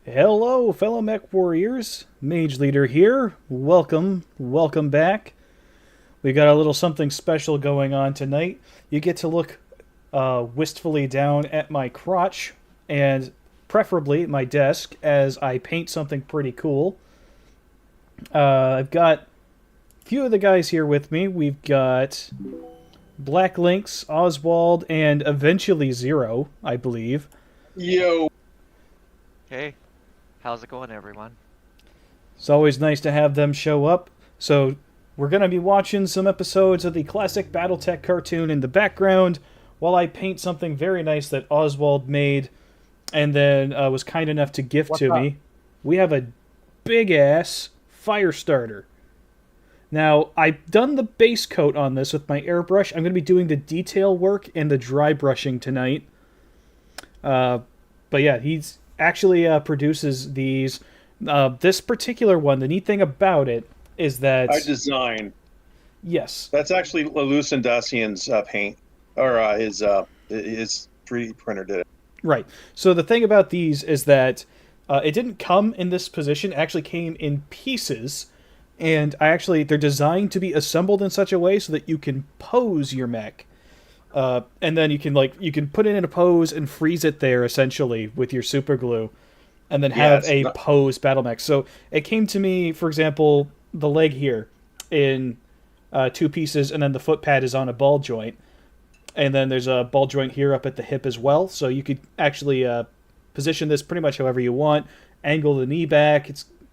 Hello, fellow mech warriors. Mage Leader here. Welcome back. We got a little something special going on tonight. You get to look wistfully down at my crotch and preferably my desk as I paint something pretty cool. I've got a few of the guys here with me. We've got Black Lynx, Oswald, and eventually Zero, I believe. Yo. Hey, how's it going, everyone? It's always nice to have them show up. So we're going to be watching some episodes of the classic Battletech cartoon in the background while I paint something very nice that Oswald made and then was kind enough to gift What's to up? me. We have a big-ass fire starter. Now, I've done the base coat on this with my airbrush. I'm going to be doing the detail work and the dry brushing tonight. But yeah, he's actually produces these. This particular one, the neat thing about it is that... I design. Yes. That's actually Lucendasian's paint, or his 3D printer did it. Right. So the thing about these is that it didn't come in this position. It actually came in pieces. And they're designed to be assembled in such a way so that you can pose your mech. And then you can put it in a pose and freeze it there essentially with your super glue, and then have pose battle mech. So it came to me, for example, the leg here in two pieces, and then the foot pad is on a ball joint, and then there's a ball joint here up at the hip as well. So you could actually position this pretty much however you want, angle the knee back,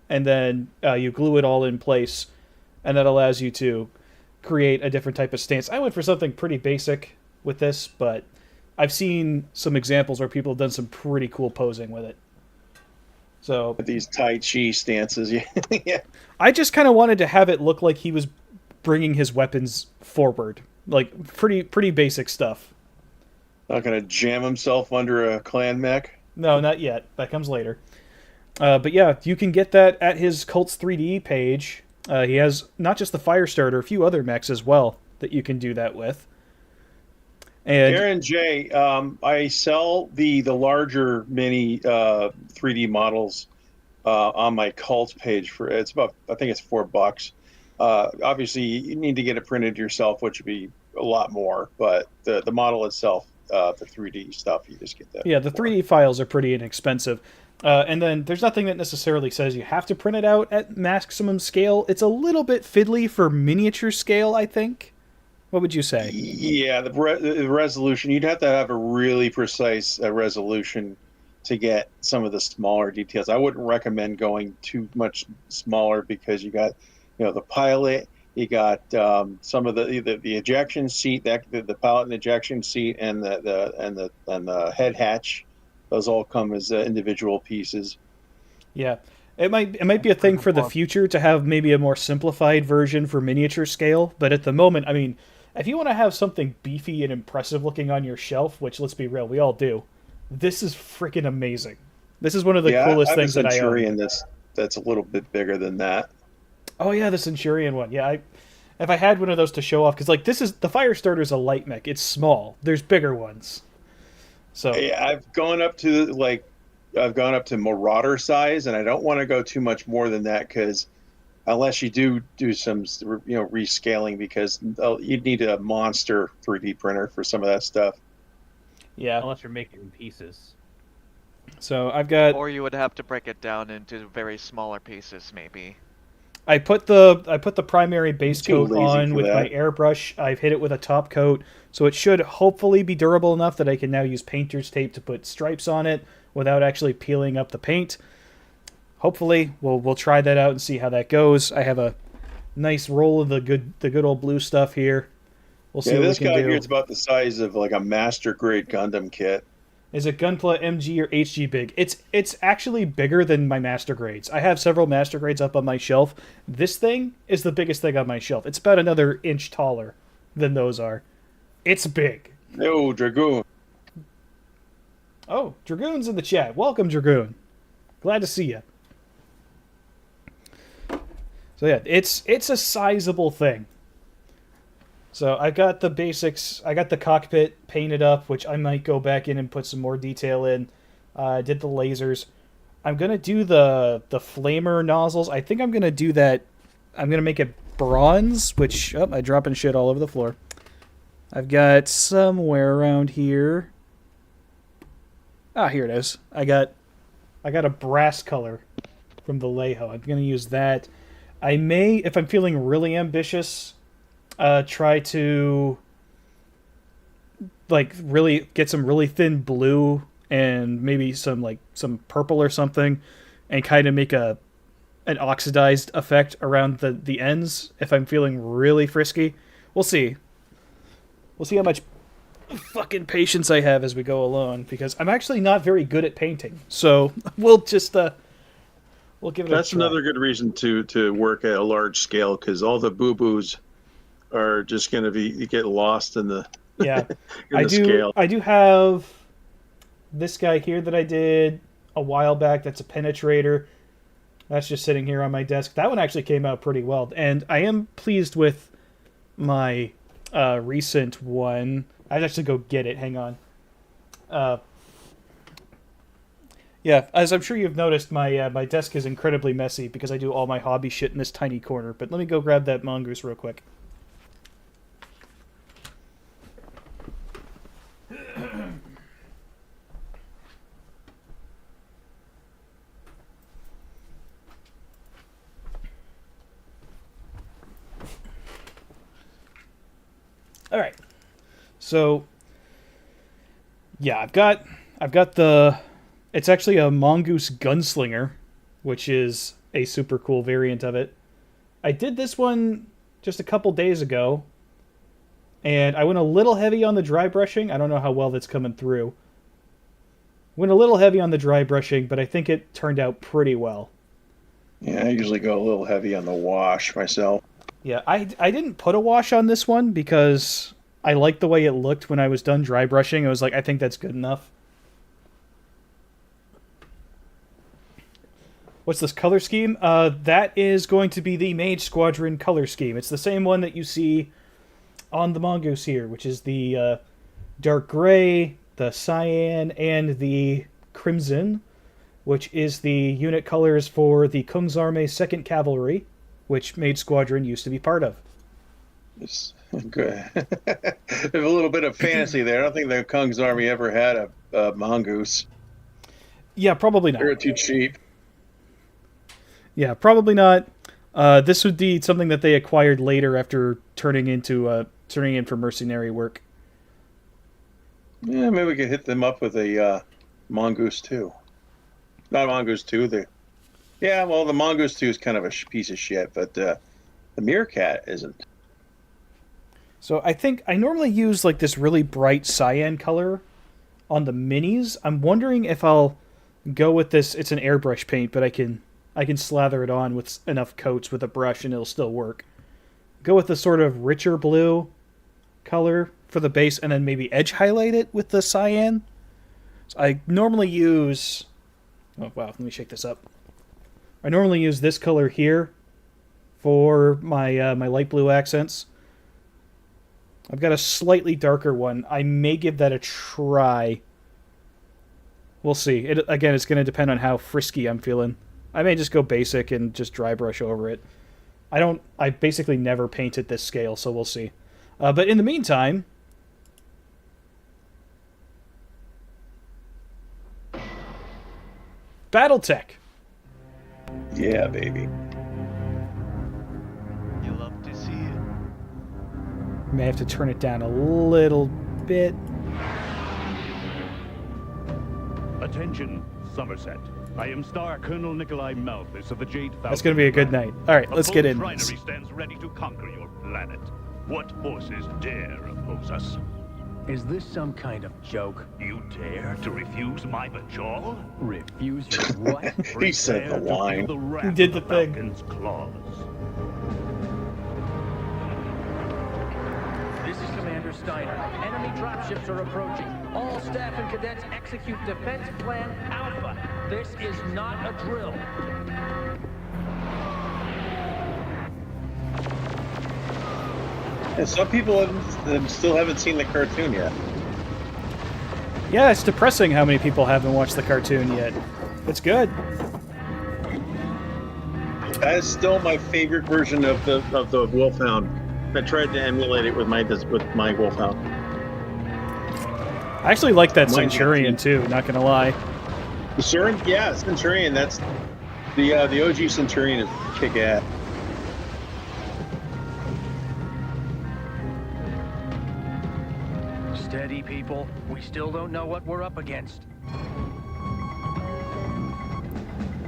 and then you glue it all in place, and that allows you to create a different type of stance. I went for something pretty basic with this, but I've seen some examples where people have done some pretty cool posing with it. So These Tai Chi stances, yeah. I just kind of wanted to have it look like he was bringing his weapons forward, like pretty basic stuff. Not gonna jam himself under a clan mech. No, not yet. That comes later. But yeah, you can get that at his Cults 3D page. He has not just the Firestarter, a few other mechs as well that you can do that with. And Aaron J, I sell the larger mini 3D models on my cult page for I think it's $4. Obviously, you need to get it printed yourself, which would be a lot more. But the model itself, the 3D stuff, you just get that. yeah, the 3D files are pretty inexpensive. And then there's nothing that necessarily says you have to print it out at maximum scale. It's a little bit fiddly for miniature scale, I think. What would you say? Yeah, the resolution, you'd have to have a really precise resolution to get some of the smaller details. I wouldn't recommend going too much smaller because you got, the pilot, you got some of the ejection seat, the pilot and ejection seat, and the head hatch. Those all come as individual pieces. Yeah. It might be a thing for the future to have maybe a more simplified version for miniature scale, but at the moment, I mean, if you want to have something beefy and impressive looking on your shelf, which, let's be real, we all do, this is freaking amazing. This is one of the coolest things that I own. Centurion that's a little bit bigger than that. Oh yeah, the Centurion one. Yeah, if I had one of those to show off, because the Firestarter's a light mech. It's small. There's bigger ones. So yeah, I've gone up to Marauder size, and I don't want to go too much more than that because unless you do some rescaling, because you'd need a monster 3D printer for some of that stuff. Yeah, unless you're making pieces. So I've got. Or you would have to break it down into very smaller pieces, maybe. I put the primary base coat on with my that. airbrush. I've hit it with a top coat, so it should hopefully be durable enough that I can now use painter's tape to put stripes on it without actually peeling up the paint. Hopefully, we'll try that out and see how that goes. I have a nice roll of the good old blue stuff here. We'll see what we can do. This guy here is about the size of like a master grade Gundam kit. Is it Gunpla MG or HG big? It's actually bigger than my master grades. I have several master grades up on my shelf. This thing is the biggest thing on my shelf. It's about another inch taller than those are. It's big. No, Dragoon. Oh, Dragoon's in the chat. Welcome, Dragoon. Glad to see you. So yeah, it's a sizable thing. So I got the basics. I got the cockpit painted up, which I might go back in and put some more detail in. I did the lasers. I'm gonna do the flamer nozzles. I think I'm gonna do that. I'm gonna make it bronze, which I'm dropping shit all over the floor. I've got somewhere around here. Ah, here it is. I got a brass color from Vallejo. I'm gonna use that. I may, if I'm feeling really ambitious, try to like really get some really thin blue and maybe some purple or something, and kind of make an oxidized effect around the ends. If I'm feeling really frisky, we'll see. We'll see how much fucking patience I have as we go along, because I'm actually not very good at painting. So we'll just we'll give it a try. That's another good reason to work at a large scale, because all the boo-boos are just going to get lost in the yeah. in the scale. I do have this guy here that I did a while back. That's a penetrator. That's just sitting here on my desk. That one actually came out pretty well, and I am pleased with my recent one. I'd actually go get it. Hang on. Yeah, as I'm sure you've noticed, my desk is incredibly messy because I do all my hobby shit in this tiny corner. But let me go grab that mongoose real quick. All right. So, yeah, I've got the. It's actually a mongoose gunslinger, which is a super cool variant of it. I did this one just a couple days ago, and I went a little heavy on the dry brushing. I don't know how well that's coming through. Went a little heavy on the dry brushing, but I think it turned out pretty well. Yeah, I usually go a little heavy on the wash myself. Yeah, I didn't put a wash on this one because I liked the way it looked when I was done dry brushing. I was like, I think that's good enough. What's this color scheme? That is going to be the Mage Squadron color scheme. It's the same one that you see on the mongoose here, which is the dark gray, the cyan, and the crimson, which is the unit colors for the Kungsarmé 2nd Cavalry, which Mage Squadron used to be part of. It's good. There's a little bit of fantasy there. I don't think the Kungsarmé ever had a mongoose. Yeah, probably not. They're too cheap. Yeah, probably not. This would be something that they acquired later after turning in for mercenary work. Yeah, maybe we could hit them up with a mongoose too. Not mongoose 2. The mongoose 2 is kind of a piece of shit, but the meerkat isn't. So I think I normally use like this really bright cyan color on the minis. I'm wondering if I'll go with this. It's an airbrush paint, but I can slather it on with enough coats with a brush and it'll still work. Go with the sort of richer blue color for the base and then maybe edge highlight it with the cyan. So I normally use... Oh, wow. Let me shake this up. I normally use this color here for my my light blue accents. I've got a slightly darker one. I may give that a try. We'll see. Again, it's going to depend on how frisky I'm feeling. I may just go basic and just dry brush over it. I basically never paint at this scale, so we'll see. But in the meantime... Battletech! Yeah, baby. You love to see it. May have to turn it down a little bit. Attention, Somerset. I am Star Colonel Nikolai Malthus of the Jade Falcon. That's going to be a good night. All right, let's get in. A full stands ready to conquer your planet. What forces dare oppose us? Is this some kind of joke? You dare to refuse my bajal? Refuse your what? He said the Prepare to line. feel the wrath He did of the thing. Falcon's claws. This is Commander Steiner. Enemy dropships are approaching. All staff and cadets execute Defense Plan Alpha. This is not a drill. And some people still haven't seen the cartoon yet. Yeah, it's depressing how many people haven't watched the cartoon yet. It's good. That is still my favorite version of the Wolfhound. I tried to emulate it with my Wolfhound. I actually like that Mine Centurion got too. Not gonna lie. The Centurion. That's the OG Centurion is kick ass. Steady, people. We still don't know what we're up against.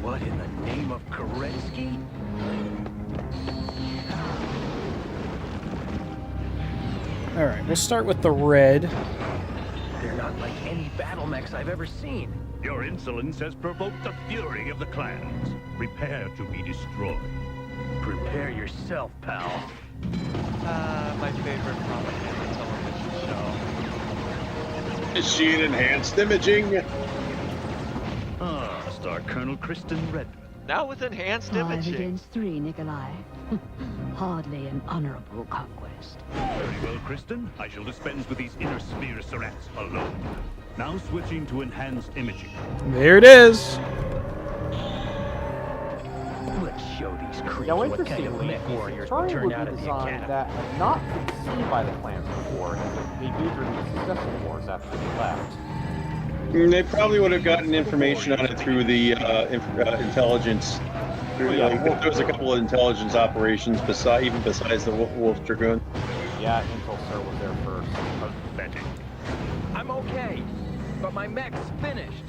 What in the name of Kerensky? All right, we'll start with the red. They're not like any battle mechs I've ever seen. Your insolence has provoked the fury of the clans. Prepare to be destroyed. Prepare yourself, pal. My favorite propaganda television show. Machine enhanced imaging. Star Colonel Kristen Redmond. Now with enhanced 5 imaging. against 3, Nikolai. Hardly an honorable conquest. Very well, Kristen. I shall dispense with these inner sphere surats alone. Now switching to enhanced imaging. There it is. Let's show these creeps Now, what kind of interestingly, mech the warriors we Centurion turned would out be of the designed academy. that had not been seen by the clans before. They viewed during the successful wars after they left. They probably would have gotten information on it through the intelligence. There was a couple of intelligence operations besides the Wolf Dragoon. Yeah, Intel Sir was there first. Pathetic. I'm okay, but my mech's finished.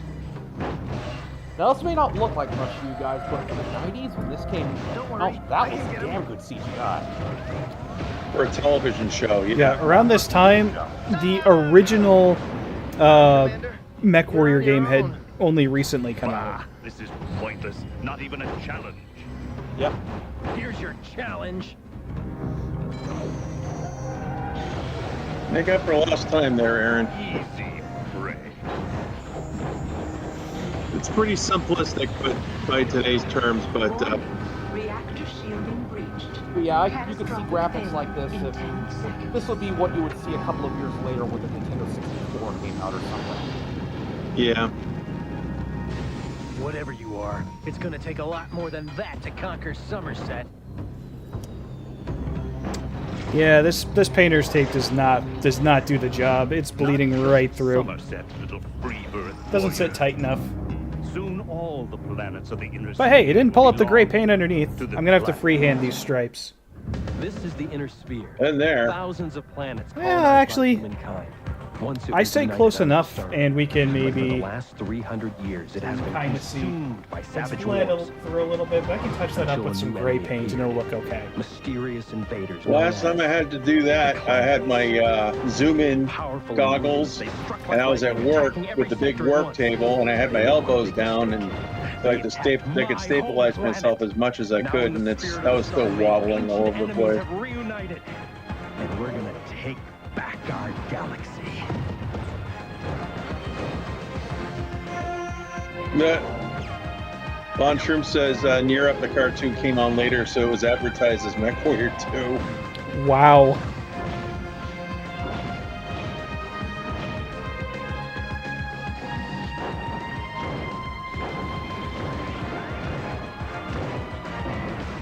Now, this may not look like much to you guys, but in the 90s when this came Don't worry, out, that I was can get 'em. damn good CGI. For a television show, Yeah, around this time, the original Mech Warrior game had only recently come out. This is pointless. Not even a challenge. Yep. Here's your challenge. Make up for lost time there, Aaron. Easy prey. It's pretty simplistic, but by today's terms, but Reactor shielding breached. But yeah, you could see graphics like this. This would be what you would see a couple of years later when the Nintendo 64 came out or something. yeah. Whatever you are, it's gonna take a lot more than that to conquer Somerset. Yeah, this painter's tape does not do the job. It's bleeding right through. Somerset, little free birth. Doesn't sit tight enough. Soon all the planets of the inner But hey, it didn't pull up the gray belong paint underneath. to I'm the gonna have to black. freehand these stripes. This is the inner sphere. And there. Thousands of planets. Yeah, colonized by actually, humankind. Once it I was say united close under enough, Stern. and we can But for the maybe last 300 years, it has been kind of see. consumed by Let's savage blend wars. through a little bit, but I can touch that up with some gray paint and it'll look okay. Mysterious invaders. Last time I had to do that, I had my zoom-in goggles, and I was at work with the big work table, and I had my elbows down, and so I could stabilize myself as much as I could, and I was still wobbling all over the place. Reunited, and we're gonna take back our galaxy. Von Shroom says Near Up the cartoon came on later, so it was advertised as Mech Warrior 2. Wow.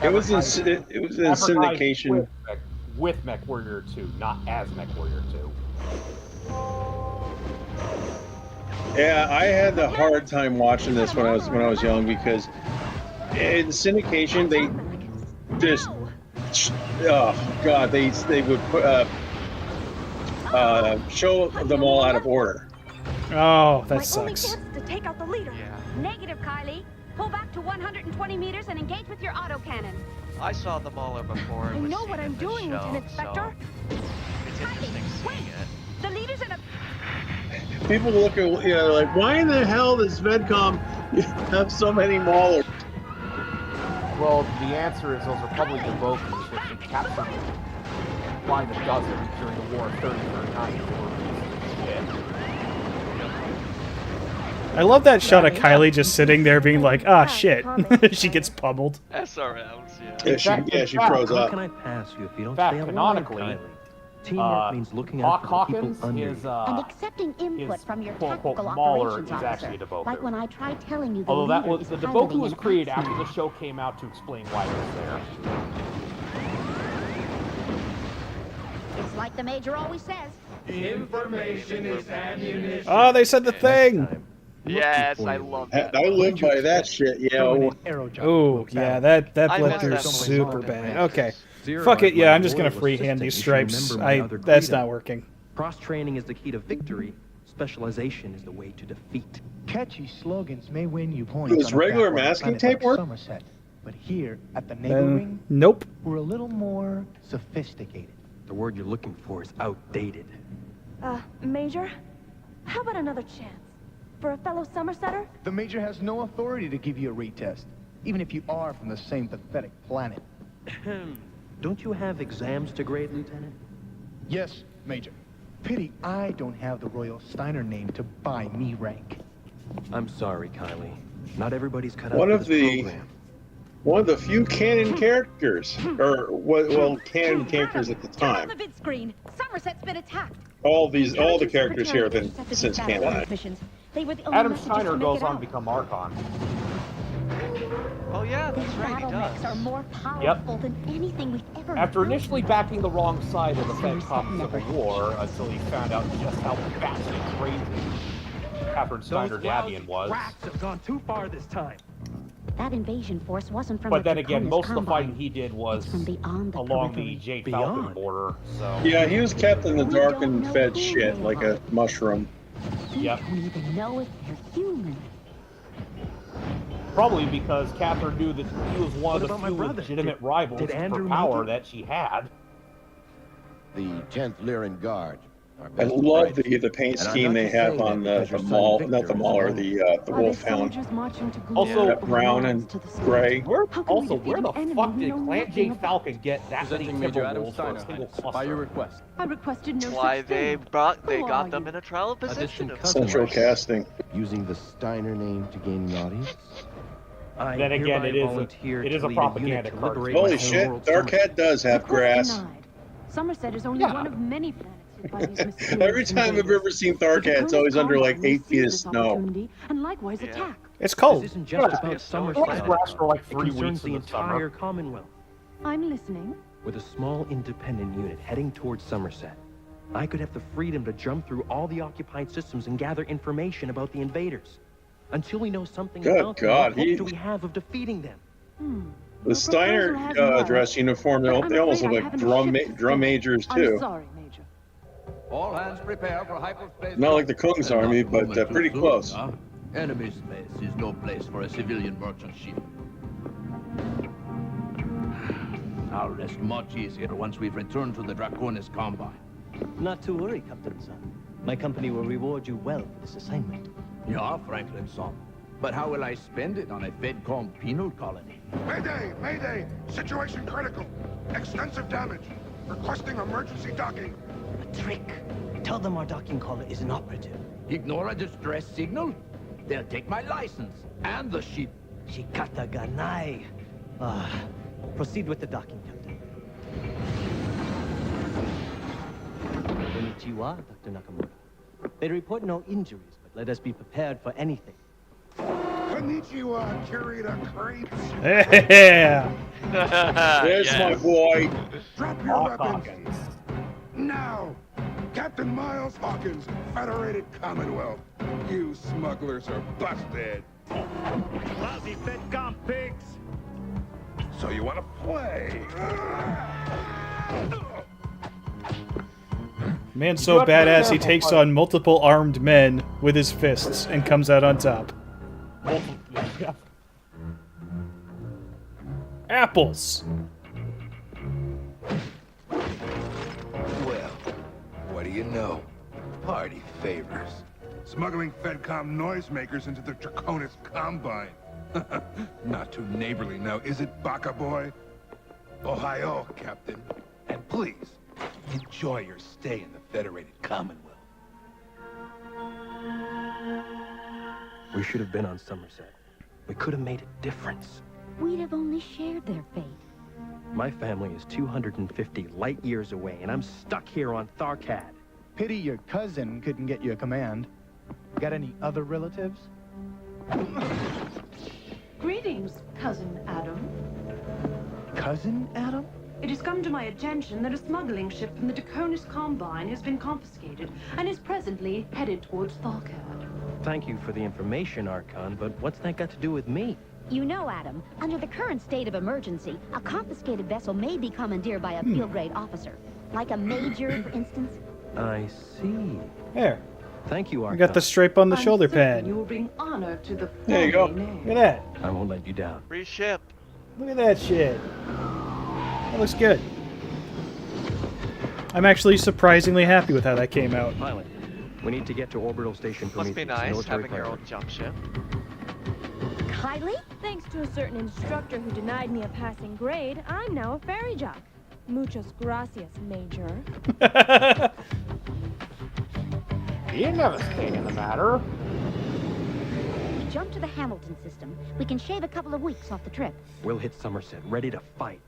It was in syndication. With Mech Warrior 2, not as Mech Warrior 2. Yeah, I had a hard time watching this when I was young because in syndication they just they would put, show them all out of order. Oh, that My only sucks. chance to take out the leader. Yeah. Negative, Kylie. Pull back to 120 meters and engage with your autocannon. I saw the Mauler before. I It was know seen what in I'm this doing, show, Lieutenant Spector. So it's interesting Wait. seeing it. The leader's in a... People look at like, why in the hell does Vedcom have so many Maulers? Well, the answer is those are probably the Vulcans that captured flying a dozen during the War of 30-39 I love that shot of Kylie just sitting there being like, ah, shit. She gets pummeled. SRMs, yeah. Yeah, she froze How up. can I pass you if you don't In fact, stay alive, canonically, Kylie? Teamwork means looking Hawk out for the people Hawkins under is, you. And accepting input is from your quote-unquote tactical Mauler operations is officer. actually a Deboku. Like when I tried telling you the Although that leader was is the piloting Deboku was an created action. after the show came out to explain why it was there. It's like the Major always says. Information is ammunition. Oh, they said the thing. Yes, I love that. I live by that shit, yo. Oh, yeah, that I bled miss through that super flavor. bad. Okay. Zero Fuck it, is yeah, my I'm just gonna loyal freehand these assistant. You should stripes. remember my other That's credo. not working. Cross-training is the key to victory. Specialization is the way to defeat. Catchy slogans may win you points. Does on a regular backwater masking planet tape like work? Somerset. But here at the Naval Ring, Nope. we're a little more sophisticated. The word you're looking for is outdated. Major? How about another chance? For a fellow Somersetter? The Major has no authority to give you a retest, even if you are from the same pathetic planet. Don't you have exams to grade, Lieutenant? Yes, Major. Pity I don't have the Royal Steiner name to buy me rank. I'm sorry, Kylie. Not everybody's cut out One for of this the program. one of the few canon characters, or well, canon characters at the Turn on time. the vid screen. Somerset's been attacked. All the characters here have been since canonized. They were the only Adam messages Steiner to make goes it on out. to become Archon. Oh yeah, These that's right, he battlemechs does. are more powerful than anything we've ever After built. initially backing the wrong side of the Fed Cop Never Civil War until he found out just how batshit crazy Catherine Steiner Davian was. Have gone too far this time. That invasion force wasn't from But the then again, Draconis most of the Combine. fighting he did was It's from beyond the along the periphery. Jade Falcon Beyond? border, so... Yeah, he was kept in the We dark don't and know fed who shit they like are. a mushroom. We Yep. don't even know if they're human. Probably because Catherine knew that he was one What of the about my few brother? legitimate rivals did for Andrew power make it? that she had. The 10th Lyran Guard. Our I best and love brightest. the paint And I'm scheme not they just have saying on that because the your son mall, Victor not the is Mauler, among the Wolfhound. Also, Brown and gray. Where How can we defeat where the an enemy fuck we did know Clan nothing J about? Falcon get that many Presenting Major Adam Timberwolves for a Steiner, single Highness, by cluster? your request. I requested no Why such they thing. they Who got are them you? in a trial position. Audition cousin. Central casting. Using the Steiner name to gain an audience? I Then again, hereby it is volunteer a to lead propaganda unit to cartoon. liberate my Holy home shit, world, Darkhead does have Request grass. denied. Somerset is only Yeah. one of many planets hit by these mysterious Every time I've invaders. ever seen The Darkhead, it's Draconis always under like Combine may 8 feet of seize this snow. opportunity And likewise Yeah. attack. It's cold. This isn't just Yeah. about It Somerset. was grass for like It 3 concerns weeks the in the entire summer. Commonwealth. I'm listening. With a small independent unit heading towards Somerset, I could have the freedom to jump through all the occupied systems and gather information about the invaders. Until we know something Good about them, God, what hope do we have of defeating them? The Your Steiner proposal has merit, dress uniform, but I'm they almost afraid look I like haven't a ship to drum steer. majors I'm too. sorry, Major. All hands prepare for hyperspace. Not like the Kung's And not army, a but moment too pretty soon, close. huh? Enemy space is no place for a civilian merchant ship. I'll rest much easier once we've returned to the Draconis Combine. Not to worry, Captain Son. My company will reward you well for this assignment. Yeah, Franklin son. But how will I spend it on a FedCom penal colony? Mayday! Mayday! Situation critical. Extensive damage. Requesting emergency docking. A trick. Tell them our docking collar is inoperative. Ignore a distress signal? They'll take my license and the ship. Shikata ganai. Proceed with the docking, Captain. Konnichiwa, Dr. Nakamura. They report no injuries, but let us be prepared for anything. Konnichiwa, Curita Crepes. Yeah. There's my boy. Drop your weapons. Now. Captain Miles Hawkins, Federated Commonwealth. You smugglers are busted. Lousy FedCom pigs! So you want to play? Man's so badass he takes on multiple armed men with his fists and comes out on top. Apples. Well, what do you know? Party favors. Smuggling FedCom noisemakers into the Draconis Combine. Not too neighborly now, is it, Baka Boy? Ohio, Captain. And please, enjoy your stay in the Federated Commonwealth. We should have been on Somerset. We could have made a difference. We'd have only shared their fate. My family is 250 light years away, and I'm stuck here on Tharkad. Pity your cousin couldn't get you a command. Got any other relatives? Greetings, Cousin Adam. Cousin Adam? It has come to my attention that a smuggling ship from the Draconis Combine has been confiscated and is presently headed towards Tharkad. Thank you for the information, Archon, but what's that got to do with me? You know, Adam, under the current state of emergency, a confiscated vessel may be commandeered by a field-grade officer. Like a major, for instance. I see. There. Thank you, We Archon. got the stripe on the I'm shoulder certain pad. You will bring honor to the There you go. family name. Look at that. I won't let you down. Free ship. Look at that shit. That looks good. I'm actually surprisingly happy with how that came out. Pilot, we need to get to orbital station Must Prometheus. be nice Military having your own priority. jump ship. Kylie? Thanks to a certain instructor who denied me a passing grade, I'm now a ferry jock. Muchas gracias, Major. He didn't have a stake in the matter. We jump to the Hamilton system. We can shave a couple of weeks off the trip. We'll hit Somerset, ready to fight.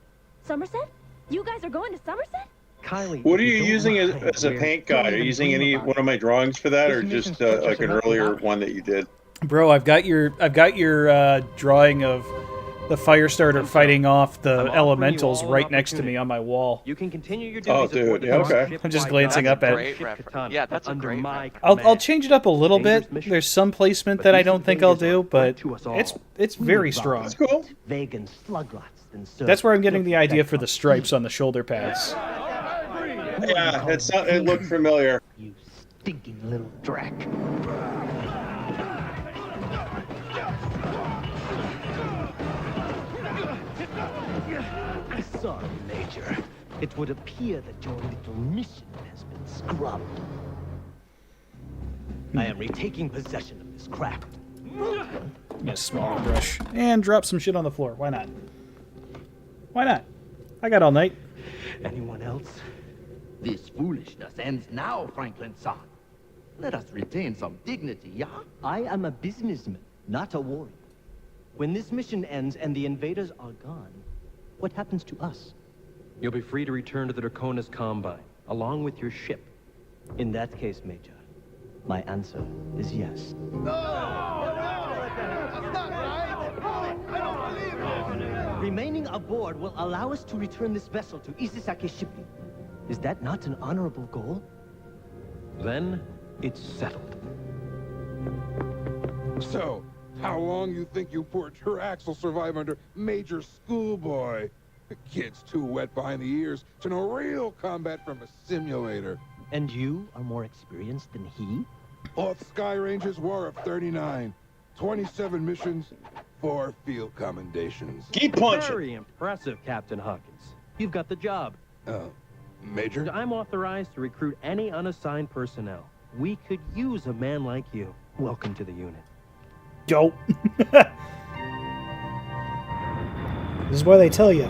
Somerset? You guys are going to Somerset? Kylie, What are if you don't using mind, as a we're- paint guide? Are you using any one of my drawings for that, or just like an earlier one that you did? Bro, I've got your drawing of the fire starter fighting off the elementals right next to me on my wall. You can continue your Oh, duties aboard dude, the yeah, okay. ship I'm just by glancing God's up at it. great Ship reference. Katana. Yeah, that's a Under great my reference. I'll command. change it up a little bit. Dangerous mission. There's some placement But that I these don't think I'll invaders do, are a but threat to us all. it's very strong. That's cool. Vegan sluglots and so. That's where I'm getting the idea for the stripes on the shoulder pads. Yeah, it looked familiar. You stinking little drac. Sorry, Major. It would appear that your little mission has been scrubbed. I am retaking possession of this craft. Get a smaller brush. And drop some shit on the floor. Why not? Why not? I got all night. Anyone else? This foolishness ends now, Franklin-san. Let us retain some dignity, yeah? I am a businessman, not a warrior. When this mission ends and the invaders are gone, what happens to us? You'll be free to return to the Draconis Combine, along with your ship. In that case, Major, my answer is yes. Remaining aboard will allow us to return this vessel to Isesake shipping. Is that not an honorable goal? Then, it's settled. So, how long you think you poor Turax will survive under Major Schoolboy? The kid's too wet behind the ears to know real combat from a simulator. And you are more experienced than he? Off Sky Ranger's War of 39. 27 missions, 4 field commendations. Keep punching. Very impressive, Captain Hawkins. You've got the job. Major? I'm authorized to recruit any unassigned personnel. We could use a man like you. Welcome to the unit. Dope. This is why they tell you.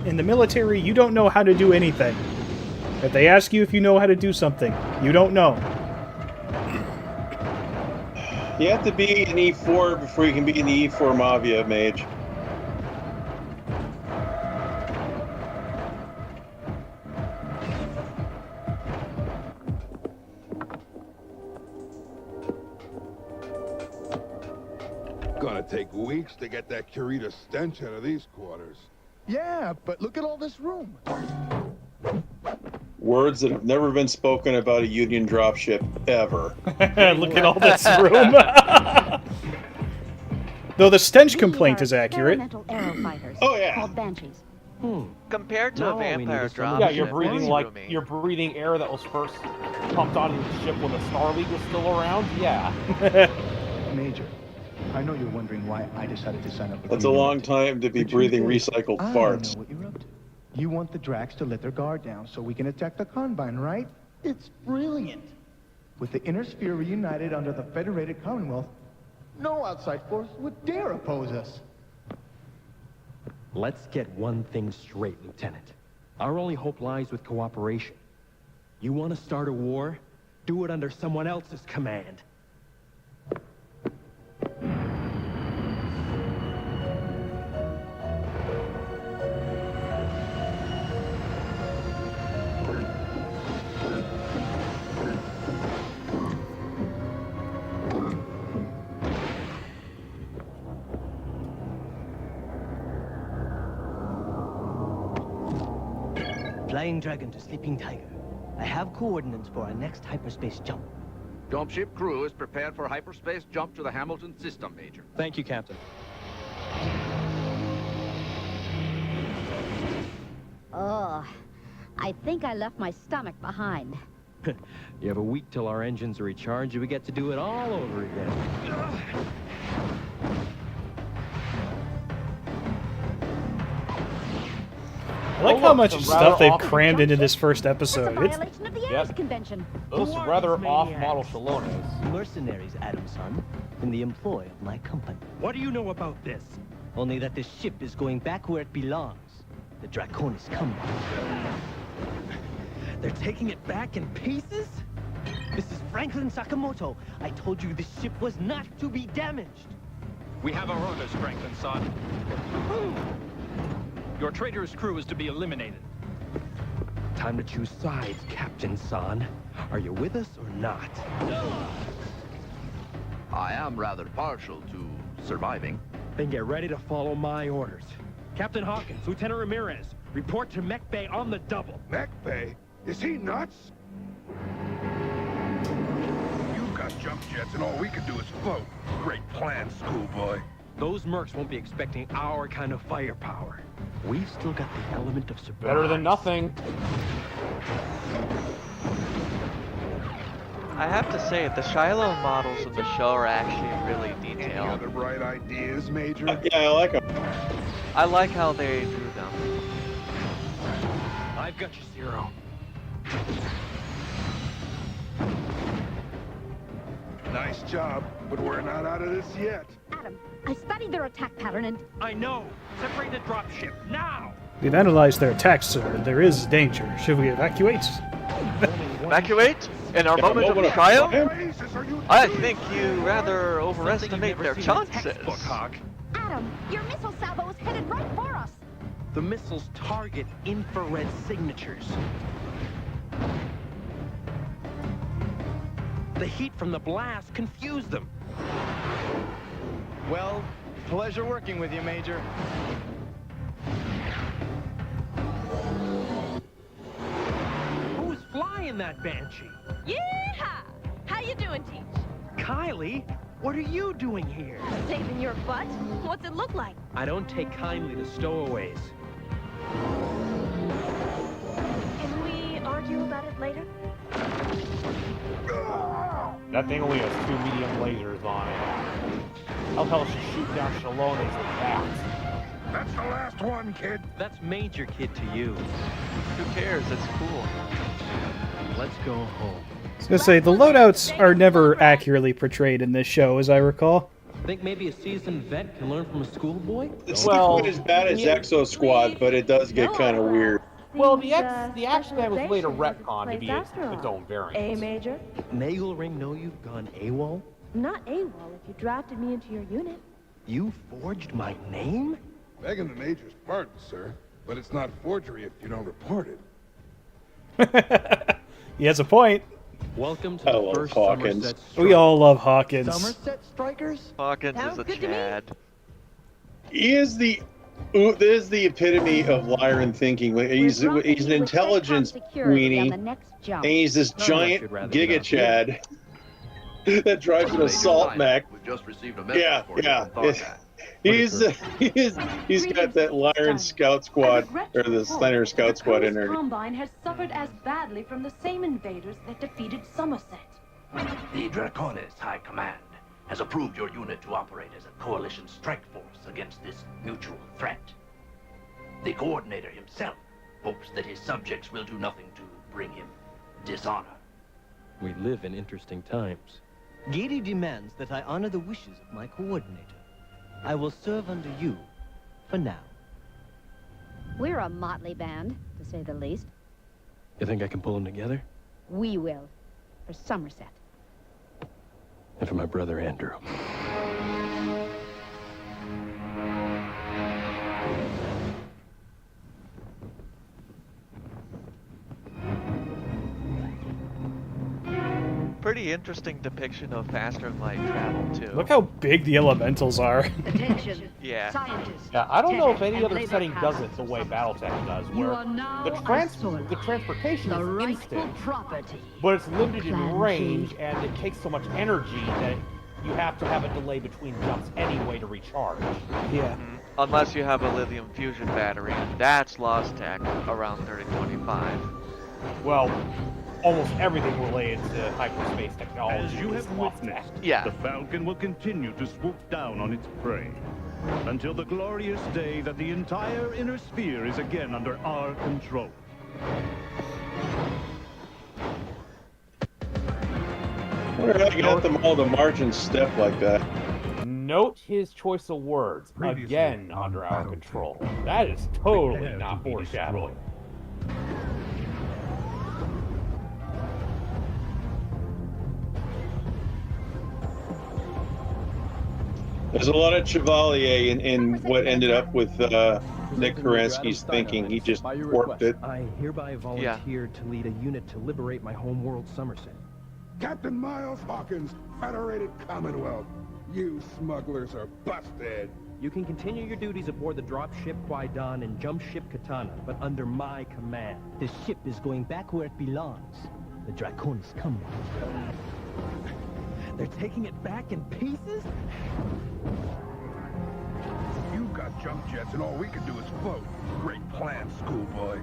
In the military, you don't know how to do anything. If they ask you if you know how to do something, you don't know. You have to be an E4 before you can be in the E4 Mavia mage. Gonna take weeks to get that Kurita stench out of these quarters. Yeah, but look at all this room. Words that have never been spoken about a Union dropship ever. Look at all this room. Though the stench complaint is accurate. Experimental aero fighters Oh, yeah. called Banshees. Compared to Now a all we need vampire is some- drop Yeah, ship, you're it's breathing like roomy. you're breathing air that was first pumped onto the ship when the Star League was still around. Yeah. Major, I know you're wondering why I decided to sign up with That's a you. long time to be The truth breathing is, recycled I farts. know what you're up to. You want the Drax to let their guard down so we can attack the Combine, right? It's brilliant. With the Inner Sphere reunited under the Federated Commonwealth, no outside force would dare oppose us. Let's get one thing straight, Lieutenant. Our only hope lies with cooperation. You want to start a war? Do it under someone else's command. Flying Dragon to Sleeping Tiger. I have coordinates for our next hyperspace jump. Dropship crew is prepared for hyperspace jump to the Hamilton system, Major. Thank you, Captain. Oh, I think I left my stomach behind. You have a week till our engines are recharged, and we get to do it all over again. I like how much stuff they've crammed into this first episode. That's a violation of the Ares Convention. Those rather off-model Shallones. Mercenaries, Adam-son, in the employ of my company. What do you know about this? Only that this ship is going back where it belongs. The Draconis Combine. They're taking it back in pieces? This is Franklin Sakamoto. I told you this ship was not to be damaged. We have our orders, Franklin, son. Your traitorous crew is to be eliminated. Time to choose sides, Captain San. Are you with us or not? I am rather partial to surviving. Then get ready to follow my orders. Captain Hawkins, Lieutenant Ramirez, report to Mech Bay on the double. Mech Bay? Is he nuts? You've got jump jets and all we can do is float. Great plan, schoolboy. Those mercs won't be expecting our kind of firepower. We've still got the element of surprise. Better than nothing. I have to say, the Shiloh models in the show are actually really Any detailed. other bright ideas, Major? Yeah, I like them. I like how they drew them. I've got you, Zero. Nice job, but we're not out of this yet. Adam, I studied their attack pattern and... I know. Separate the dropship now. We've analyzed their attacks, sir, and there is danger. Should we evacuate? Evacuate? In our moment of trial? I think you rather overestimate their chances. Adam, your missile salvo is headed right for us. The missiles target infrared signatures. The heat from the blast confused them. Well, pleasure working with you, Major. Who's flying that Banshee? Yeehaw! How you doing, Teach? Kylie, what are you doing here? Saving your butt? What's it look like? I don't take kindly to stowaways. Can we argue about it later? That thing only has 2 medium lasers on it. How the hell should shoot down Shallones with that? That's the last one, kid. That's Major Kid to you. Who cares? It's cool. Let's go home. I was gonna say, the loadouts are never accurately portrayed in this show, as I recall. Think maybe a seasoned vet can learn from a schoolboy? It's not quite as bad as Exo Squad, but it does get kind of weird. Well, the X-Men was later retconned to be its own variant. Major? Nagel Ring know you've gone AWOL? Not AWOL if you drafted me into your unit. You forged my name? Begging the Major's pardon, sir, but it's not forgery if you don't report it. He has a point. Welcome to the first Somerset strike. We all love Hawkins. Somerset Strikers? Hawkins is a Chad. He is the epitome of Lyran thinking. He's an intelligence weenie, and he's this giant Giga Chad that drives an assault mech. We just received a Yeah. He's got that Lyran Scout Squad, or the Slender Scout Squad in there. The Combine has suffered as badly from the same invaders that defeated Somerset. The Draconis High Command has approved your unit to operate as a coalition strike force against this mutual threat. The coordinator himself hopes that his subjects will do nothing to bring him dishonor. We live in interesting times. Giri demands that I honor the wishes of my coordinator. I will serve under you, for now. We're a motley band, to say the least. You think I can pull them together? We will. For Somerset. And for my brother Andrew. pretty interesting depiction of faster than light travel too. Look how big the elementals are. Attention. Yeah. Scientists. Yeah, I don't know if any and other labor setting does councils it the way of Battletech does, You where are now the transportation the is rightful instant, property. but it's limited in Plan range, G. and it takes so much energy that you have to have a delay between jumps anyway to recharge. Yeah. Unless you have a lithium fusion battery, and that's lost tech around 3025. Well, almost everything related to hyperspace technology As you is have lost witnessed, tech. Yeah. the Falcon will continue to swoop down on its prey until the glorious day that the entire inner sphere is again under our control. Where did I get them all to march in step like that? Note his choice of words. Again under our control. That is totally not foreshadowing. There's a lot of Chevalier in what ended up with Nick Kerensky's thinking. He just warped it. I hereby volunteer to lead a unit to liberate my homeworld, Somerset. Captain Miles Hawkins, Federated Commonwealth. You smugglers are busted. You can continue your duties aboard the dropship Kwaidan and jump ship Katana, but under my command. The ship is going back where it belongs. The Draconis come. They're taking it back in pieces? You got jump jets and all we can do is float. Great plan, schoolboy.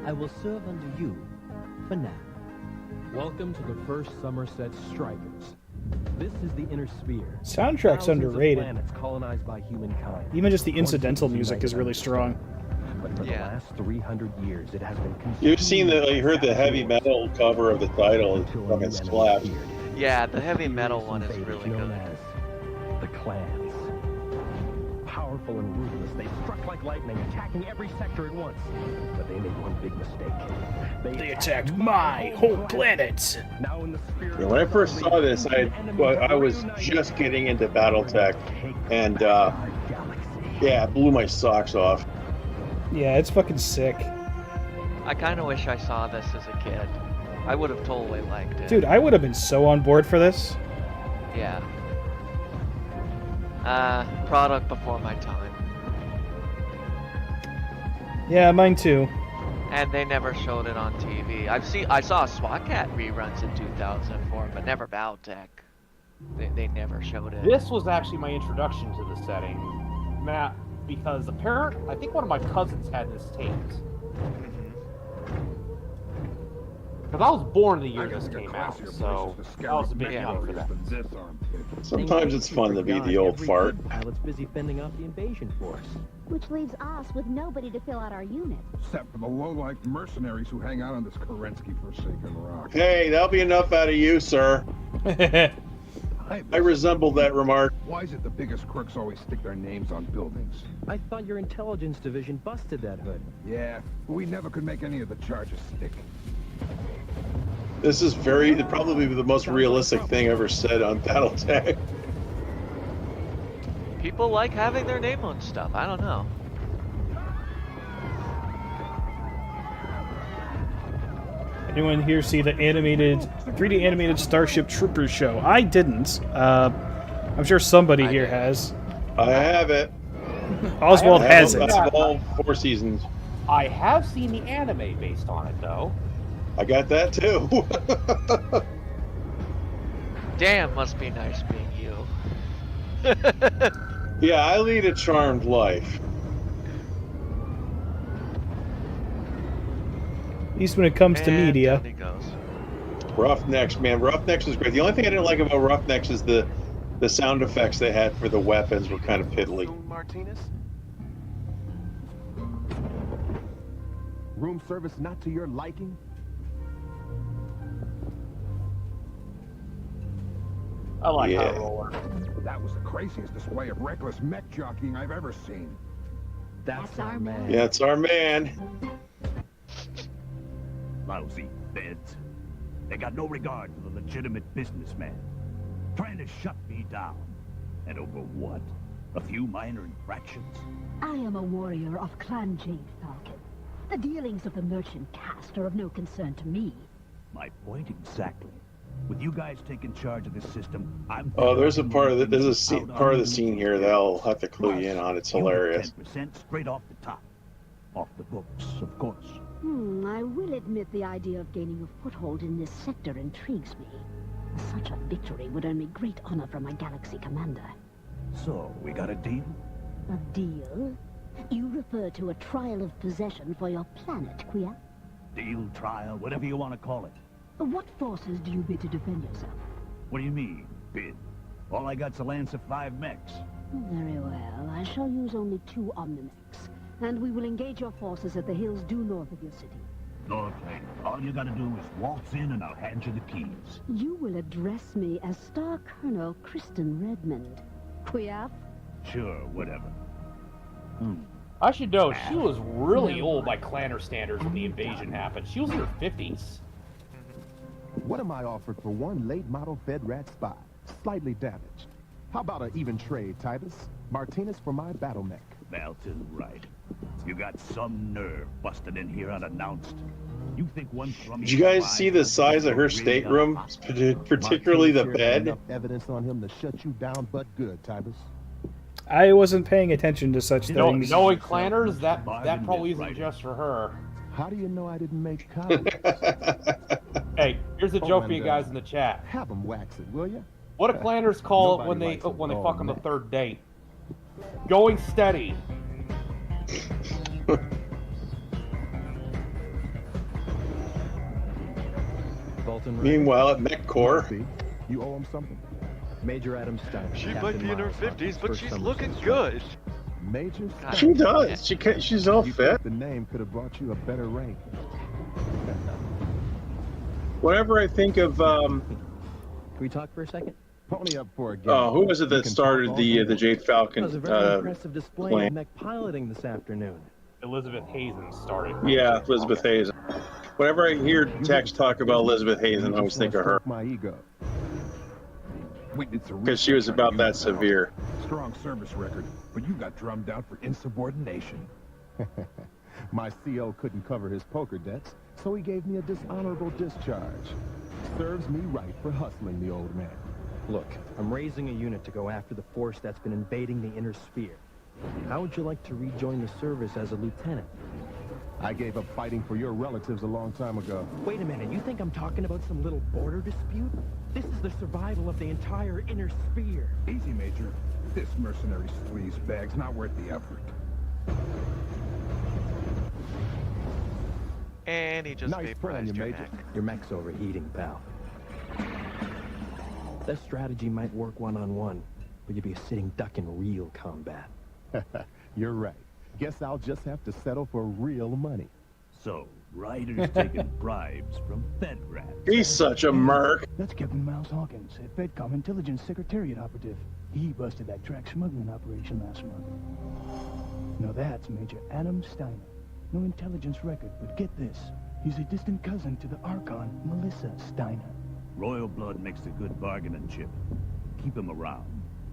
I will serve under you for now. Welcome to the first Somerset Strikers. This is the inner sphere. Soundtrack's Thousands of underrated. planets colonized by humankind. Even just the incidental music is really strong. But for the last 300 years, it has been You heard the heavy metal cover of the title. It fucking slaps. Yeah, the heavy metal one is really known good. as the clans. Powerful and ruthless, they struck like lightning, attacking every sector at once. But they made one big mistake. They attacked my whole planet. Now in the spirit Yeah, when I first saw this, I was just getting into Battletech, and yeah, it blew my socks off. Yeah, it's fucking sick. I kind of wish I saw this as a kid. I would have totally liked it. Dude, I would have been so on board for this. Yeah. Product before my time. Yeah, mine too. And they never showed it on TV. I saw SWAT Cat reruns in 2004, but never Battletech. They never showed it. This was actually my introduction to the setting, Matt, because I think one of my cousins had this taped. Because I was born the year this came out, so that was a big deal for that. Sometimes it's fun to be the old fart. Pilot's busy fending off the invasion force. Which leaves us with nobody to fill out our unit. Except for the low-life mercenaries who hang out on this Kerensky-forsaken rock. Hey, that'll be enough out of you, sir. I resemble that remark. Why is it the biggest crooks always stick their names on buildings? I thought your intelligence division busted that hood. Yeah, but we never could make any of the charges stick. This is probably the most realistic thing ever said on Battletech. People like having their name on stuff. I don't know. Anyone here see the 3D animated Starship Troopers show? I didn't. I'm sure somebody here has. I have it. Oswald has it. All 4 seasons. I have seen the anime based on it, though. I got that too. Damn, must be nice being you. Yeah, I lead a charmed life. At least when it comes to media. Down he goes. Roughnecks, man. Roughnecks was great. The only thing I didn't like about Roughnecks is the sound effects they had for the weapons were kind of piddly. Martinez? Room service not to your liking? I like Yeah. that roller. That was the craziest display of reckless mech jockeying I've ever seen. That's our man. Yeah, it's our man. Lousy feds. They got no regard for the legitimate businessman. Trying to shut me down. And over what? A few minor infractions? I am a warrior of Clan Jade, Falcon. The dealings of the merchant caste are of no concern to me. My point exactly. With you guys taking charge of this system, I'm... Oh, there's a part of the, part of the scene here that I'll have to clue you in on. It's hilarious. 10% straight off the top. Off the books, of course. I will admit the idea of gaining a foothold in this sector intrigues me. Such a victory would earn me great honor from my galaxy commander. So, we got a deal? A deal? You refer to a trial of possession for your planet, Quia? Deal, trial, whatever you want to call it. What forces do you bid to defend yourself? What do you mean, bid? All I got's a lance of 5 mechs. Very well. I shall use only 2 Omnimechs, and we will engage your forces at the hills due north of your city. Door plate. All you gotta do is waltz in and I'll hand you the keys. You will address me as Star Colonel Kristen Redmond. Quia? Sure, whatever. I should know, she was really old by Clanner standards when the invasion happened. She was in her 50s. What am I offered for one late model Fed Rat spy? Slightly damaged. How about an even trade, Titus? Martinez for my battle mech. Valton, right. You got some nerve busting in here unannounced. You think one crummy... Did you guys see the size of her stateroom? Particularly the bed? Enough evidence on him to shut you down, but good, Titus. I wasn't paying attention to such things. Knowing Clanners, that probably isn't just for her. How do you know I didn't make comments? Hey, here's a joke for you guys in the chat. Have them wax it, will you? What do Clanners call it when they fuck on the 3rd date? Going steady. Meanwhile, at MechCorps, you owe him something. Major Adam Stein. She might be in her 50s, but she's looking good. Major Stein. She does. She's all fit. The name could have brought you a better rank. Whenever I think of Can we talk for a second? Pony up for a game. Oh, who was it that started the Jade Falcon? That was a very impressive display plane. of mech piloting this afternoon. Elizabeth Hazen started. Yeah, Elizabeth Hazen. Whenever I hear Tex talk about Elizabeth Hazen, I always think of her. My ego. Because she was about that severe. Strong service record, but you got drummed out for insubordination. My CO couldn't cover his poker debts, so he gave me a dishonorable discharge. Serves me right for hustling the old man. Look, I'm raising a unit to go after the force that's been invading the inner sphere. How would you like to rejoin the service as a lieutenant? I gave up fighting for your relatives a long time ago. Wait a minute, you think I'm talking about some little border dispute? This is the survival of the entire inner sphere. Easy, Major. This mercenary sleaze bag's not worth the effort. And he just Nice vaporized your Major. neck. Your mech's overheating, pal. That strategy might work one-on-one, but you'd be a sitting duck in real combat. You're right. Guess I'll just have to settle for real money. So, Ryder's taking bribes from Fed rats. He's such a merc. That's Captain Miles Hawkins, a FedCom Intelligence Secretariat operative. He busted that track smuggling operation last month. Now that's Major Adam Steiner. No intelligence record, but get this. He's a distant cousin to the Archon, Melissa Steiner. Royal blood makes a good bargaining chip. Keep him around.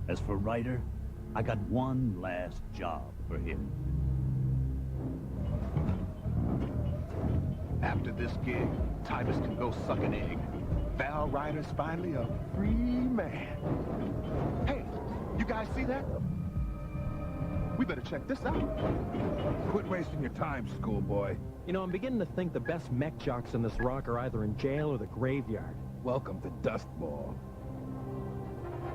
As for Ryder, I got one last job for him. After this gig, Titus can go suck an egg. Val Ryder's finally a free man. Hey, you guys see that? We better check this out. Quit wasting your time, schoolboy. You know, I'm beginning to think the best mech jocks in this rock are either in jail or the graveyard. Welcome to Dust Ball.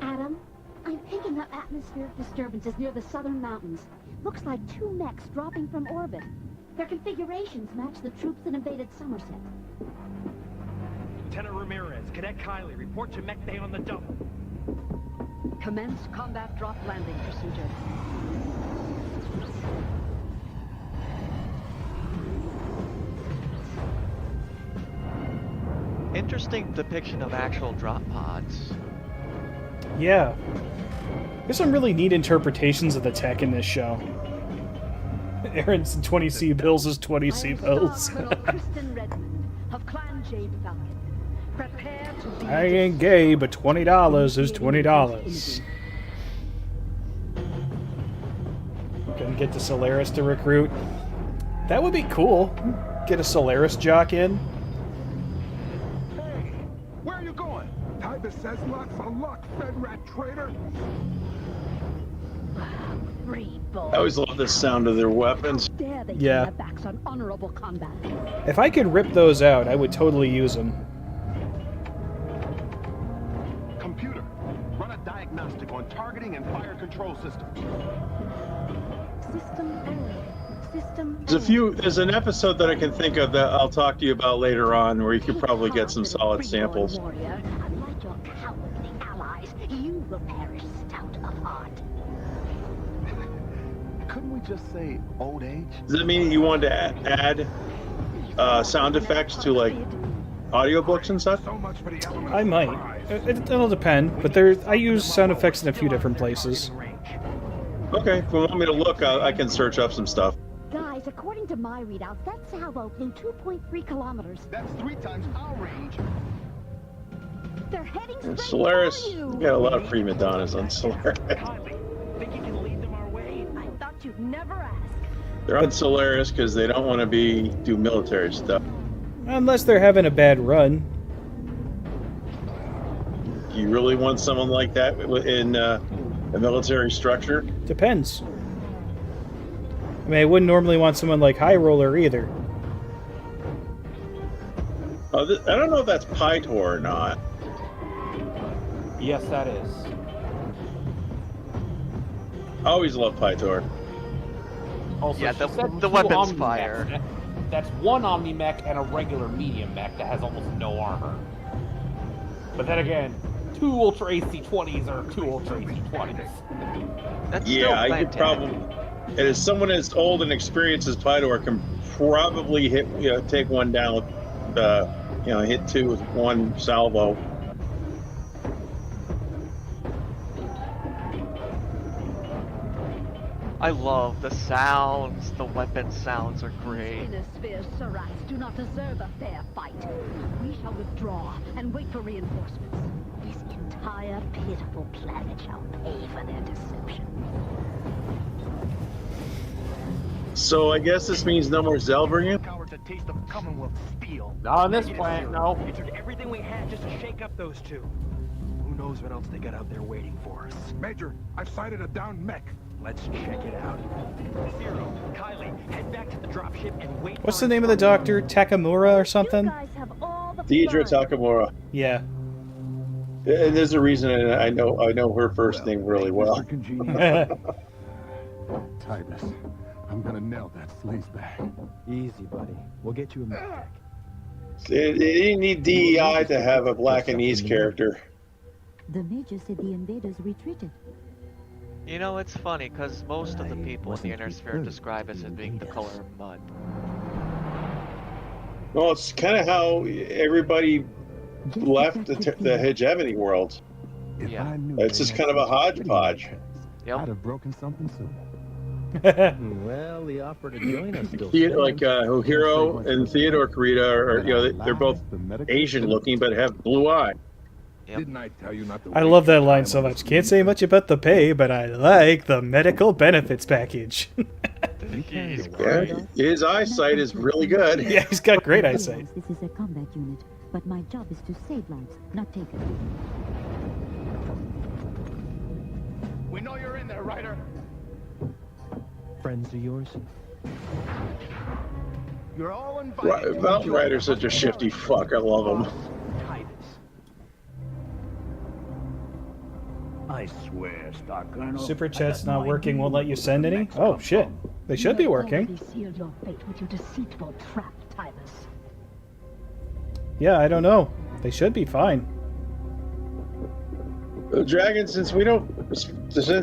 Adam, I'm picking up atmospheric disturbances near the southern mountains. Looks like 2 mechs dropping from orbit. Their configurations match the troops that invaded Somerset. Lieutenant Ramirez, Cadet Kylie, report to mech bay on the dump. Commence combat drop landing procedure. Interesting depiction of actual drop pods. Yeah. There's some really neat interpretations of the tech in this show. Aaron's 20 C bills is 20 C bills. Colonel Kristen Redmond of Clan Jade Falcon. Prepare to be I ain't gay, but $20 is $20. Couldn't get the Solaris to recruit. That would be cool. Get a Solaris jock in. Hey, where are you going? Tybus says lots of luck, Fed Rat traitor. I always love the sound of their weapons. Dare they turn Yeah. their backs on honorable combat? If I could rip those out, I would totally use them. Computer, run a diagnostic on targeting and fire control systems. System error. System There's an episode that I can think of that I'll talk to you about later on where you could probably get some solid samples. warrior. Unlike your cowardly allies, you will perish stout of heart. Couldn't we just say old age? Does that mean you wanted to add sound effects to like audiobooks and stuff? I might. It'll depend, but I use sound effects in a few different places. Okay, if you want me to look, I can search up some stuff. Guys, according to my readouts, that salvo flew 2.3 kilometers. That's 3 times our range. They're heading straight Solaris, for you. you got a lot of prima donnas on Solaris. I thought you'd never ask. They're on Solaris because they don't want to do military stuff. Unless they're having a bad run. You really want someone like that in a military structure? Depends. I mean, I wouldn't normally want someone like High Roller either. I don't know if that's Pytor or not. Yes, that is. I always love Pytor. Also, Yeah, she the said 2 weapons Omni fire. mechs. That's 1 Omni mech and a regular medium mech that has almost no armor. But then again, 2 Ultra AC-20s are 2 Ultra AC-20s. That's Yeah, I could probably. And as someone as old and experienced as Pytor can probably take one down with, hit 2 with 1 salvo. I love the sounds. The weapon sounds are great. Innersphere Surats do not deserve a fair fight. We shall withdraw and wait for reinforcements. This entire pitiful planet shall pay for their deception. So I guess this means no more Zelbringen? Cowards a taste of Commonwealth steel. Not on this planet, no. It took everything we had just to shake up those two. Who knows what else they got out there waiting for us? Major, I've sighted a downed mech. Let's check it out. Zero, Kylie, head back to the dropship and wait. What's the name of the doctor? Takamura or something? Deidre Takamura. Yeah. And there's a reason, and I know her first name really well. Tybus, I'm gonna nail that sleaze bag. Easy, buddy. We'll get you a med. They didn't need DEI to have a Blackanese character. The Major said the invaders retreated. You know, it's funny, because most of the people in the Inner Sphere describe us as being the color of mud. Well, it's kind of how everybody left the hegemony world. Yeah. It's just kind of a hodgepodge. Yep. I'd have broken something sooner. Well, the offer to join us still Like Hiro and Theodore Kurita are they're both Asian looking but have blue eyes. Yep. Didn't I tell you not to I love that line so much. Can't say much about the pay, but I like the medical benefits package. Yeah, his eyesight is really good. Yeah, he's got great eyesight. This is a combat unit, but my job is to save lives, not take it. We know you're in there, Ryder. Friends of yours? You're all invited. Mountain Rider's such a shifty fuck. I love him. I swear, Star Colonel. Super chat's not working, won't let you send any? Oh, shit. They should be working. You sealed your fate with your deceitful trap, Tybus. Yeah, I don't know. They should be fine. Dragon, since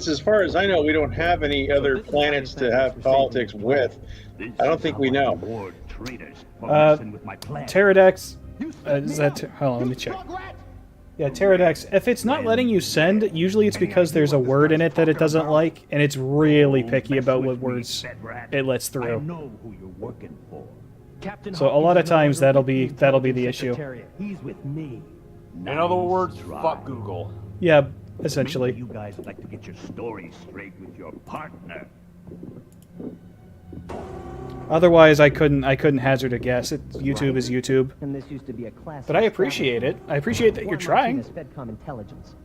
as far as I know, we don't have any other planets to have politics with. I don't think we know. Pterodax. Is that? Hold on, let me check. Yeah, Pterodax. If it's not letting you send, usually it's because there's a word in it that it doesn't like, and it's really picky about what words it lets through. So a lot of times that'll be the issue. He's with me. In other words, fuck Google. Yeah, essentially. You guys would like to get your story straight with your partner. Otherwise, I couldn't hazard a guess. YouTube is YouTube. And this used to be a class. But I appreciate it. I appreciate that you're trying. Fedcom intelligence.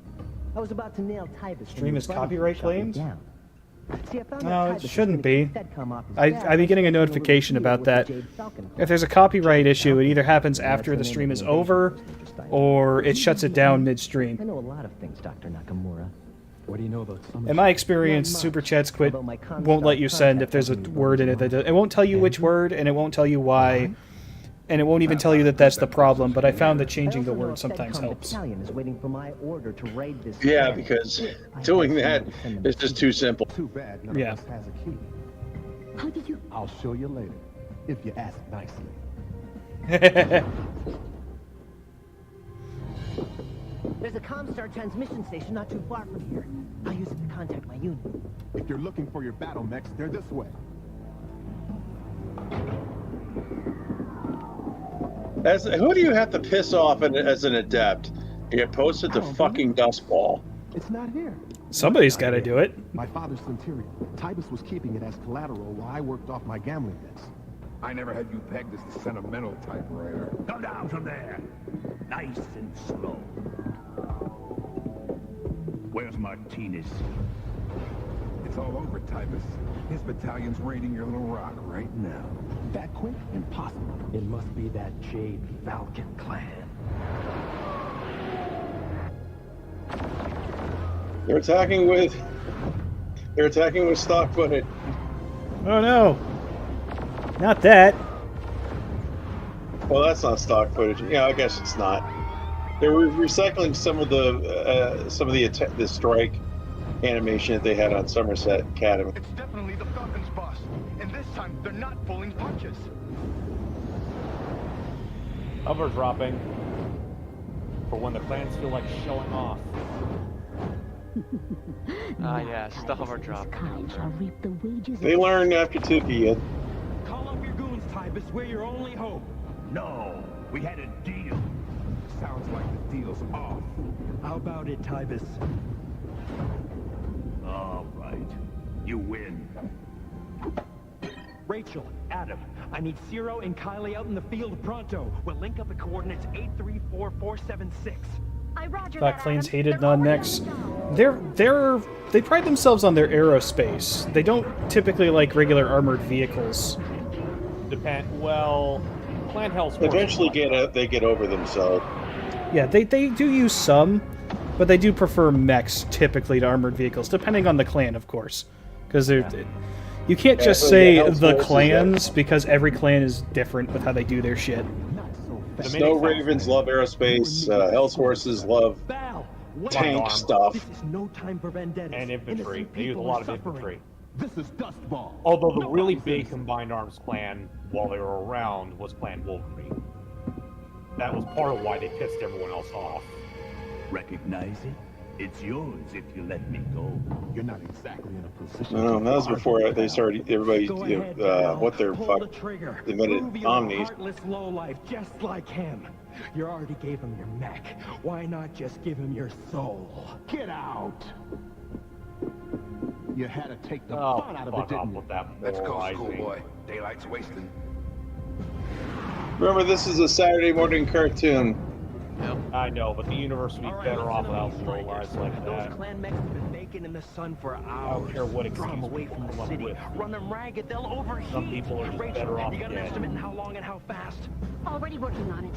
I was about to nail Tybus. Stream is copyright claimed? See, I found No, that it Tybus shouldn't be. Fedcom office I've been getting a notification about that. If there's a copyright issue, it either happens after the stream is over, or it shuts it down midstream. I know a lot of things, Dr. Nakamura. What do you know about Somerset? In my experience, Super Chats won't let you send if there's a word in it that it won't tell you which word, and it won't tell you why, and it won't even tell you that that's the problem. But I found that changing the word sometimes helps. Is waiting for my order to raid this Yeah, because doing that is just too simple. Too bad none of us has a key. How did you? I'll show you later, if you ask nicely. There's a Comstar transmission station not too far from here. I'll use it to contact my unit. If you're looking for your battle mechs, they're this way. Who do you have to piss off as an adept? You get posted to fucking dust ball. It's not here. Somebody's got to do it. My father's Centurion. Tybus was keeping it as collateral while I worked off my gambling debts. I never had you pegged as the sentimental typewriter. Come down from there. Nice and slow. Where's Martinez? It's all over, Tybus. His battalion's raiding your little rock right now. That quick? Impossible. It must be that Jade Falcon clan. They're attacking with stock footage. Oh no! Not that. Well, that's not stock footage. Yeah, I guess it's not. They're recycling some of the strike animation that they had on Somerset Academy. It's definitely the Falcons, boss. And this time, they're not pulling punches. Cover dropping. For when the clans feel like showing off. Yeah, hover drop. They learn after Tuki. Call up your goons, Tybus. We're your only hope. No, we had a deal. Sounds like the deal's off. How about it, Tybus? All right. You win. Rachel, Adam, I need Ciro and Kylie out in the field pronto. We'll link up at coordinates 834476. Thought clans hated non-mechs. They pride themselves on their aerospace. They don't typically like regular armored vehicles. Well, Clan Hell's Eventually they get over themselves. Yeah, they do use some, but they do prefer mechs typically to armored vehicles, depending on the clan, of course. Because you can't just say the clans, because every clan is different with how they do their shit. Snow Ravens love aerospace. Hell's Horses love tank stuff. This is no time for vendettas. And infantry. They use a lot of infantry. This is Dustball. Although the really big combined arms clan, while they were around, was Clan Wolverine. That was part of why they pissed everyone else off. Recognize it? It's yours if you let me go. You're not exactly in a position. No, that was before they started. Everybody, what their fuck invented omnis. Heartless lowlife, just like him. You already gave him your mech. Why not just give him your soul? Get out! You had to take the fun out of it, didn't you? Let's go, schoolboy. Daylight's wasting. Remember, this is a Saturday morning cartoon. Yep. I know, but the universe would be better off without low lives like that. Those clan mechs have been baking in the sun for hours. I don't care what excuse Draw them away from the city. Run them ragged, they'll overheat. Some people are just better off you got an dead. estimate on how long and how fast? Already working on it.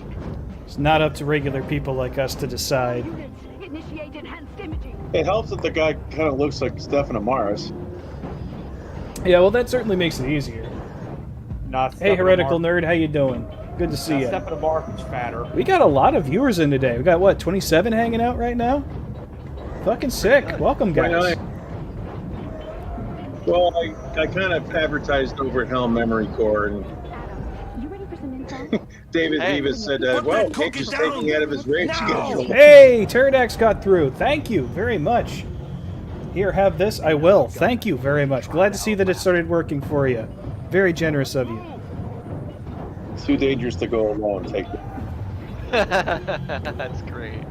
It's not up to regular people like us to decide. Units, initiate enhanced imaging. It helps that the guy kind of looks like Stefan Amaris. Yeah, well, that certainly makes it easier. Hey, Heretical Nerd, how you doing? Good to see you. Stefan Amaris is fatter. We got a lot of viewers in today. We got, what, 27 hanging out right now? Fucking sick. Welcome, guys. Well, I kind of advertised over at Helm Memory Core, and David Vivas said, well, Nick is taking out of his raid schedule. Hey, Turdax got through. Thank you very much. Here, have this. I will. Thank you very much. Glad to see that it started working for you. Very generous of you. It's too dangerous to go alone. Take it. That's great.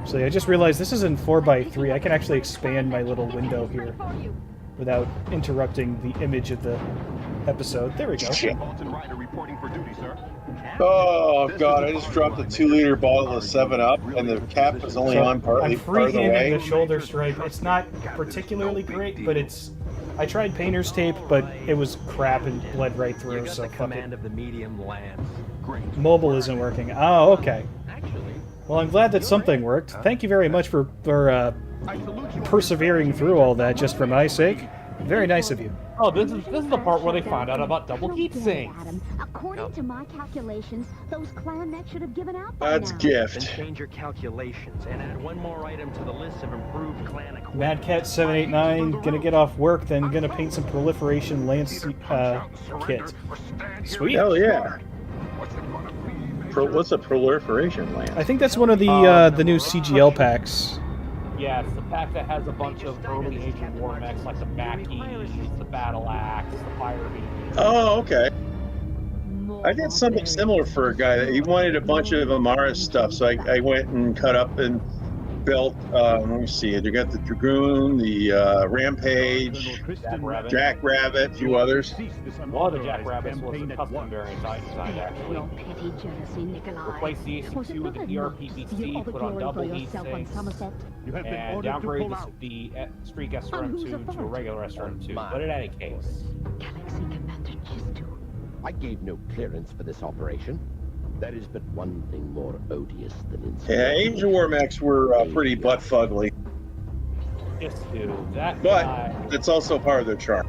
So I just realized this is in 4x3. I can actually expand my little window here. without interrupting the image of the episode. There we go. Oh god, I just dropped a 2-liter bottle of 7-Up, and the cap is only on partly I'm part of the free-handing way. the shoulder stripe. It's not particularly great, but it's... I tried painter's tape, but it was crap and bled right through, so fuck it. Command of the medium lance. Mobile isn't working. Oh, okay. Well, I'm glad that something worked. Thank you very much for persevering through all that just for my sake. Very nice of you. Oh, this is the part where they find out about double heat sinks. Adam, according to my calculations, those clan mechs should have given out by That's now. gift. Then change your calculations and add one more item to the list of improved clan equipment. Madcat789, gonna get off work, then gonna paint some proliferation lance kit. Sweet. Hell yeah. What's a proliferation lance? I think that's one of the new CGL packs. Yeah, it's the pack that has a bunch of early Age of War mechs like the Mackies, the Battle Axe, the Fire Beam. Oh, okay. I did something similar for a guy that he wanted a bunch of Amara stuff, so I went and cut up and built. Let me see. You got the Dragoon, the Rampage, Jackrabbit, a few others. One of the Jackrabbits was a custom variant I designed actually. Replace the AC2 with the ERPBC, put on double heat sinks, and downgrade the Streak SRM2 to a regular SRM2. But in any case, I gave no clearance for this operation. That is but one thing more odious than insult. Yeah, Age of War mechs were pretty butt fugly. just do that. But guy, it's also part of their charm.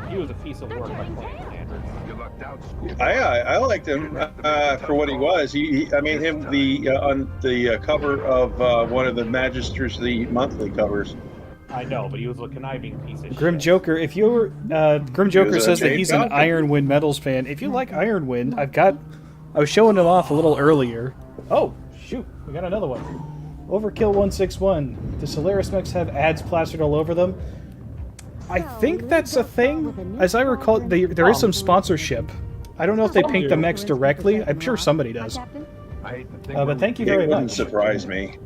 he was a piece of work by playing standards. I liked him for what he was. I made him the on the cover of one of the Magisters, the monthly covers. I know, but he was a conniving piece of Grim shit. Joker, if you're Grim Joker says that he's an Ironwind Metals fan. If you like Ironwind, I was showing him off a little earlier. Oh, shoot, we got another one. Overkill 161. The Solaris mechs have ads plastered all over them. I think that's a thing. As I recall, there is some sponsorship. I don't know if they paint the mechs directly. I'm sure somebody does. But thank you very It wouldn't much. surprise me.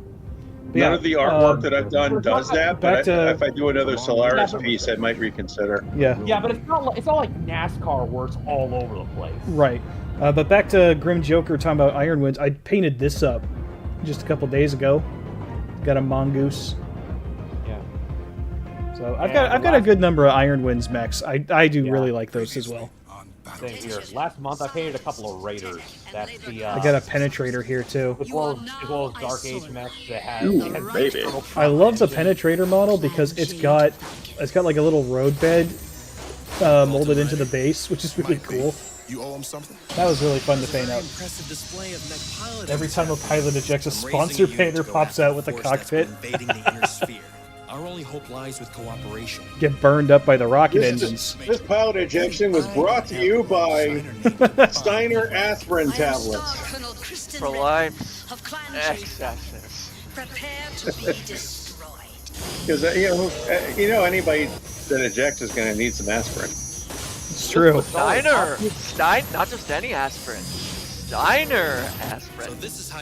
Yeah, None of the artwork that I've done does that, but if I do another Solaris piece, I might reconsider. Yeah. Yeah, but it's not like NASCAR where it's all over the place. Right. But back to Grim Joker talking about Ironwinds. I painted this up just a couple days ago. Got a mongoose. Yeah. So I've got a good number of Ironwinds mechs. I do really like those as well. Same here. Last month I painted a couple of Raiders. That's the. I got a Penetrator here too. As well as Dark Age mechs that has. Ooh, baby. I love the Penetrator model because it's got like a little road bed molded into the base, which is really cool. You owe him something? That was really fun to paint out. Every time a pilot ejects, a sponsor painter pops out with a cockpit. Our only hope lies with cooperation. Get burned up by the rocket engines. This pilot ejection was brought to you by Steiner aspirin tablets. For life excesses. Because anybody that ejects is going to need some aspirin. It's true. Steiner, not just any aspirin. Steiner aspirin.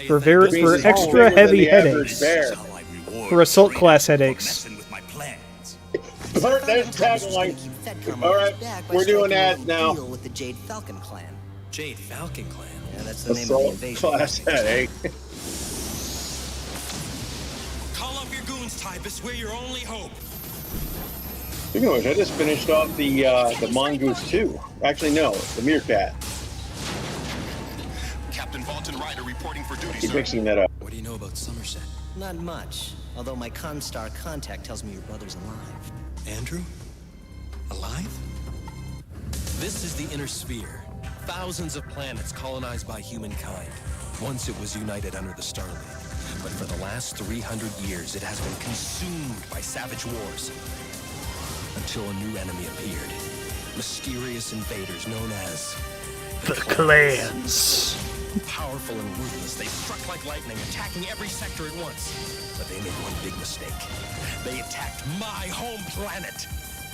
For extra heavy headaches. For assault class headaches. Bert, there's a tagline. All right, we're doing ads now. With the Jade Falcon clan. Jade Falcon clan. Yeah, that's the name of the Assault invasion. class headache. Call up your goons, Typus. We're your only hope. Speaking of which, I just finished off the Mongoose 2. Actually, no, the Meerkat. Captain Vaulton Ryder reporting for duty, Keep sir. mixing that up. What do you know about Somerset? Not much, although my Constar contact tells me your brother's alive. Andrew? Alive? This is the Inner Sphere. Thousands of planets colonized by humankind. Once it was united under the Star League. But for the last 300 years, it has been consumed by savage wars. Until a new enemy appeared. Mysterious invaders known as... The clans. Powerful and ruthless, they struck like lightning, attacking every sector at once. But they made one big mistake. They attacked my home planet.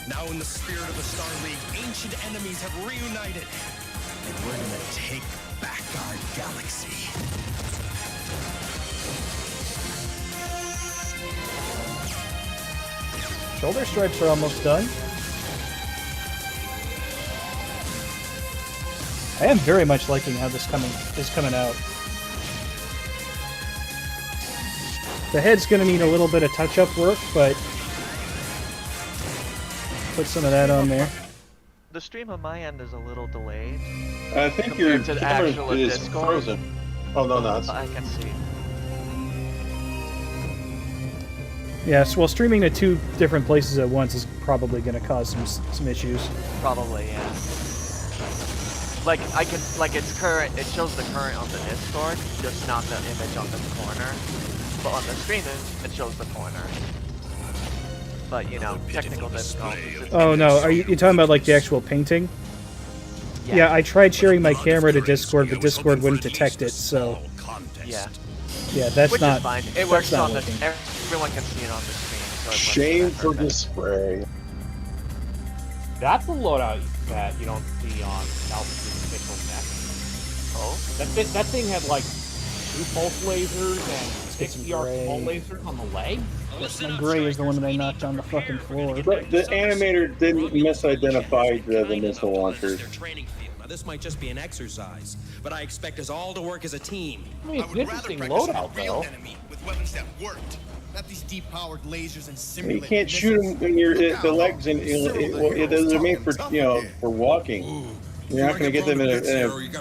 Now in the spirit of the Star League, ancient enemies have reunited. And we're gonna take back our galaxy. Shoulder stripes are almost done. I am very much liking how this is coming out. The head's going to need a little bit of touch-up work, but put some of that on there. The stream on my end is a little delayed. I think your to the camera actual is Discord. frozen. Oh no, no, it's... I can see. Yes, well, streaming to 2 different places at once is probably going to cause some issues. Probably, yeah. Like it's current. It shows the current on the Discord, just not the image on the corner. But on the streaming, it shows the corner. But you know, technical difficulties. Oh no, are you talking about like the actual painting? Yeah, I tried sharing my camera to Discord, but Discord wouldn't detect it, so... Yeah. Yeah, that's Which not... is fine. It works on the... working. Everyone can see it on the screen. So it Shame for the spray. That's a loadout that you don't see on Palpatine's official mech. Oh? That thing had like 2 pulse lasers and 6 ER small lasers on the leg. Yes, my gray is the one that I knocked on the fucking floor. But the animator didn't misidentify the missile launchers. Now, this might just be an exercise, but I expect us all to work as a team. I mean, it's an interesting loadout, though. With weapons that worked. Not these deep-powered lasers and You simulators. can't shoot them when the legs and those are made for for walking. You're not going to get them in a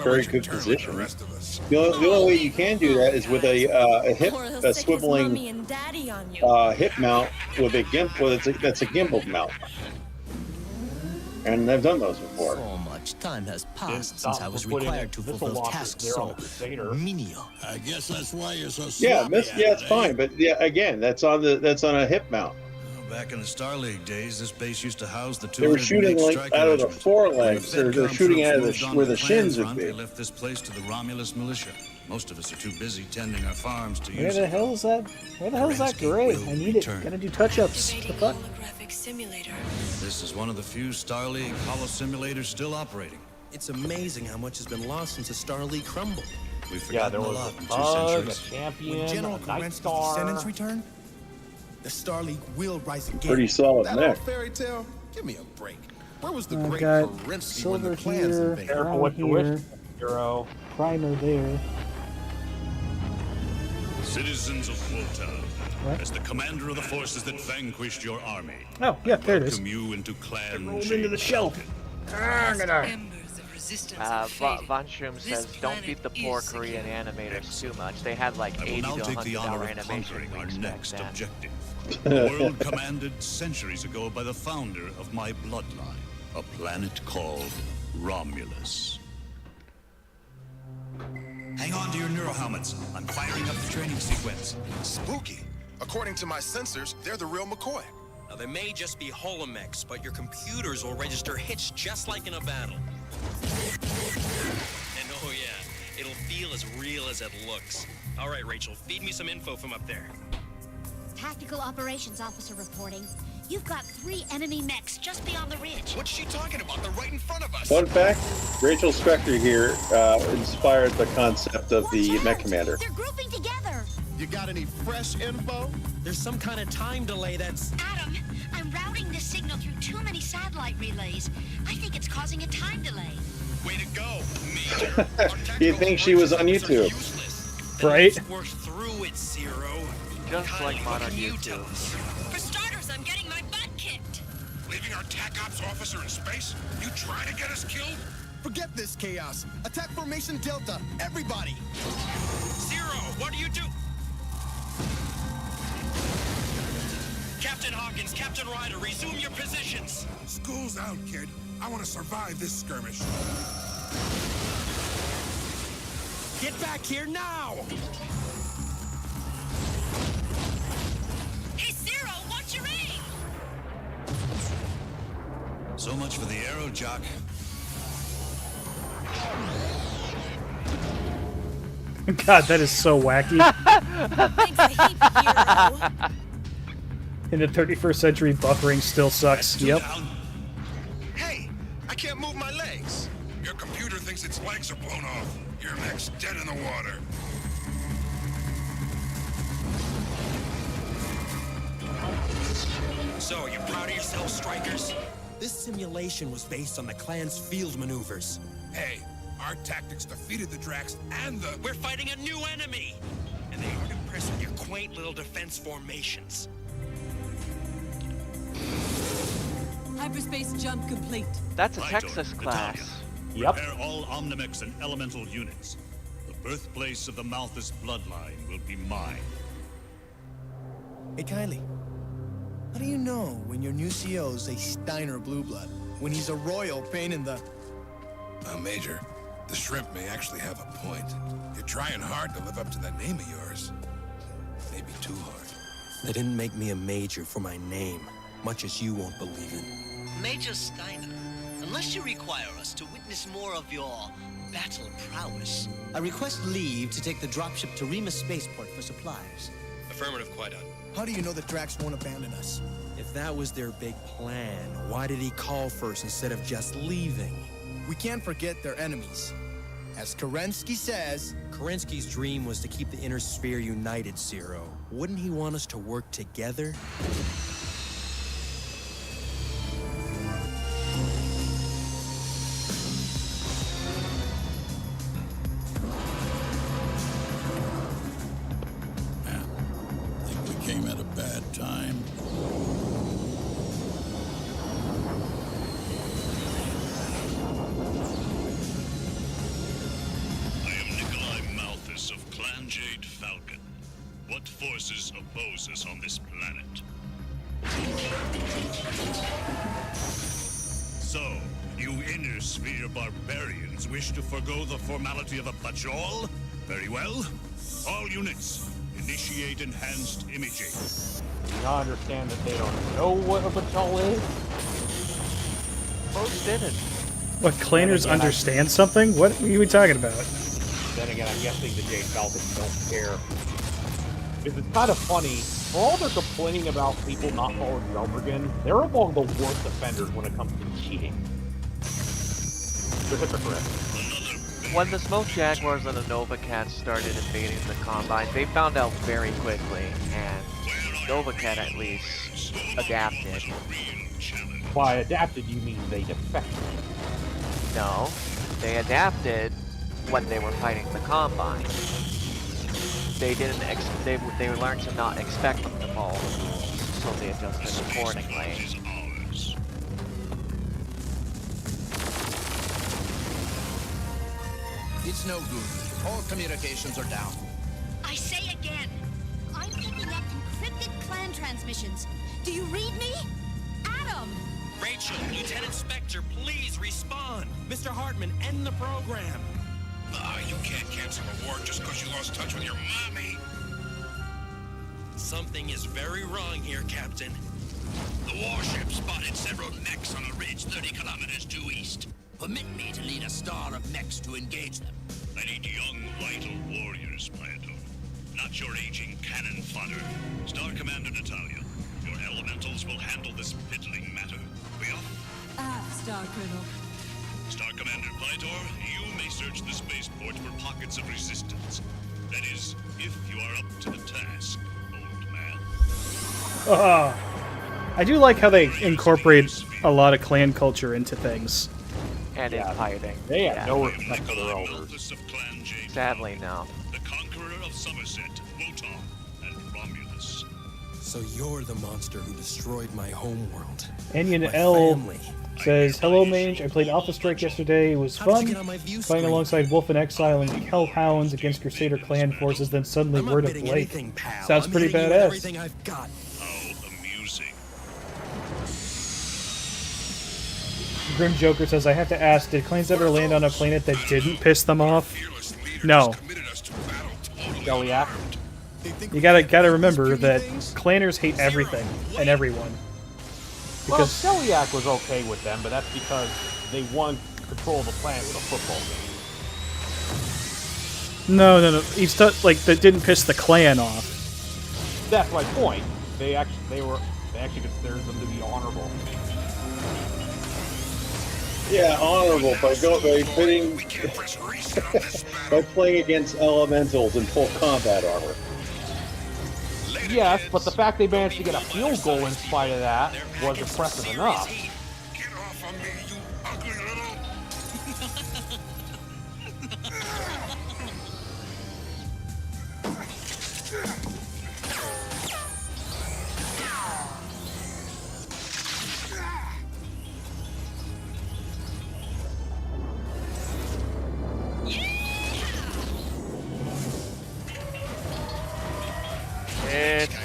very good position. The only way you can do that is with a swiveling hip mount with a gimbal. That's a gimbal mount, and I've done those before. So much time has passed since I was required to fulfill tasks so menial. I guess that's why you're so Yeah, sloppy. it's fine, but yeah, again, that's on a hip mount. Back in the Star League days, this base used to house the 200 They were shooting like Striker out of the Regiment. forelegs. When the They're Fedcom shooting out of troops moved on where to the shins Clans would front, be. They left this place to the Romulus militia. Most of us are too busy tending our farms to Where use the it. hell is that? Where the hell is that gray? I need it. Gotta do touch-ups. The fuck? This is one of the few Star League holo simulators still operating. It's amazing how much has been lost since the Star League crumbled. We've Yeah, forgotten there a was lot a in 2 bug, a centuries. champion, When General a Night Kerensky's Star. descendants return, the Star League will rise again. Pretty solid That neck. old fairy tale? Give me a break. Where was the I've great got Kerensky when silver the clans here, invaded? Careful brown with the wish, here, hero. primer there. Citizens of Volta, What? as the commander of the forces that vanquished your army, Oh, yeah, there it is. welcome you into clan Rolled into the shelf. Von Schum says, don't beat the poor Korean animators too much. They had like I will $80 now to take the honor $100 of animation conquering our weeks back next then. objective. A world commanded centuries ago by the founder of my bloodline, a planet called Romulus. Hang on to your neural helmets. I'm firing up the training sequence. Spooky. According to my sensors, they're the real McCoy. Now, they may just be holomecs, but your computers will register hits just like in a battle. And oh yeah, it'll feel as real as it looks. All right, Rachel, feed me some info from up there. Tactical Operations Officer reporting. You've got 3 enemy mechs just beyond the ridge. What's she talking about? They're right in front of us. Fun fact: Rachel Spector here inspired the concept of the Mech Commander. They're grouping together. You got any fresh info? There's some kind of time delay that's... Adam, I'm routing this signal through too many satellite relays. I think it's causing a time delay. Way to go, Major. You'd think she was on YouTube, right? Work through it, Zero. Just like modern YouTube. For starters, I'm getting my butt kicked. Leaving our TAC Ops officer in space? You trying to get us killed? Forget this chaos. Attack Formation Delta. Everybody. Zero, what do you do? Captain Hawkins, Captain Ryder, resume your positions. School's out, kid. I want to survive this skirmish. Get back here now! Hey, Zero, watch your aim! So much for the arrow, Jock. God, that is so wacky. In the 31st century, buffering still sucks. Yep. Hey, I can't move my legs. Your computer thinks its legs are blown off. Your mech's dead in the water. So, are you proud of yourselves, Strikers? This simulation was based on the clan's field maneuvers. Hey, Our tactics defeated the Drax and the... We're fighting a new enemy! And they aren't impressed with your quaint little defense formations. Hyperspace jump complete. That's a Right, Texas class. Natalia. Prepare all Omnimex and elemental units. The birthplace of the Malthus bloodline will be mine. Hey, Kylie. How do you know when your new CO's a Steiner blue blood? When he's a royal pain in the... Major, the shrimp may actually have a point. You're trying hard to live up to that name of yours. Maybe too hard. They didn't make me a major for my name, much as you won't believe it. Major Steiner, unless you require us to witness more of your battle prowess, I request leave to take the dropship to Remus Spaceport for supplies. Affirmative, quite on. How do you know that Drax won't abandon us? If that was their big plan, why did he call first instead of just leaving? We can't forget their enemies. As Kerensky says... Kerensky's dream was to keep the Inner Sphere united, Zero. Wouldn't he want us to work together? Came at a bad time. I am Nikolai Malthus of Clan Jade Falcon. What forces oppose us on this planet? So, you Inner Sphere barbarians wish to forgo the formality of a patrol? Very well. All units, initiate enhanced imaging. Do you not understand that they don't know what a patrol is? Most didn't. What, Claners understand something? What are you talking about? Then again, I'm guessing the Jade Falcons don't care. Because it's kind of funny, for all they're complaining about people not following Zelmergen, they're among the worst offenders when it comes to cheating. They're hypocrites. When the Smoke Jaguars and the Nova Cats started invading the Combine, they found out very quickly, and Nova Cat at least adapted. By adapted, you mean they defected? No, they adapted when they were fighting the Combine. They didn't. They learned to not expect them to follow the rules, so they adjusted accordingly. It's no good. All communications are down. I say again, I'm picking up encrypted clan transmissions. Do you read me? Adam! Rachel, Lieutenant Spectre, please respond. Mr. Hartman, end the program. You can't cancel a war just because you lost touch with your mommy. Something is very wrong here, Captain. The warship spotted several mechs on a ridge 30 kilometers due east. Permit me to lead a star of mechs to engage them. I need young, vital warriors, Plato. Not your aging cannon fodder. Star Commander Natalia, your elementals will handle this piddling matter. We off? Star Colonel. Star Commander Plator, you may search the spaceport for pockets of resistance. That is, if you are up to the task, old man. I do like how they incorporate a lot of clan culture into things. And in fighting. They have no respect for their elders. Sadly, no. The conqueror of Somerset, Wotan, and Romulus. So you're the monster who destroyed my homeworld. Onion My L family. says, "Hello, Mange. I played Alpha Strike yesterday. It was How did you fun. get on my view Fighting screen? alongside Wolf in Exile and Hellhounds against Crusader clan forces, then suddenly I'm not Word of bidding Blake. anything, pal. Sounds I'm pretty hitting you with badass." everything I've got. How amusing. Grim Joker says, "I have to ask, did clans ever land on a planet that didn't piss them off?" No. Goliath. You gotta remember that clanners hate everything and everyone. Well, Because Celiac was okay with them, but that's because they won control of the planet with a football game. no, he's like that didn't piss the clan off. That's my point. They actually considered them to be honorable. Yeah, honorable by bidding by playing against elementals in full combat armor. Yes, but the fact they managed to get a field goal in spite of that was impressive enough.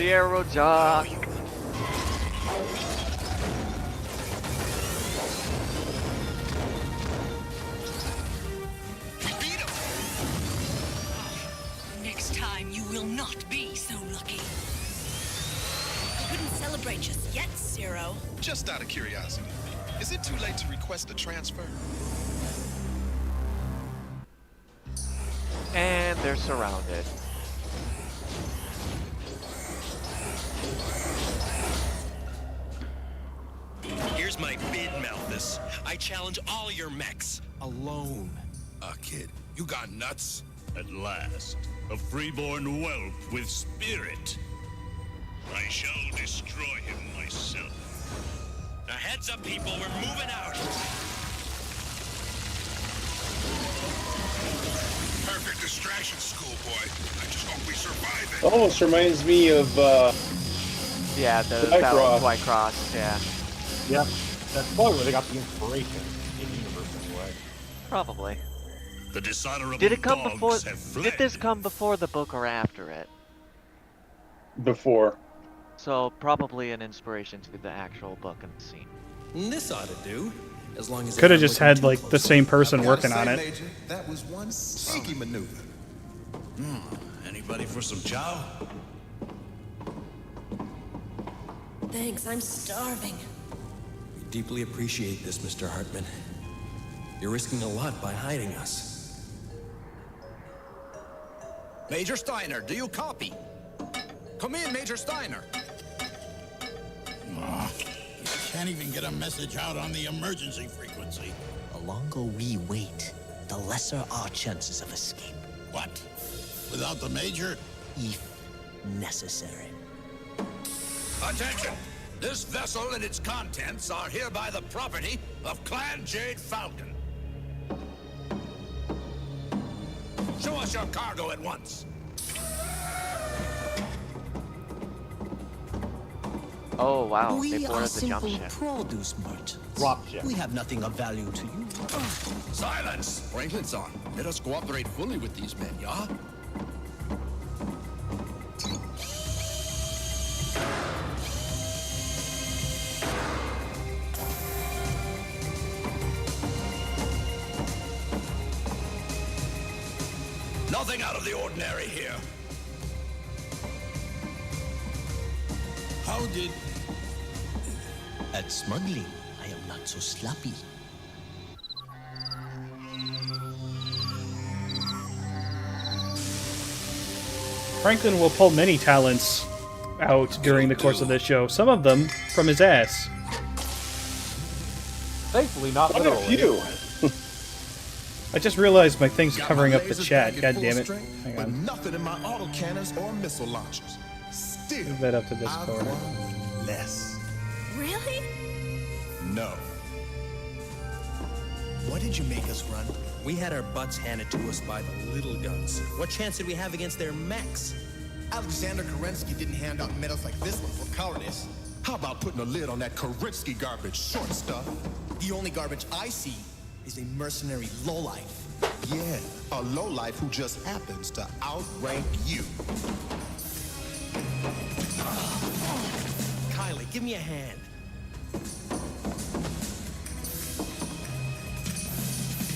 Zero job. Next time, you will not be so lucky. I wouldn't celebrate just yet, Zero. Just out of curiosity, is it too late to request a transfer? And they're surrounded. Here's my bid, Malthus. I challenge all your mechs, alone. Kid, you got nuts? At last, a freeborn whelp with spirit. I shall destroy him myself. Now heads up, people, we're moving out. Perfect distraction, schoolboy. I just hope we survive it. Almost reminds me of yeah, the Battle of Twycross, yeah. Yep, that's probably where they got the inspiration in universe anyway. Probably. The dishonorable Did it come dogs before? have fled. Did this come before the book or after it? before. So probably an inspiration to the actual book and the scene. This ought to do. As long as could have just had like the same person working on it. Major, that was one sneaky maneuver. Anybody for some chow? Thanks, I'm starving. We deeply appreciate this, Mr. Hartman. You're risking a lot by hiding us. Major Steiner, do you copy? Come in, Major Steiner. Can't even get a message out on the emergency frequency. The longer we wait, the lesser our chances of escape. What? Without the Major? If necessary. Attention! This vessel and its contents are hereby the property of Clan Jade Falcon. Show us your cargo at once. Oh wow, they We are boarded the jump simple ship. produce merchants. Dropship. We have nothing of value to you. Silence! Franklin's-on. Let us cooperate fully with these men, yeah? Nothing out of the ordinary here. How did... At smuggling, I am not so sloppy. Franklin will pull many talents out during the course of this show. Some of them from his ass. Thankfully, not What a literally. few. I just realized my thing's Got covering my up the lasers chat. back God at full damn it. strength, Hang but on. nothing in my autocannons or missile launchers. Still, Move that up to I've Discord. won less. Really? No. Why did you make us run? We had our butts handed to us by the little guns. What chance did we have against their mechs? Alexander Kerensky didn't hand out medals like this one for cowardice. How about putting a lid on that Kerensky garbage, short stuff? The only garbage I see is a mercenary lowlife. Yeah, a lowlife who just happens to outrank you. Kylie, give me a hand.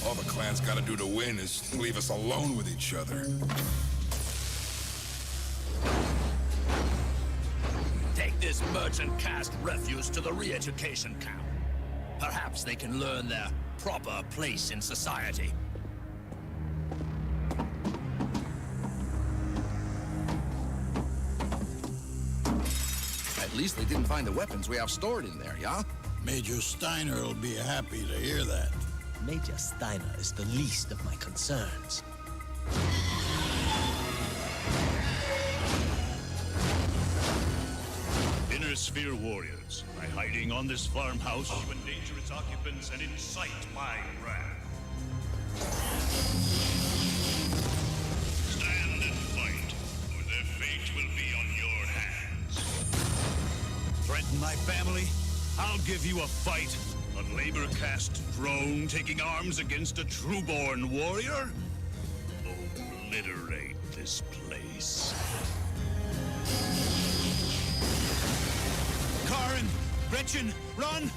All the clan's gotta do to win is leave us alone with each other. Take this merchant caste refuse to the re-education camp. Perhaps they can learn their proper place in society. At least they didn't find the weapons we have stored in there, yeah? Major Steiner will be happy to hear that. Major Steiner is the least of my concerns. Inner Sphere warriors, by hiding on this farmhouse, you endanger its occupants and incite my wrath. Stand and fight, or their fate will be on your hands. Threaten my family? I'll give you a fight. A labor caste drone taking arms against a trueborn warrior? Obliterate this place. Gretchen, run!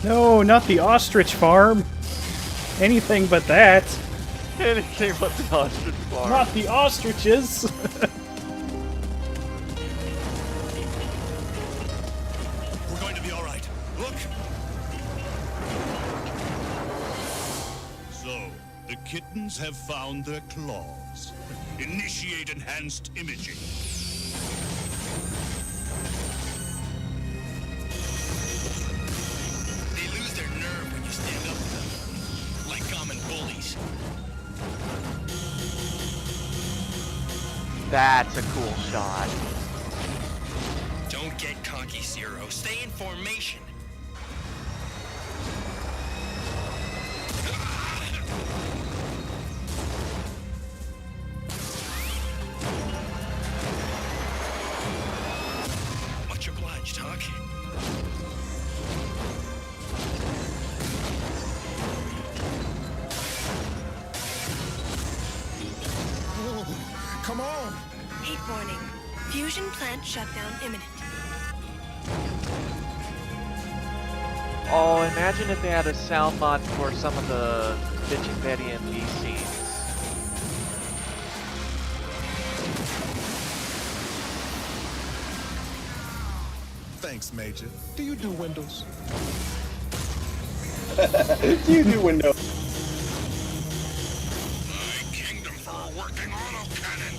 No, not the ostrich farm. Anything but that. Anything but the ostrich farm. Not the ostriches. We're going to be all right. Look. So, the kittens have found their claws. Initiate enhanced imaging. They lose their nerve when you stand up to them, like common bullies. That's a cool shot. Don't get cocky, Zero. Stay in formation. Much obliged, Huck. Come on! Heat warning. Fusion plant shutdown imminent. Oh, imagine if they had a sound mod for some of the bitchin' Betty and B scenes. Thanks, Major. Do you do Windows? Do you do Windows? Kingdom for a working autocannon.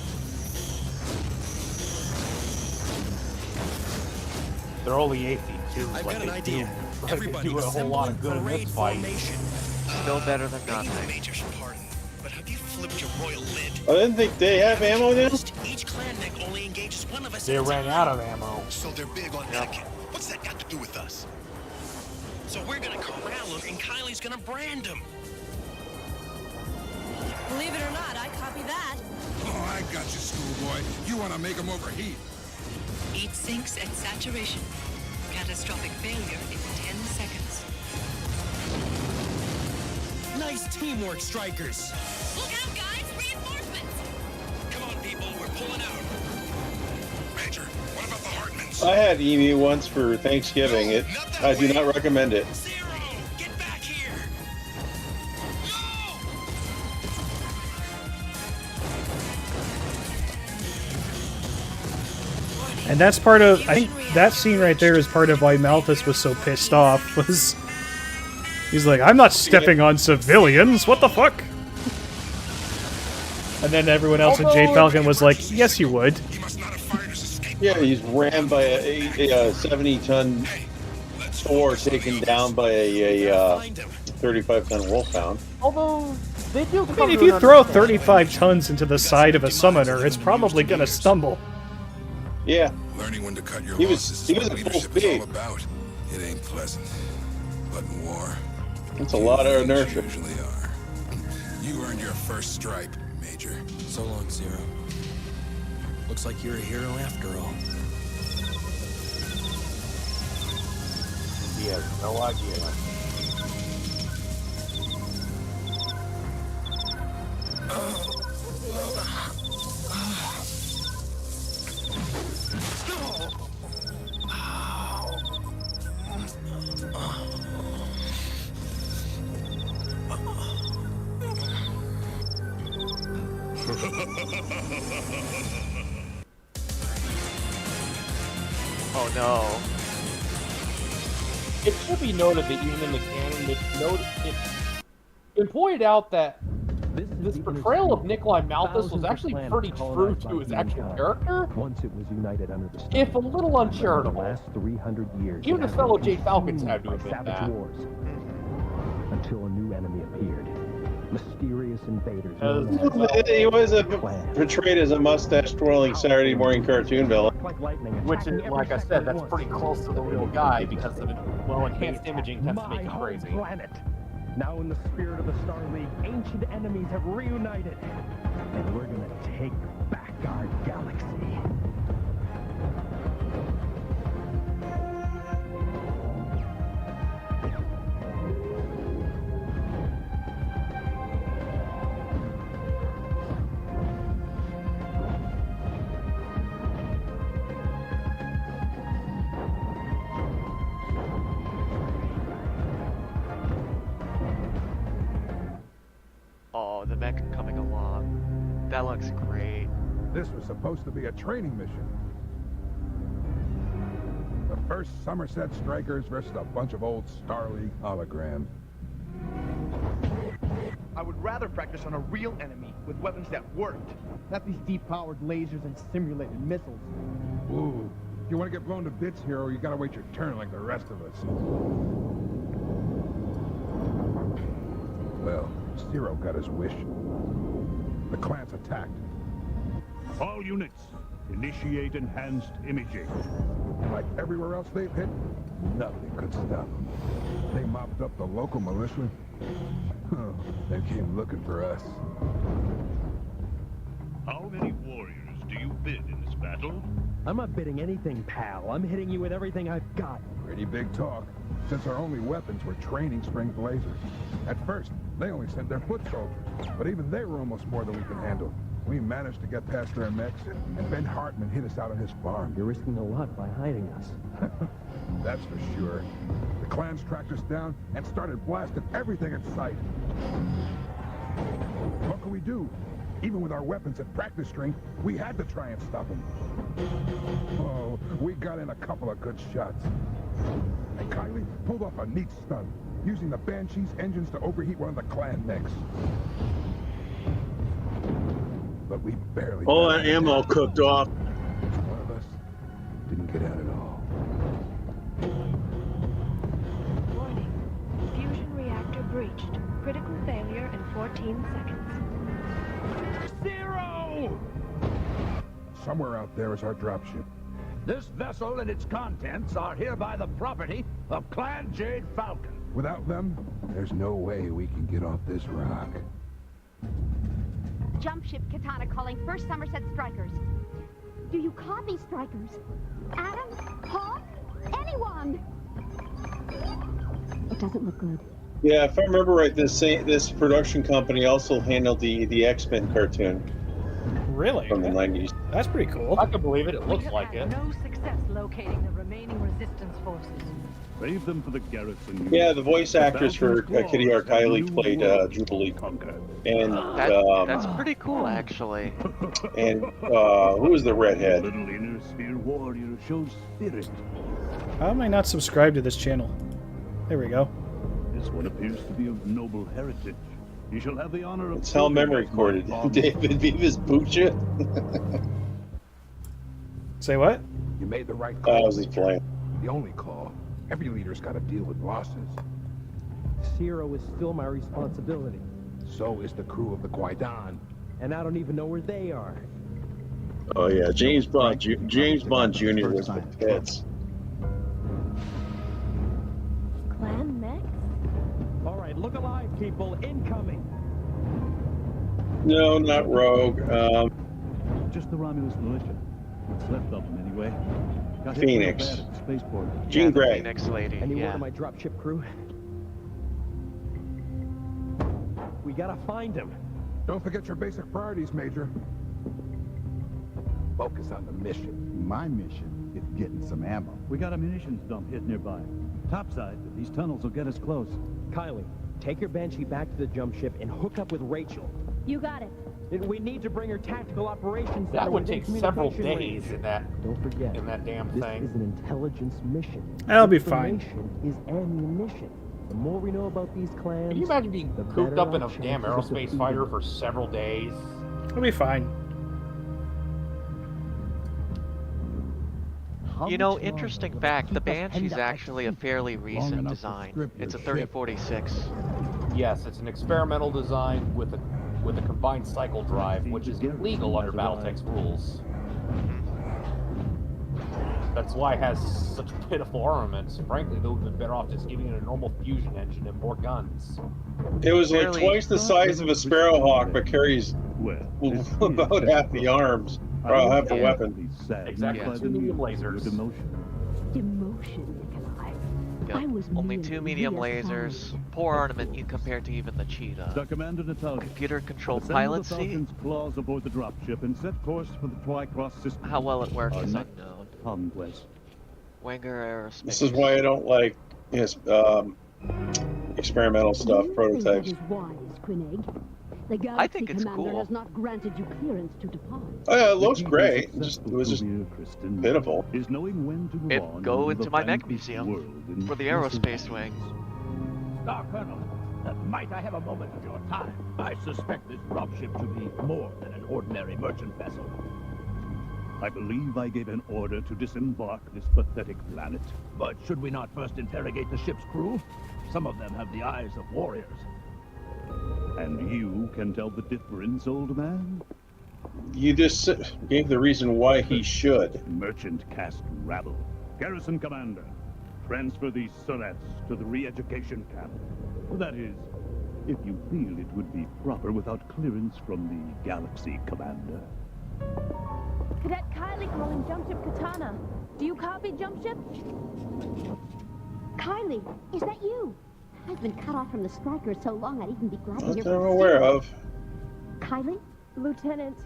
They're only 18 too. I've but got an they idea. do, Everybody do a whole lot of good in this fight. Still better than Maybe the nothing. Major should pardon, but have you flipped your royal lid? I didn't think they have ammo now. Each clan mech only engages one of us. They at a ran time. out of ammo. So they're big on etiquette. What's that got to do with us? So we're gonna corral him, and Kylie's gonna brand him. Believe it or not, I copy that. Oh, I got you, schoolboy. You want to make them overheat. Heat sinks at saturation. Catastrophic failure in 10 seconds. Nice teamwork, Strikers. Look out, guys! Reinforcements! Come on, people, we're pulling out. Major, what about the Hartmans? I had emu once for Thanksgiving. I do not recommend it. Zero, get back here! And that's part of, I think that scene right there is part of why Malthus was so pissed off, was he's like, I'm not stepping on civilians, what the fuck? And then everyone else in Jade Falcon was like, yes you would. Yeah, he's rammed by a 70-ton Thor taken down by a 35-ton Wolfhound. Although they do. I mean, if you throw 35 tons into the side of a summoner, it's probably gonna stumble. Yeah. Learning when to cut your He losses was is what at full leadership is speed. all about. It ain't pleasant, but in war, It's a lot of things inertia. usually are. You earned your first stripe, Major. So long, Zero. Looks like you're a hero after all. He has no idea. Oh no. It should be noted that even in the canon, it's been pointed out that this portrayal of Nikolai Malthus was actually pretty true to his actual character, Once it was united under the if a little the uncharitable. last 300 years. Even it his had fellow been Jade Falcons consumed had to by admit savage that. wars, until a new enemy appeared. Mysterious invaders. He was portrayed as a mustache-twirling Saturday morning cartoon villain. Which is, like I said, that's pretty close to the real guy because of enhanced imaging tends to make him crazy. Planet. Now in the spirit of the Star League, ancient enemies have reunited. And we're gonna take back our galaxy. Oh, the mech coming along. That looks great. This was supposed to be a training mission. The first Somerset strikers versus a bunch of old Star League holograms. I would rather practice on a real enemy with weapons that worked. Not these deep-powered lasers and simulated missiles. Ooh. If you want to get blown to bits, hero, you gotta wait your turn like the rest of us. Well, Zero got his wish. The clan's attacked. All units, initiate enhanced imaging. Like everywhere else they've hit, nothing could stop them. They mopped up the local militia. They came looking for us. How many warriors do you bid in this battle? I'm not bidding anything, pal. I'm hitting you with everything I've got. Pretty big talk, since our only weapons were training spring blazers. At first, they only sent their foot soldiers, but even they were almost more than we could handle. We managed to get past their mechs, and Ben Hartman hit us out on his farm. You're risking a lot by hiding us. That's for sure. The clans tracked us down and started blasting everything in sight. What could we do? Even with our weapons at practice strength, we had to try and stop them. Oh, we got in a couple of good shots. And Kylie pulled off a neat stunt, using the Banshee's engines to overheat one of the clan mechs. But we barely... All that ammo cooked off. One of us didn't get out at all. Warning. Fusion reactor breached. Critical failure in 14 seconds. Zero! Somewhere out there is our dropship. This vessel and its contents are hereby the property of Clan Jade Falcon. Without them, there's no way we can get off this rock. Jump ship Katana calling first Somerset strikers. Do you copy, strikers? Adam? Paul? Anyone? It doesn't look good. Yeah, if I remember right, this production company also handled the X-Men cartoon. Really? From the 90s. That's pretty cool. I can believe it. It looks like it. No success locating the remaining resistance forces. Save them for the garrison. Yeah, the voice actress for Kitty R. Kylie played Jubilee. And that's pretty cool, actually. And who was the redhead? Little inner sphere warrior shows spirit. How am I not subscribed to this channel? There we go. This one appears to be of noble heritage. You shall have the honor of... It's how memory recorded. David Beavis Butcher. Say what? You made the right call. I was just playing. The only call. Every leader's got to deal with losses. Zero is still my responsibility. So is the crew of the Guidon. And I don't even know where they are. Oh yeah, James Bond Jr. was the pits. Clan mech? All right, look alive, people. Incoming. No, not Rogue. Just the Romulus militia. What's left of them, anyway. Got Phoenix. hit real bad at the spaceport. Jean Grey. Phoenix lady. Any word Yeah. of my dropship crew? We gotta find him. Don't forget your basic priorities, Major. Focus on the mission. My mission is getting some ammo. We got a munitions dump hit nearby. Topside, but these tunnels will get us close. Kylie, take your Banshee back to the jump ship and hook up with Rachel. You got it. We need to bring her tactical operations. That would take several communication days range. in that. Don't forget, in that damn this thing. is an intelligence mission. That'll be fine. Information is ammunition. The more we know about these clans, Can you imagine being the cooped better up in a our damn chances of aerospace defeating fighter them. for several days? It'll be fine. You know, interesting fact, the Banshee's actually a fairly recent design. It's a 3046. Yes, it's an experimental design with a combined cycle drive, which is illegal under Battletech's rules. That's why it has such pitiful armaments. Frankly, they would have been better off just giving it a normal fusion engine and more guns. It was like twice the size of a Sparrowhawk, but carries about half the arms, or half the weapon. Exactly, Yeah. 2 medium lasers. Emotion, Nikolai. I Yep. was Only merely 2 medium reassigned. lasers. Poor armament compared to even the Cheetah. Commander Natalia. Computer-controlled Assemble pilot the seat? Falcon's claws aboard the dropship and set course for the Twycross system. How well it works Are is not unknown. conquest. Wenger Aerospace. This is why I don't like experimental stuff, prototypes. That is wise, Quineg. The Galaxy think it's Commander cool. has not granted you clearance to depart. Oh, yeah, it looks great. It was just pitiful. Is knowing when to move It on go into into the my mech vanquished museum world in for the blissful aerospace wing. Star Colonel, might I have a moment of your time? I suspect this dropship to be more than an ordinary merchant vessel. I believe I gave an order to disembark this pathetic planet. But should we not first interrogate the ship's crew? Some of them have the eyes of warriors. And you can tell the difference, old man? You just gave the reason why he should. Merchant caste rabble. Garrison commander, transfer these Surats to the re-education camp. That is, if you feel it would be proper without clearance from the Galaxy Commander. Cadet Kylie calling Jumpship Katana. Do you copy, Jumpship? Kylie, is that you? I've been cut off from the Striker so long I'd even be glad to hear That I'm from aware Cyril. of. Kylie? Lieutenant,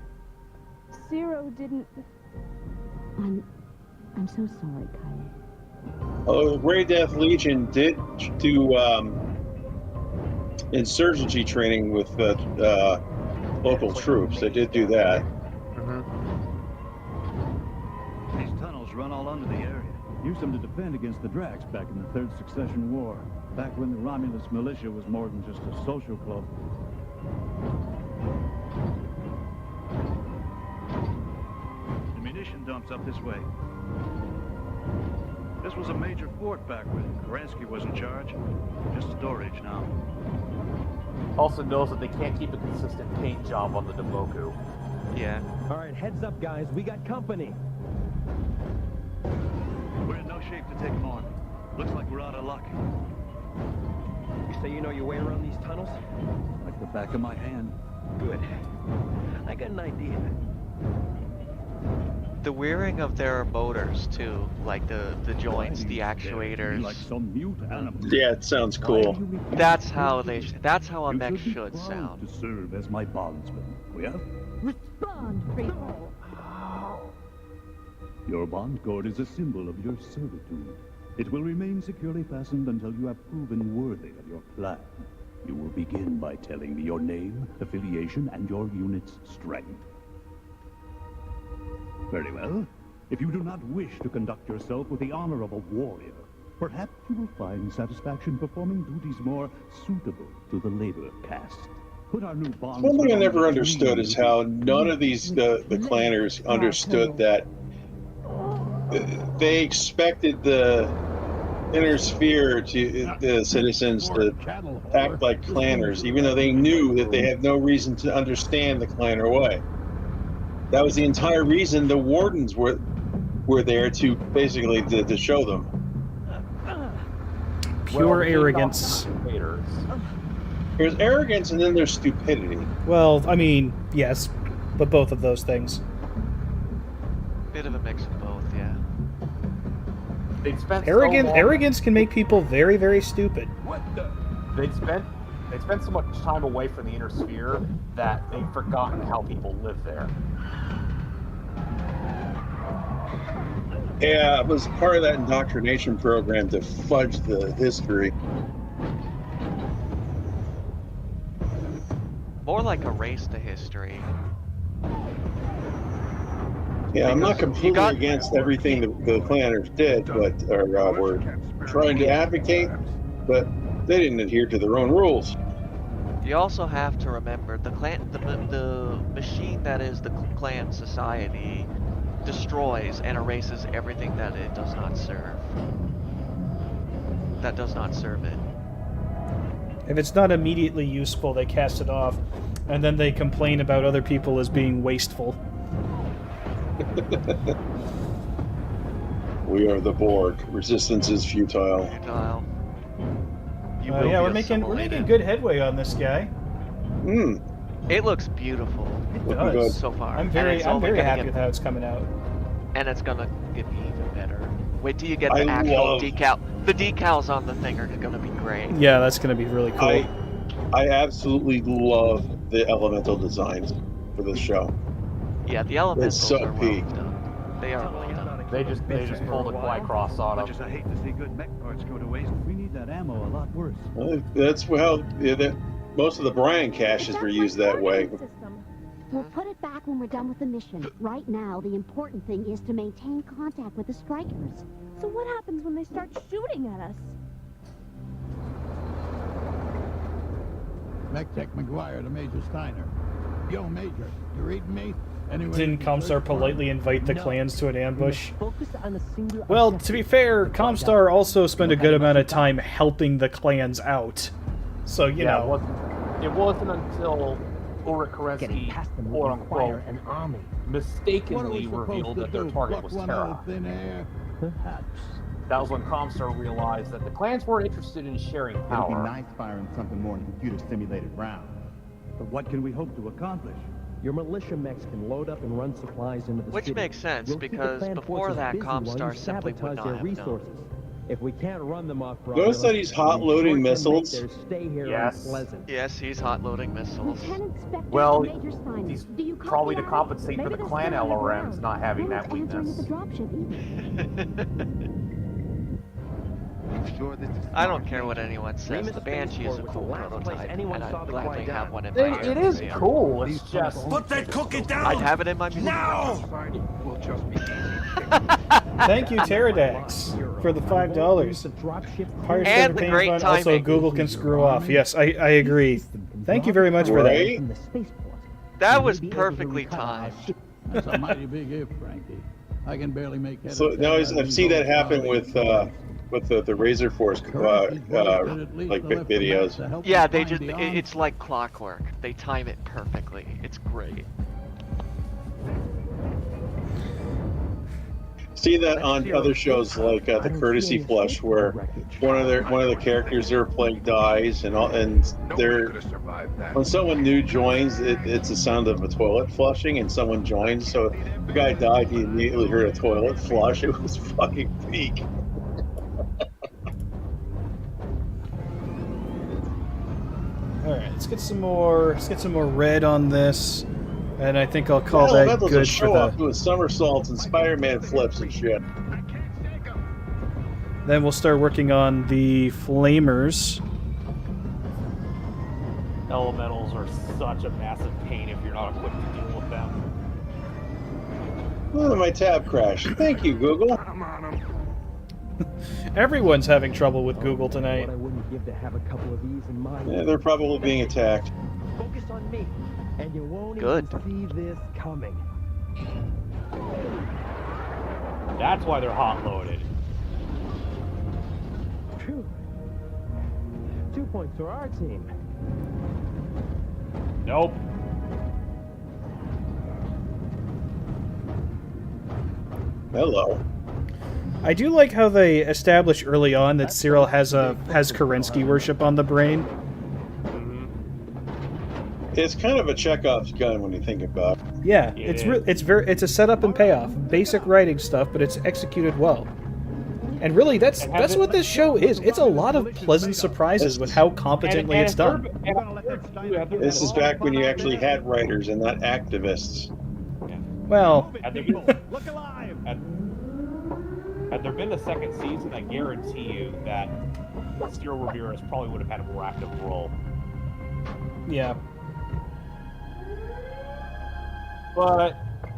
Zero didn't... I'm so sorry, Kylie. Oh, Grey Death Legion did do insurgency training with local troops. They did do that. These tunnels run all under the area. Used them to defend against the Drax back in the Third Succession War. Back when the Romulus militia was more than just a social club. The munition dumps up this way. This was a major fort back when Kerensky was in charge. Just storage now. Also knows that they can't keep a consistent paint job on the Demoku. Yeah. All right, heads up, guys. We got company. We're in no shape to take them on. Looks like we're out of luck. So you know your way around these tunnels? Like the back of my hand. Good. I got an idea. The wearing of their motors too, like the joints, the actuators. Like some mute animal. Yeah, it sounds cool. That's how a mech should sound. To serve as my bondsman. We have? Respond, people. Your bond cord is a symbol of your servitude. It will remain securely fastened until you have proven worthy of your plan. You will begin by telling me your name, affiliation, and your unit's strength. Very well. If you do not wish to conduct yourself with the honor of a warrior, perhaps you will find satisfaction performing duties more suitable to the labor caste. Put our new bonds. One thing I never understood is how none of these the clanners understood that they expected the inner sphere to the citizens to act like clanners, even though they knew that they had no reason to understand the clanner way. That was the entire reason the wardens were there to basically to show them. Pure arrogance. There's arrogance and then there's stupidity. Well, I mean, yes, but both of those things. Bit of a mix of both, yeah. They'd spent Arrogance can make people very, very stupid. They'd spent so much time away from the inner sphere that they'd forgotten how people live there. Yeah, it was part of that indoctrination program to fudge the history. More like erase the history. Yeah, I'm not completely against everything the clanners did, but were trying to advocate, but they didn't adhere to their own rules. You also have to remember the machine that is the clan society destroys and erases everything that it does not serve. That does not serve it. If it's not immediately useful, they cast it off, and then they complain about other people as being wasteful. We are the Borg. Resistance is futile. Futile. Yeah, we're making good headway on this guy. It looks beautiful. It does. So far. I'm very happy with how it's coming out. And it's gonna get even better. Wait till you get the actual decal. The decals on the thing are gonna be great. Yeah, that's gonna be really cool. I absolutely love the elemental designs for this show. Yeah, the elementals it's so are peak. well done. They are well done. They just pulled a Quicross on them. Just I hate to see good mech parts go to waste. We need that ammo a lot worse. That's well, Most of the Brian caches were used that way. We'll put it back when we're done with the mission. Right now, the important thing is to maintain contact with the strikers. So what happens when they start shooting at us? Battletech McGuire to Major Steiner. Yo, Major, you reading me? Anyway, Didn't Comstar politely invite the clans to an ambush? Well, to be fair, Comstar also spent a good amount of time helping the clans out. So, you know. It wasn't until Ulrich Kerensky, quote-unquote, mistakenly revealed that their target was Terra. That was when Comstar realized that the clans weren't interested in sharing power. It'd be nice firing something more than computer-simulated rounds. But what can we hope to accomplish? Your militia mechs can load up and run supplies into the Which city. makes sense, We'll keep the because clan before forces that, busy while you Comstar simply would sabotage not their have resources. known. If we can't run them off Notice that he's hot-loading missiles? Stay here Yes. unpleasant. Yes, he's hot-loading missiles. Well, he's probably to compensate for the clan LRMs not having that weakness. I don't care what anyone says. The Banshee is a cool prototype, and I'd gladly have one in my It is museum. cool. It's just Put that cookie down! I'd have it in my museum. Now! Thank you, Pterodax, for the $5. Pirates And Never the Paying great Fun. Also, timing. Google can screw off. Yes, I agree. Thank you very much for Right? that. That was perfectly timed. That's a mighty big if, Frankie. I can barely make head So or now tail out of I've these seen that old happen zombies. with the Razor Force like videos. Yeah, they just, it's like clockwork. They time it perfectly. It's great. See that on other shows like the Courtesy Flush, where one of the characters they're playing dies, and they're when someone new joins, it's the sound of a toilet flushing, and someone joins. So the guy died, he immediately heard a toilet flush. It was fucking peak. All right, let's get some more red on this, and I think I'll call Well, that was a good show for off the. doing somersaults and Spider-Man flips and shit. Then we'll start working on the flamers. elementals are such a massive pain if you're not equipped to deal with them. Oh, my tab crashed. Thank you, Google. Everyone's having trouble with Google tonight. What I wouldn't give to have a couple of these in my Yeah, they're probably being attacked. Focus on me, and you won't Good. even see this coming. That's why they're hot loaded. Phew. 2 points for our team. Nope. Hello. I do like how they establish early on that Cyril has Kerensky worship on the brain. It's kind of a Chekhov's gun when you think about it. Yeah, it's a setup and payoff, basic writing stuff, but it's executed well. And really, that's what this show is. It's a lot of pleasant surprises with how competently it's done. This is back when you actually had writers and not activists. Well, had there been a second season, I guarantee you that Cyril Ramirez probably would have had a more active role. Yeah. But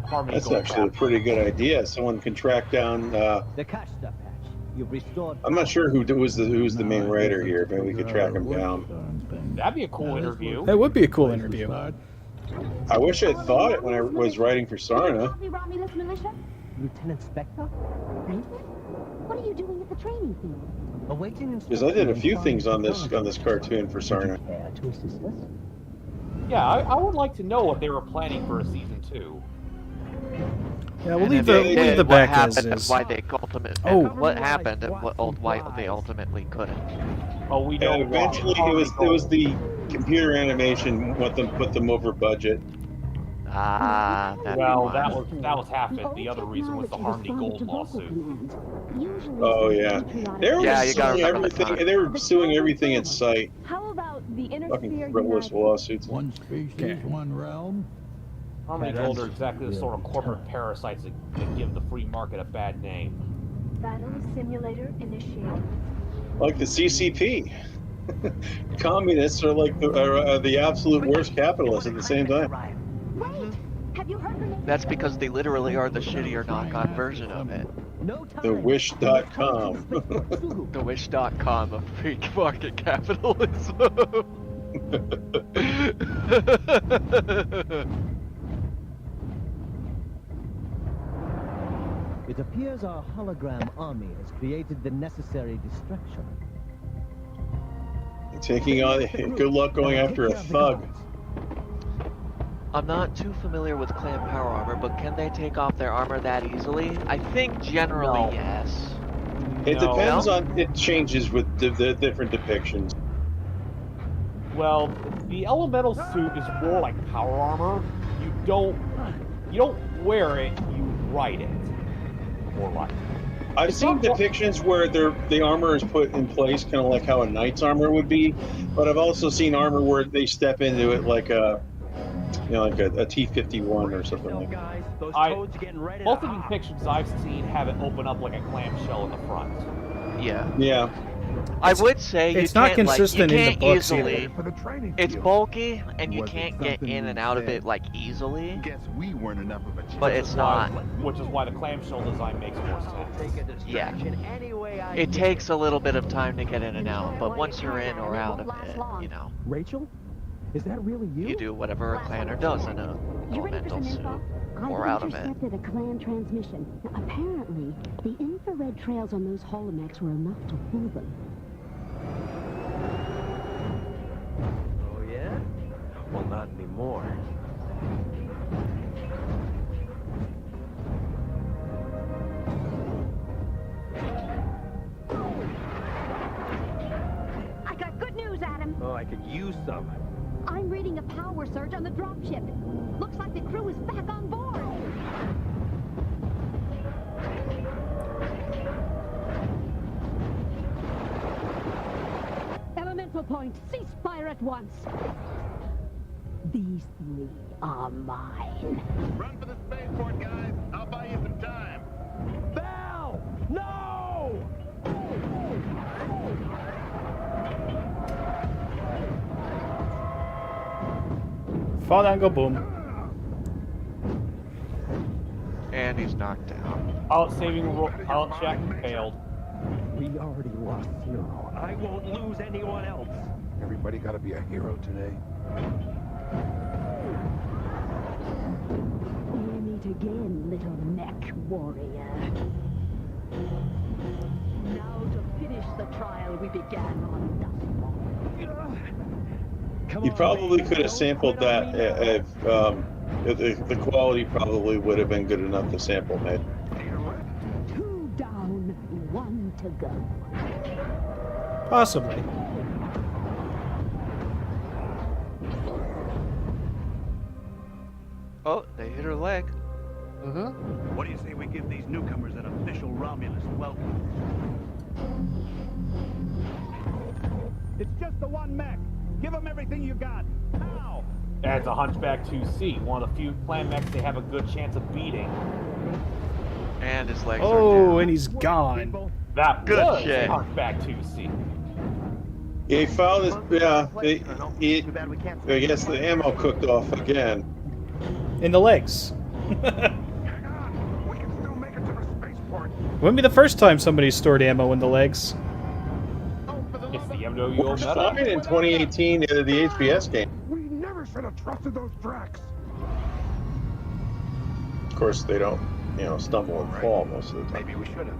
Harmony That's Gold actually a pretty good idea. Someone can track down. The cash stuff patch. You've restored. I'm not sure who's the main writer here, but we could track him down. That'd be a cool interview. That would be a cool interview. I wish I thought it when I was writing for Sarna. Lieutenant Spector? What are you doing at the training field? Awaiting Because I did a few things on this cartoon for Sarna. To assist us? Yeah, I would like to know what they were planning for a season 2. Yeah, we'll leave the back as is. Why they ultimately? What happened and why they ultimately couldn't? Oh, we know. And eventually, it was the computer animation put them over budget. Ah, that was half it. The other reason was the Harmony Gold lawsuit. Oh yeah, they were suing everything. They were suing everything in sight. How about the Fucking frivolous lawsuits. One species, one realm. Harmony Gold are exactly the sort of corporate parasites that give the free market a bad name. Battle simulator initiated. Like the CCP. Communists are like the absolute worst capitalists at the same time. Have you heard her name? That's because they literally are the shittier knock-on version of it. The Wish.com. The Wish.com of freak market capitalism. It appears our hologram army has created the necessary distraction. Taking on. Good luck going after a thug. I'm not too familiar with clan power armor, but can they take off their armor that easily? I think generally yes. It depends on. It changes with the different depictions. Well, the elemental suit is more like power armor. You don't wear it, you ride it. More like. I've seen depictions where the armor is put in place, kind of like how a knight's armor would be, but I've also seen armor where they step into it like a T-51 or something like that. Both of the depictions I've seen have it open up like a clamshell in the front. Yeah. Yeah. I would say you it's not can't, consistent like, you in can't the books easily. either. It's bulky, and you can't get in and out of it like easily. Guess we weren't enough of a But it's not. Which is why the clamshell design makes more sense. Yeah. It takes a little bit of time to get in and out, but once you're in or out of it, you know. Rachel? Is that really you? You do whatever a clanner does in a elemental suit, or out of it. I intercepted a clan transmission. Now, apparently, the infrared trails on those holomecs were enough to fool them. Oh, yeah? Well, not anymore. I got good news, Adam. Oh, I could use some. I'm reading a power surge on the dropship. Looks like the crew is back on board. Elemental point, ceasefire at once. These three are mine. Run for the spaceport, guys. I'll buy you some time. Bell! No! Fall down, go boom. And he's knocked down. Pilot check failed. We already lost Zero. I won't lose anyone else. Everybody gotta be a hero today. We meet again, little mech warrior. Now to finish the trial we began on Dustfall. You probably could have sampled that if the quality probably would have been good enough to sample, man. 2 down, 1 to go. Possibly. Oh, they hit her leg. What do you say we give these newcomers an official Romulus welcome? It's just the one mech. Give them everything you got. Now! That's a Hunchback 2C, one of the few clan mechs they have a good chance of beating. And his legs are Oh, down. and he's gone. That Good was shit. a Hunchback 2C. He found his. Yeah. I guess the ammo cooked off again. In the legs. Wouldn't be the first time somebody stored ammo in the legs. It's the MWO We're meta. fine in 2018 the HBS game. We never should have trusted those Dracs. Of course, they don't, stumble and fall most of the time. Maybe we should have.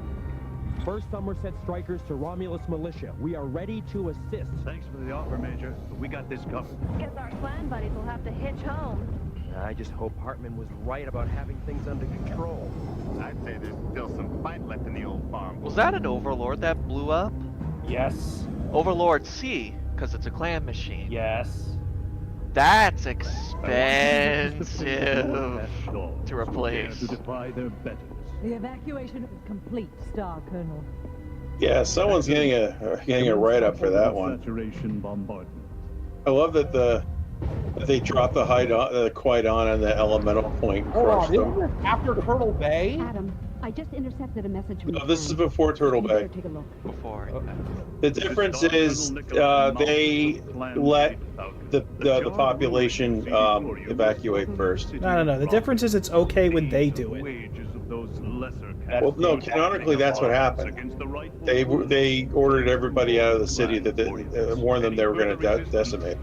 First Somerset strikers to Romulus militia. We are ready to assist. Thanks for the offer, Major, but we got this covered. Guess our clan buddies will have to hitch home. I just hope Hartman was right about having things under control. I'd say there's still some fight left in the old farm. Was that an Overlord that blew up? Yes. Overlord C, because it's a clan machine. Yes. That's expensive to replace. To defy their betters. The evacuation is complete, Star Colonel. Yeah, someone's getting a write-up for that one. Saturation bombardment. I love that they dropped the Quite On and the elemental point and Hold crushed on, them. isn't this after Colonel Bay? Adam, I just intercepted a message from No, this is before Turtle Bay. Take a look. Before. The difference is they let the population evacuate first. No. The difference is it's okay when they do it. Well, no, canonically that's what happened. They ordered everybody out of the city that warned them they were going to decimate.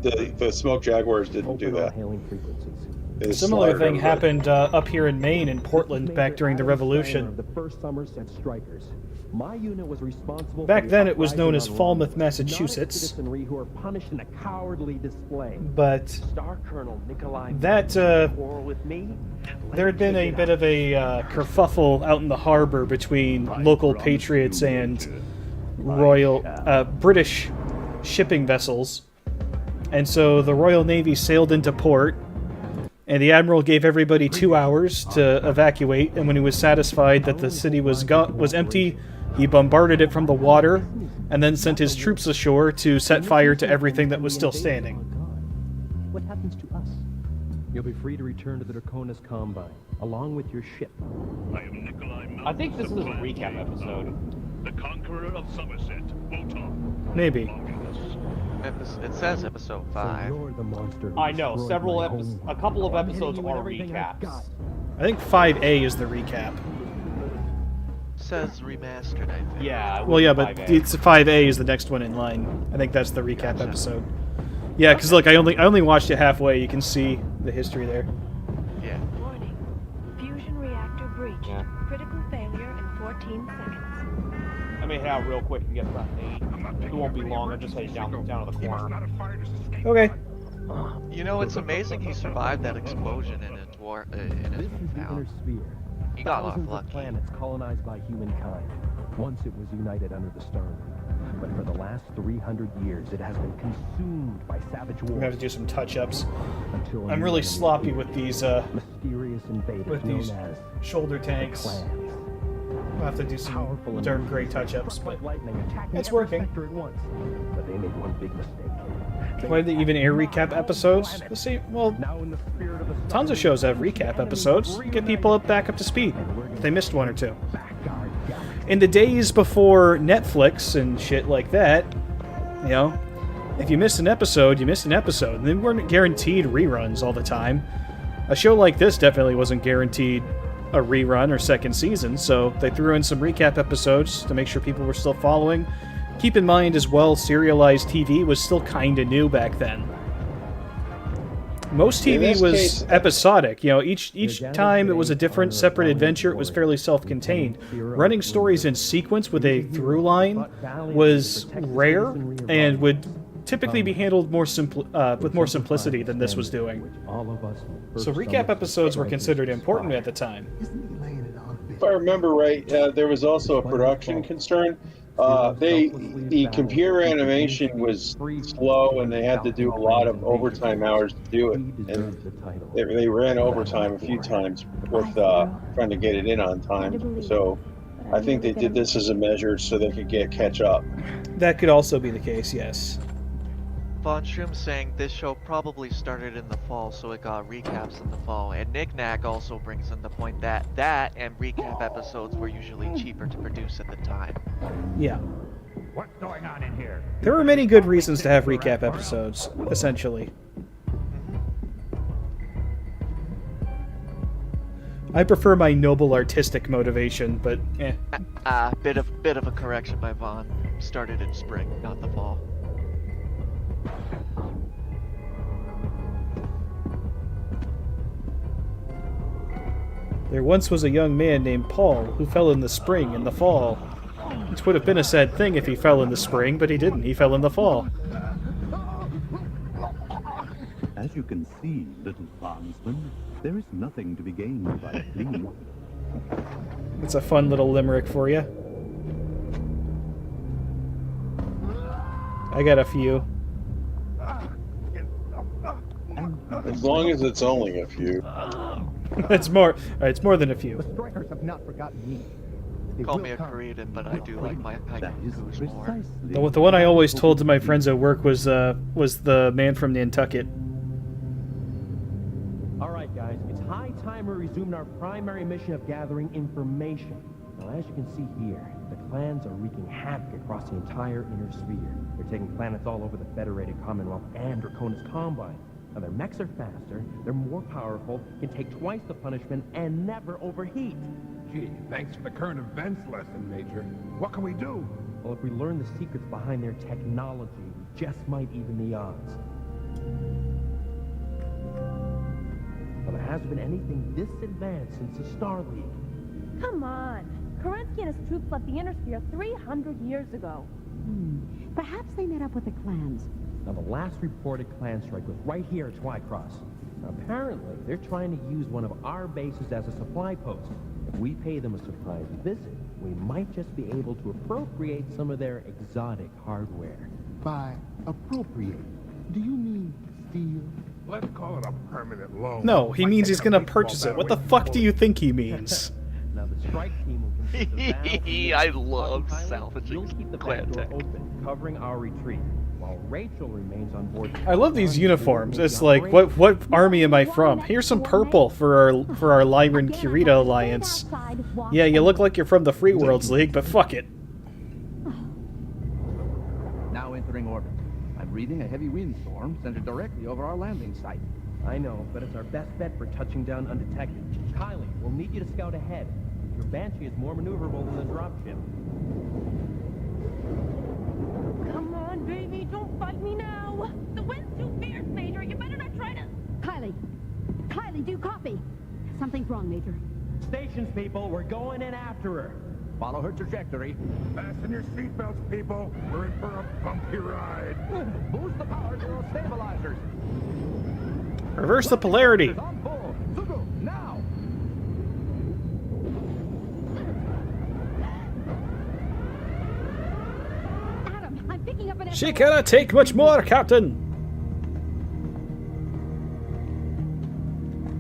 The Smoke Jaguars didn't do that. A similar thing happened up here in Maine, in Portland, back during the Revolution. The first Somerset strikers. My unit was responsible. Back then, it was known as Falmouth, Massachusetts. Who were punished in a cowardly display. But Star Colonel Nikolai that there had been a bit of a kerfuffle out in the harbor between local patriots and Royal British shipping vessels, and so the Royal Navy sailed into port. And the admiral gave everybody 2 hours to evacuate, and when he was satisfied that the city was empty, he bombarded it from the water, and then sent his troops ashore to set fire to everything that was still standing. What happens to us? You'll be free to return to the Draconis Combine, along with your ship. I think this is a recap episode. The conqueror of Somerset, Wotan. Maybe. It says episode 5. I know, a couple of episodes are recaps. I think 5A is the recap. It says remastered, I think. Yeah. Well, yeah, but it's 5A is the next one in line. I think that's the recap episode. Yeah, because look, I only watched it halfway. You can see the history there. Yeah. Warning. Fusion reactor breached. Yeah. Critical failure in 14 seconds. I may head out real quick and get about 8. It won't be long. I'm just heading down to the corner. Okay. You know, it's amazing he survived that explosion in a town. He got off lucky. Planets colonized by humankind. Once it was united under the Starling. But for the last 300 years, it has been consumed by savage We're wars. gonna have to do some touch-ups. I'm really sloppy with these mysterious invaders with these known as shoulder tanks. clans. We'll have to do some darn great touch-ups, but it's Every working. sector at once. But they made one big mistake. Why did they even air recap episodes? Let's see. Well, tons of shows have recap episodes. Get people back up to speed if they missed one or two. In the days before Netflix and shit like that, you know, if you missed an episode, you missed an episode. And they weren't guaranteed reruns all the time. A show like this definitely wasn't guaranteed a rerun or second season, so they threw in some recap episodes to make sure people were still following. Keep in mind as well, serialized TV was still kinda new back then. Most TV was episodic, you know, each time it was a different separate adventure, it was fairly self-contained. Running stories in sequence with a through line was rare and would typically be handled with more simplicity than this was doing. So recap episodes were considered important at the time. If I remember right, there was also a production concern. The computer animation was slow, and they had to do a lot of overtime hours to do it. And they ran overtime a few times with trying to get it in on time. So I think they did this as a measure so they could catch up. That could also be the case, yes. Von Schroom saying this show probably started in the fall, so it got recaps in the fall. And Knick-Knack also brings in the point that and recap episodes were usually cheaper to produce at the time. Yeah. What's going on in here? There were many good reasons to have recap episodes, essentially. I prefer my noble artistic motivation, but eh. Bit of a correction by Vaughn. Started in spring, not the fall. There once was a young man named Paul who fell in the spring in the fall. It would have been a sad thing if he fell in the spring, but he didn't. He fell in the fall. As you can see, little farmsman, there is nothing to be gained by fleeing. It's a fun little limerick for you. I got a few. As long as it's only a few. It's more. It's more than a few. The strikers have not forgotten me. Call me a creative, but I do like my haikus more. The one I always told to my friends at work was the man from Nantucket. All right, guys, it's high time we resumed our primary mission of gathering information. Now, as you can see here, the clans are wreaking havoc across the entire inner sphere. They're taking planets all over the Federated Commonwealth and Draconis Combine. Now, their mechs are faster, they're more powerful, can take twice the punishment, and never overheat. Gee, thanks for the current events lesson, Major. What can we do? Well, if we learn the secrets behind their technology, we just might even the odds. Well, there hasn't been anything this advanced since the Star League. Come on. Kerensky and his troops left the Inner Sphere 300 years ago. Perhaps they met up with the clans. Now, the last reported clan strike was right here at Twycross. Now, apparently, they're trying to use one of our bases as a supply post. If we pay them a surprise visit, we might just be able to appropriate some of their exotic hardware. By appropriate, do you mean steal? Let's call it a permanent loan. No, he means he's gonna purchase it. What the fuck do you think he means? Now, the strike team will consist of I love salvaging You'll keep the clan back door tech. open, covering our retreat, while Rachel remains on board. I love these uniforms. It's like, what army am I from? Here's some purple for our Lyran Kurita alliance. Yeah, you look like you're from the Free Worlds League, but fuck it. Now entering orbit. I'm reading a heavy windstorm centered directly over our landing site. I know, but it's our best bet for touching down undetected. Kylie, we'll need you to scout ahead. Your Banshee is more maneuverable than the dropship. Come on, baby, don't fight me now. The wind's too fierce, Major. You better not try to... Kylie, do you copy? Something's wrong, Major. Stations, people, we're going in after her. Follow her trajectory. Fasten your seatbelts, people. We're in for a bumpy ride. Boost the power to those stabilizers. Reverse the polarity. On full. Zugu, now. Adam, I'm picking up an... She cannot take much more, Captain.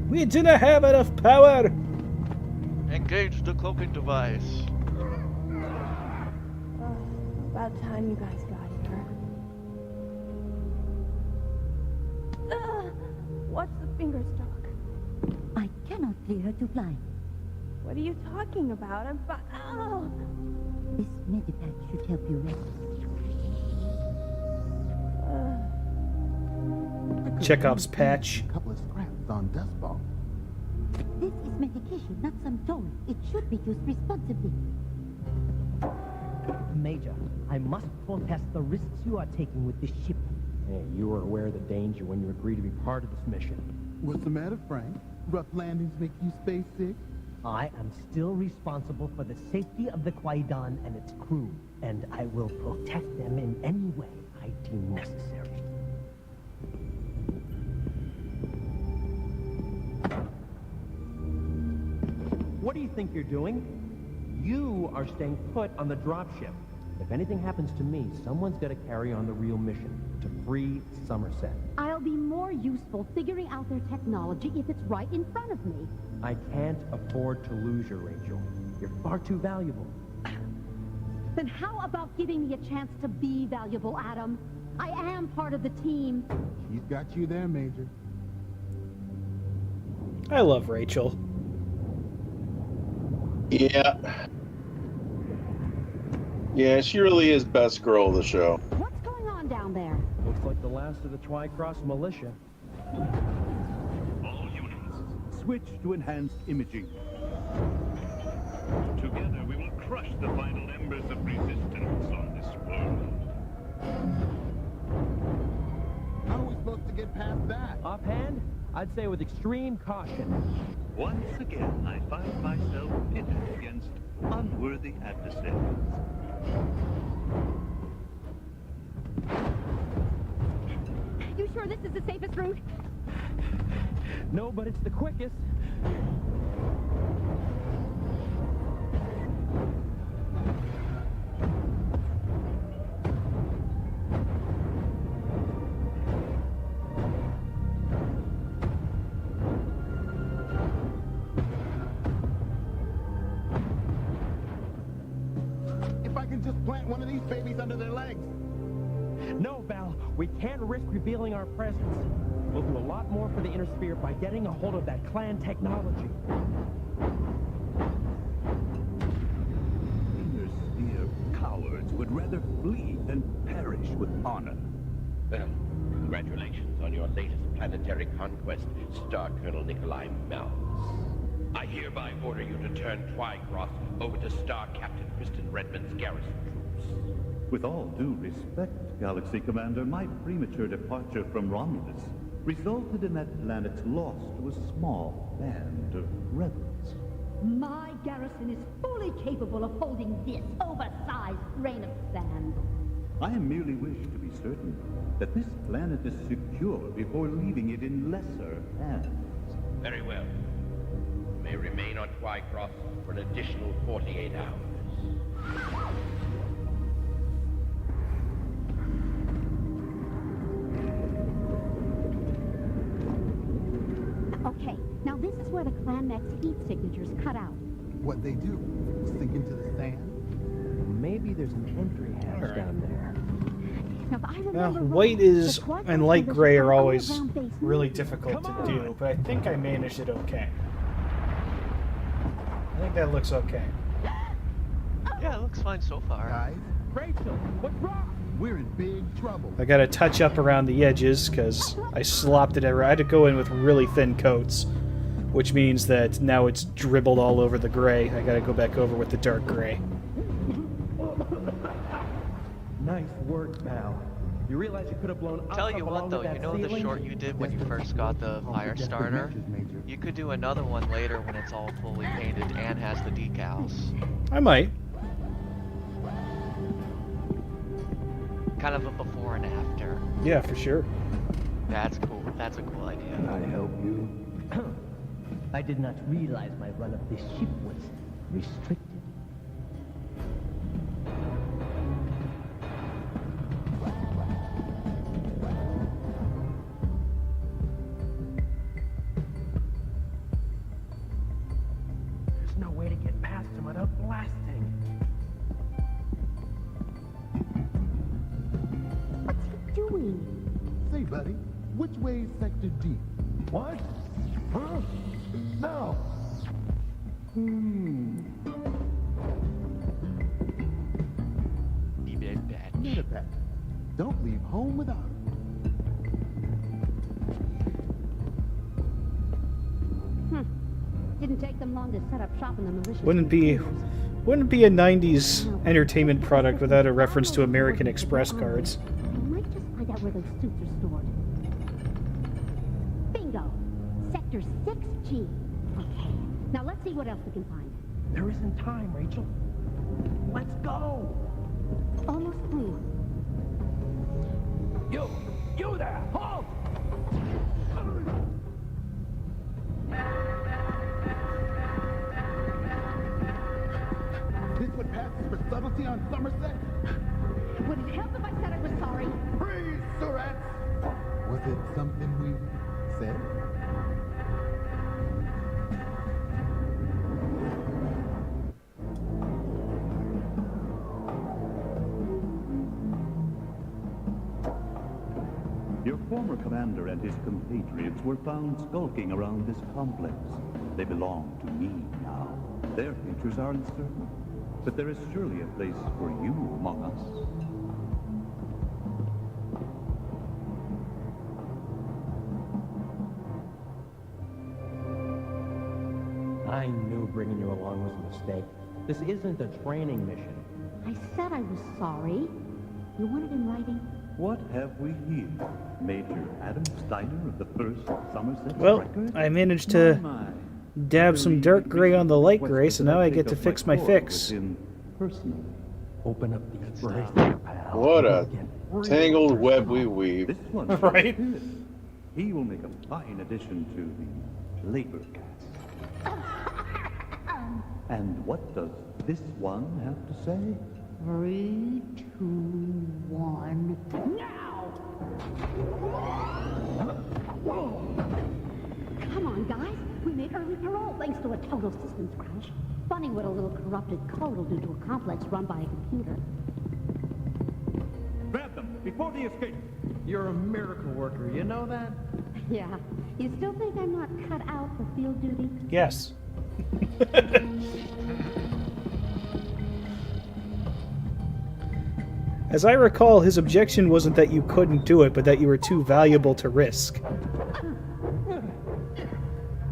We didn't have enough power. Engage the cloaking device. About time you guys got here. What's the finger stock? I cannot clear her to fly. What are you talking about? I'm fine. Oh. This medipack should help you rest. Chekhov's patch. A couple of scraps on dust ball. This is medication, not some toy. It should be used responsibly. Major, I must protest the risks you are taking with this ship. Hey, you were aware of the danger when you agreed to be part of this mission. What's the matter, Frank? Rough landings make you space sick? I am still responsible for the safety of the Kwaidan and its crew, and I will protect them in any way I deem necessary. What do you think you're doing? You are staying put on the dropship. If anything happens to me, someone's got to carry on the real mission, to free Somerset. I'll be more useful figuring out their technology if it's right in front of me. I can't afford to lose you, Rachel. You're far too valuable. Then how about giving me a chance to be valuable, Adam? I am part of the team. She's got you there, Major. I love Rachel. Yeah. Yeah, she really is best girl of the show. What's going on down there? Looks like the last of the Twycross militia. All units, switch to enhanced imaging. Together we will crush the final embers of resistance on this world. How are we supposed to get past that? Offhand, I'd say with extreme caution. Once again, I find myself pitted against unworthy adversaries. You sure this is the safest route? No, but it's the quickest. If I can just plant one of these babies under their legs. No, Val, we can't risk revealing our presence. We'll do a lot more for the Inner Sphere by getting a hold of that clan technology. Inner Sphere cowards would rather flee than perish with honor. Well, congratulations on your latest planetary conquest, Star Colonel Nikolai Malus. I hereby order you to turn Twycross over to Star Captain Kristen Redmond's garrison troops. With all due respect, Galaxy Commander, my premature departure from Romulus resulted in that planet's loss to a small band of rebels. My garrison is fully capable of holding this oversized grain of sand. I merely wish to be certain that this planet is secure before leaving it in lesser hands. Very well. You may remain on Twycross for an additional 48 hours. Okay, now this is where the clan mech's heat signatures cut out. What they do? Sink into the sand? Maybe there's an entry hatch down there. Now, if I Now, remember white right, is the Twycross and light members gray have are an always underground base really near- difficult to do, but I think I managed it okay. I think that looks okay. Yeah, it looks fine so far. Guys, Rachel, what's wrong? we're in big trouble. I gotta touch up around the edges because I slopped it. I had to go in with really thin coats, which means that now it's dribbled all over the gray. I gotta go back over with the dark gray. Nice work, Mal. You realize you could have blown up Tell you what along though, with that you know the ceiling? short you did when you first got the fire starter? You could do another one later when it's all fully painted and has the decals. I might. Kind of a before and after. Yeah, for sure. That's cool. That's a cool idea. Can I help you? I did not realize my run of this ship was restricted. There's no way to get past him without blasting. What's he doing? Say, buddy, which way is Sector D? What? Huh? No. Medevac. Don't leave home without it. Didn't take them long to set up shop in the malicious... Wouldn't be a 90s entertainment product without a reference to American Express cards. I might just find out where those suits are stored. Bingo! Sector 6G. Okay, now let's see what else we can find. There isn't time, Rachel. Let's go! Almost home. You there! Halt! This what passes for subtlety on Somerset? Would it help if I said I was sorry? Freeze, Surats! Was it something we said? Your former commander and his compatriots were found skulking around this complex. They belong to me now. Their futures are uncertain, but there is surely a place for you among us. I knew bringing you along was a mistake. This isn't a training mission. I said I was sorry. You want it in writing? What have we here? Major Adam Steiner of the 1st Somerset Well, Record? I managed to dab some dark gray on the light gray, so now I get to fix my fix. Personally. Open up these bracelets, pal. What a tangled web we weave. This one Right? He will make a fine addition to the labor cast. And what does this one have to say? 3, 2, 1, now! Come on, guys. We made early parole thanks to a total systems crash. Funny what a little corrupted code will do to a complex run by a computer. Grab them before they escape. You're a miracle worker, you know that? Yeah. You still think I'm not cut out for field duty? Yes. As I recall, his objection wasn't that you couldn't do it, but that you were too valuable to risk.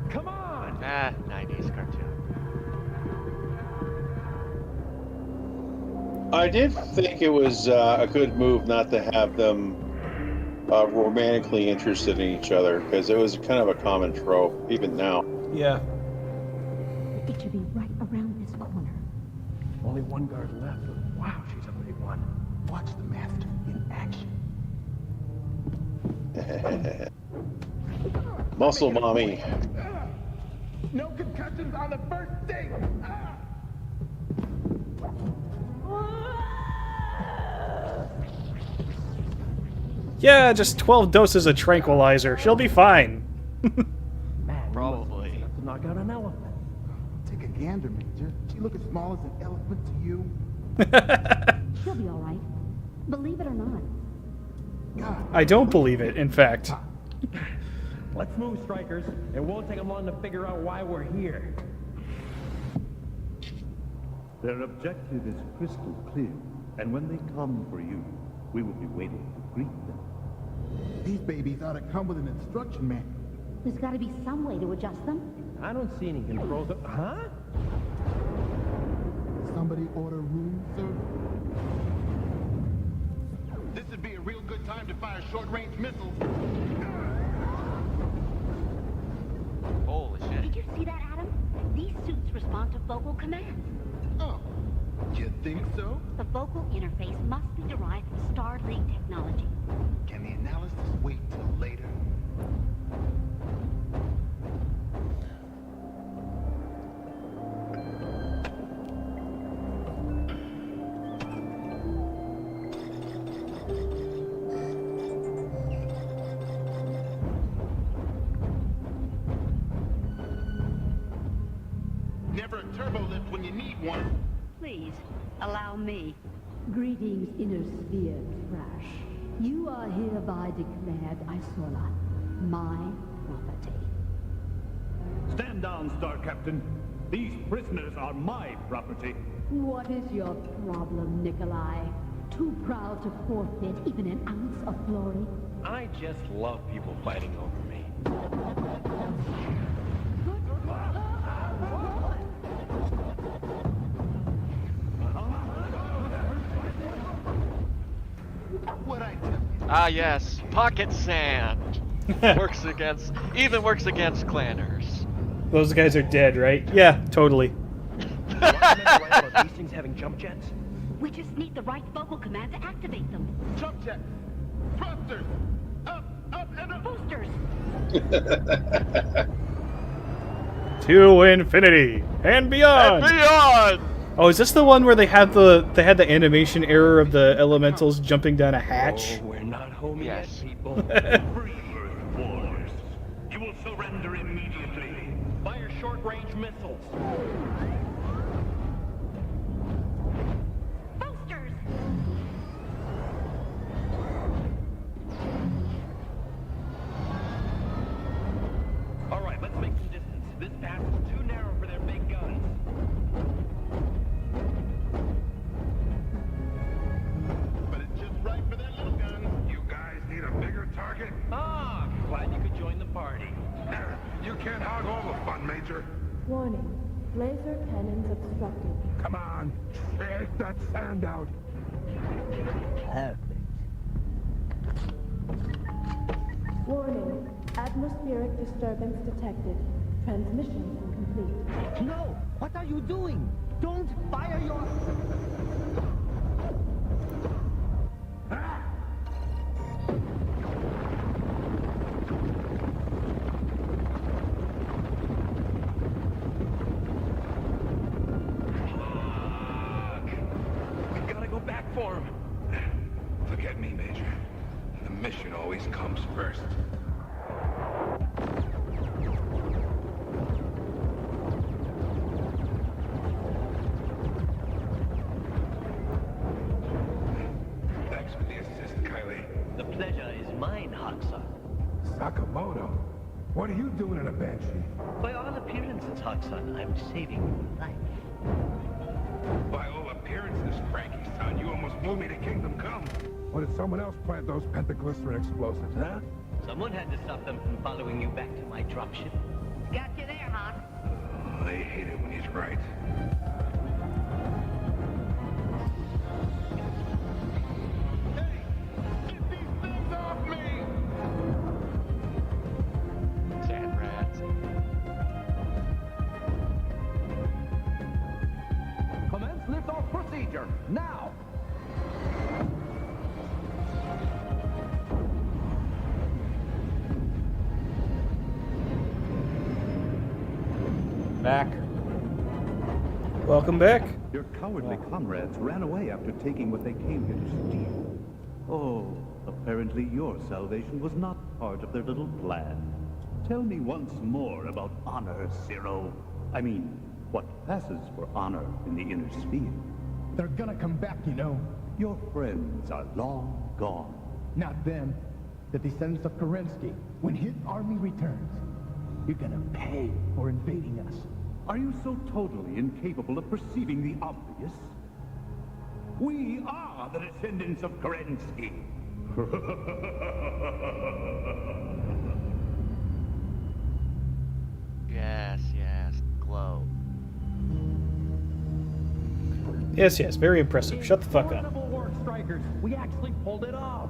Come on! 90s cartoon. I did think it was a good move not to have them romantically interested in each other, because it was kind of a common trope, even now. Yeah. It should be right around this corner. Only one guard left. Wow, she's a big one. Watch the master in action. Muscle mommy. No concussions on the first date. Yeah, just 12 doses of tranquilizer. She'll be fine. Man, probably. Have to knock out an elephant. Take a gander, Major. She look as small as an elephant to you. She'll be all right. Believe it or not. God. I don't believe it, in fact. Let's move, strikers. It won't take them long to figure out why we're here. Their objective is crystal clear, and when they come for you, we will be waiting to greet them. These babies ought to come with an instruction manual. There's got to be some way to adjust them. I don't see any controls. Huh? Somebody order room service. This would be a real good time to fire short-range missiles. Holy shit. Did you see that, Adam? These suits respond to vocal commands. Oh, you think so? The vocal interface must be derived from Starlink technology. Can the analysis wait till later? Never a turbo lift when you need one. Please, allow me. Greetings, Inner Sphere trash. You are hereby declared Isola, my property. Stand down, Star Captain. These prisoners are my property. What is your problem, Nikolai? Too proud to forfeit even an ounce of glory? I just love people fighting over me. Ah yes, pocket sand. Even works against clanners. Those guys are dead, right? Yeah, totally. About these things having jump jets? We just need the right vocal command to activate them. Jump jets! Thrusters! Up, and up! Boosters! To infinity and beyond. And beyond. Oh, is this the one where they had the animation error of the elementals jumping down a hatch? Oh, we're not home yet, people. Free-birth wars. You will surrender immediately. Fire short-range missiles. Boosters! All right, let's make some distance. This path is too narrow for their big guns. But it's just right for their little guns. You guys need a bigger target? Ah, glad you could join the party. You can't hog all the fun, Major. Warning. Laser cannons obstructed. Come on, take that sand out. Perfect. Warning. Atmospheric disturbance detected. Transmission incomplete. No! What are you doing? Don't fire your... We gotta go back for him. Forget me, Major. The mission always comes first. doing in a banshee? By all appearances, Hawkson, I'm saving your life. By all appearances, Frankie, son, you almost blew me to Kingdom Come. Or did someone else plant those pentaglycerin explosives, huh? Someone had to stop them from following you back to my dropship. Got you there, Hawk. Oh, I hate it when he's right. Sand rats. Commence liftoff procedure, now! Back. Welcome back. Your cowardly comrades ran away after taking what they came here to steal. Oh, apparently your salvation was not part of their little plan. Tell me once more about honor, Zero. I mean, what passes for honor in the inner sphere? They're gonna come back, you know. Your friends are long gone. Not them. The descendants of Kerensky. When his army returns, you're gonna pay for invading us. Are you so totally incapable of perceiving the obvious? We are the descendants of Kerensky. Yes, yes. Glow. Yes, yes, very impressive. Shut the fuck up. Incredible work, Strikers. We actually pulled it off.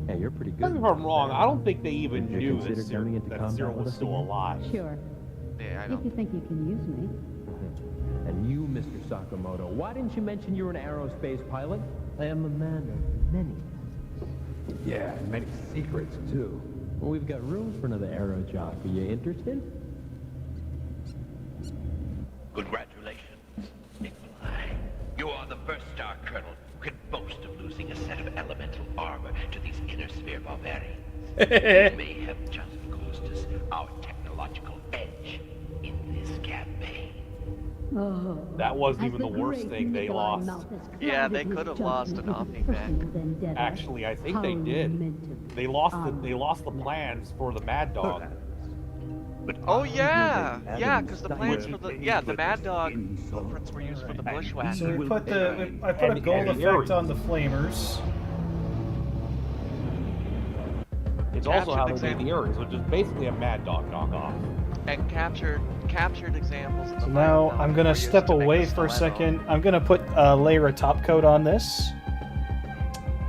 Hey, you're pretty good. Tell me if I'm wrong. I don't think they even Would you knew consider that coming into Zero combat with was us still again? alive. Sure. Yeah, I If don't. you think you can use me. And you, Mr. Sakamoto, why didn't you mention you're an aerospace pilot? I am a man of many. Yeah, and many secrets, too. Well, we've got room for another aero job. Are you interested? Congratulations, Nikolai. You are the first Star Colonel who can boast of losing a set of elemental armor to these inner sphere barbarians. You may have just cost us our technological edge in this campaign. Oh, That wasn't as even the worst great thing they Nikolai lost. Malthus Yeah, they clouded could his have lost an judgment with Omni-Man. personal vendetta. Actually, I think they How did. meant to They lost the plans for the Mad Dog. Oh yeah, yeah, because the plans for the Mad Dog blueprints were used for the Bushwhacker. So I put a gold effect on the flamers. It's also how they made the Ares, which is basically a Mad Dog knockoff. And captured examples of the So now I'm gonna step away for a second. I'm gonna put a layer of top coat on this.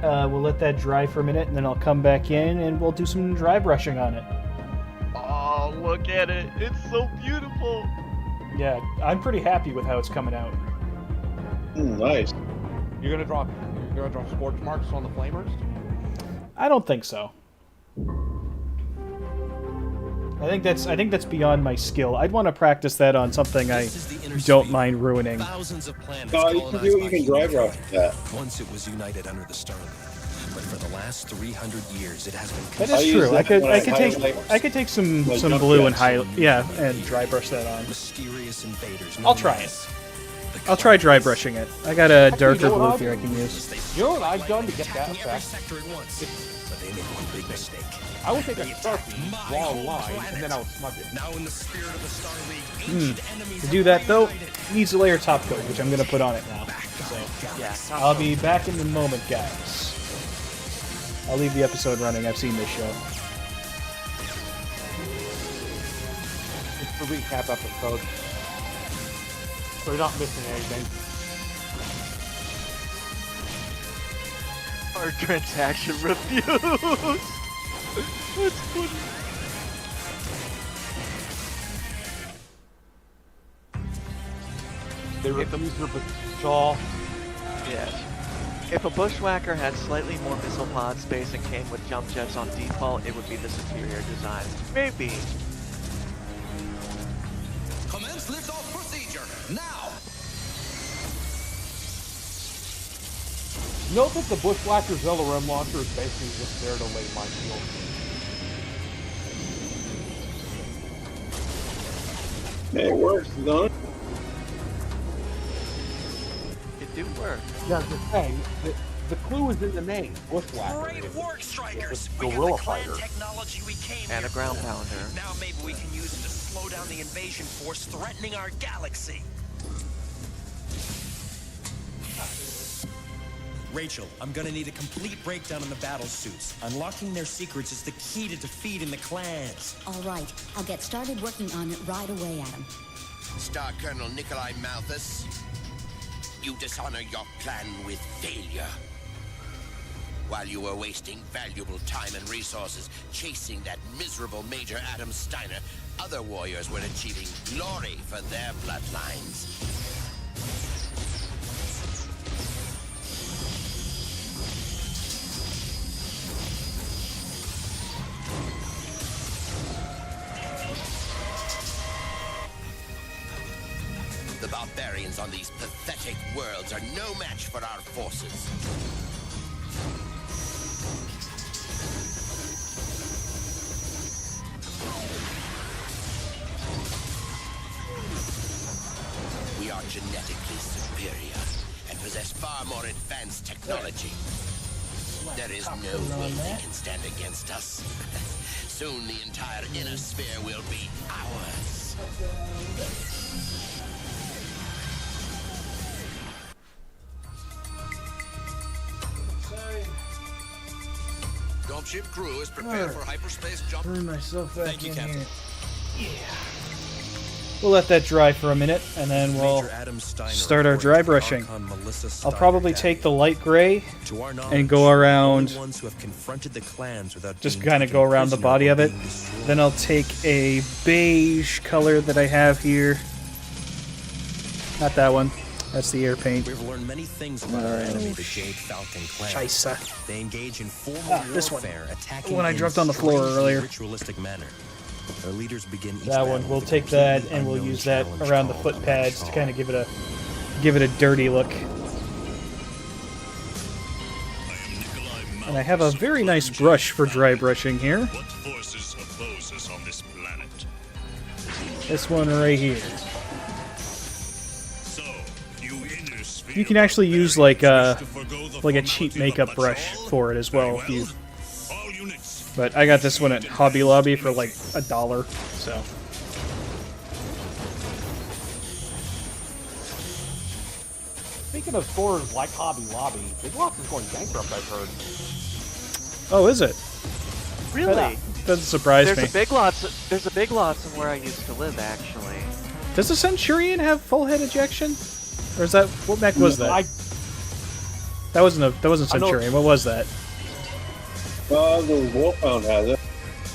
We'll let that dry for a minute, and then I'll come back in and we'll do some dry brushing on it. Oh, look at it! It's so beautiful. Yeah, I'm pretty happy with how it's coming out. Nice. You're gonna draw scorch marks on the flamers? I don't think so. I think that's beyond my skill. I'd want to practice that on something I don't mind ruining. Thousands of planets You can drive rough that. Once it was united under the Starling, but for the last 300 years it has been. That is true. I could take some blue and and dry brush that on. Mysterious invaders. I'll try it. I'll try dry brushing it. I got a darker blue here I can use. You know what I've done to get that effect? But they made one big mistake. I would take a Sharpie, draw a line, and then I would smudge it. Now in the spirit of the Star League, To do that though, needs a layer top coat, which I'm gonna put on it now. So Yeah, I'll be back in the moment, guys. I'll leave the episode running. I've seen this show. It's the recap episode. So you're not missing anything. Our transaction refused. That's funny. They refuse your patrol. Yes. If a Bushwhacker had slightly more missile pod space and came with jump jets on default, it would be the superior design. Maybe. Commence liftoff procedure, now! Note that the Bushwhacker's LRM launcher is basically just there to lay my shield. It works, don't it? It do work. Yeah, the thing, The clue is in the name. Bushwhacker. Great work, Strikers. We got the clan Technology we came And a here ground for. pounder. Now maybe we can use it to slow down the invasion force threatening our galaxy. Rachel, I'm gonna need a complete breakdown on the battle suits. Unlocking their secrets is the key to defeating the clans. All right, I'll get started working on it right away, Adam. Star Colonel Nikolai Malthus, you dishonor your plan with failure. While you were wasting valuable time and resources chasing that miserable Major Adam Steiner, other warriors were achieving glory for their bloodlines. The barbarians on these pathetic worlds are no match for our forces. We are genetically superior and possess far more advanced technology. There is no way they can stand against us. Soon the entire inner sphere will be ours. Dropship crew is prepared for hyperspace jump. Turn myself back Thank you, in Captain. here. Yeah. We'll let that dry for a minute, and then we'll start our dry brushing. I'll probably take the light gray and go around, just kind of go around the body of it. Then I'll take a beige color that I have here. Not that one. That's the air paint. We've learned many things about our enemy, the Jade Falcon clan. Scheisse. They engage in formal this one. warfare, attacking The one I in dropped on the floor strangely earlier. ritualistic manner. Their leaders begin each That one. battle We'll with a take that, completely and we'll unknown use that challenge around the called foot pads to Call. kind of give it a dirty look. And I have a very nice brush for dry brushing here. What forces oppose us on this planet? This one right here. So, you inner sphere You can actually use like a cheap makeup brush for it as well. If you, but I got this one at Hobby Lobby for like $1. So. Speaking of stores like Hobby Lobby, Big Lots is going bankrupt, I've heard. Oh, is it? Really? Doesn't surprise me. There's a Big Lots of where I used to live, actually. Does the Centurion have full head ejection? Or is that what mech was that? That wasn't Centurion. What was that? The Wolfhound has it.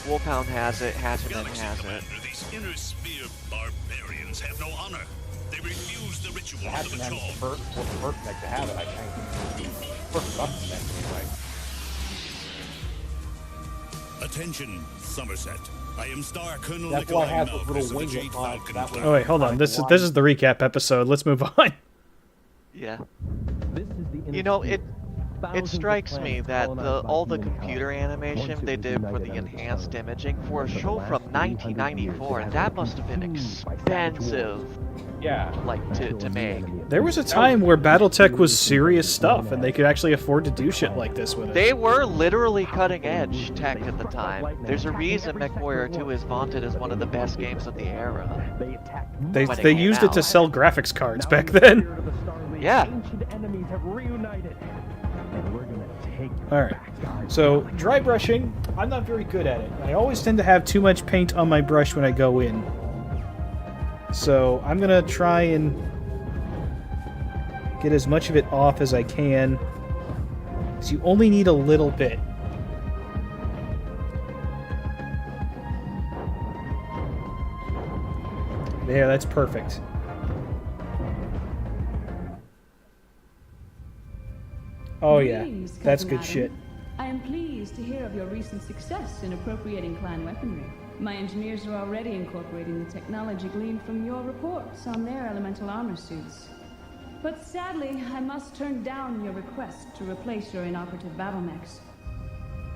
Wolfhound has it. Hatchetman has it. These inner sphere barbarians have no honor. They refuse the ritual of the Hatchetman patrol. was the first mech to have it, I think. First up mech, anyway. Attention, Somerset. I am Star Colonel That's why I Nikolai had the Malthus little of the wing Jade on Falcon that clan. Oh wait, hold on. This is the recap episode. Let's move on. Yeah. You know, it strikes me that all the computer animation they did for the enhanced imaging for a show from 1994, that must have been expensive. Yeah. Like to make. There was a time where Battletech was serious stuff, and they could actually afford to do shit like this with it. They were literally cutting edge tech at the time. There's a reason MechWarrior 2 is vaunted as one of the best games of the era. They used it to sell graphics cards back then. Yeah. Alright, so dry brushing, I'm not very good at it. I always tend to have too much paint on my brush when I go in. So I'm gonna try and get as much of it off as I can, because you only need a little bit. There, that's perfect. Oh yeah, Greetings, that's Cousin good Adam. shit. I am pleased to hear of your recent success in appropriating clan weaponry. My engineers are already incorporating the technology gleaned from your reports on their elemental armor suits. But sadly, I must turn down your request to replace your inoperative battle mechs.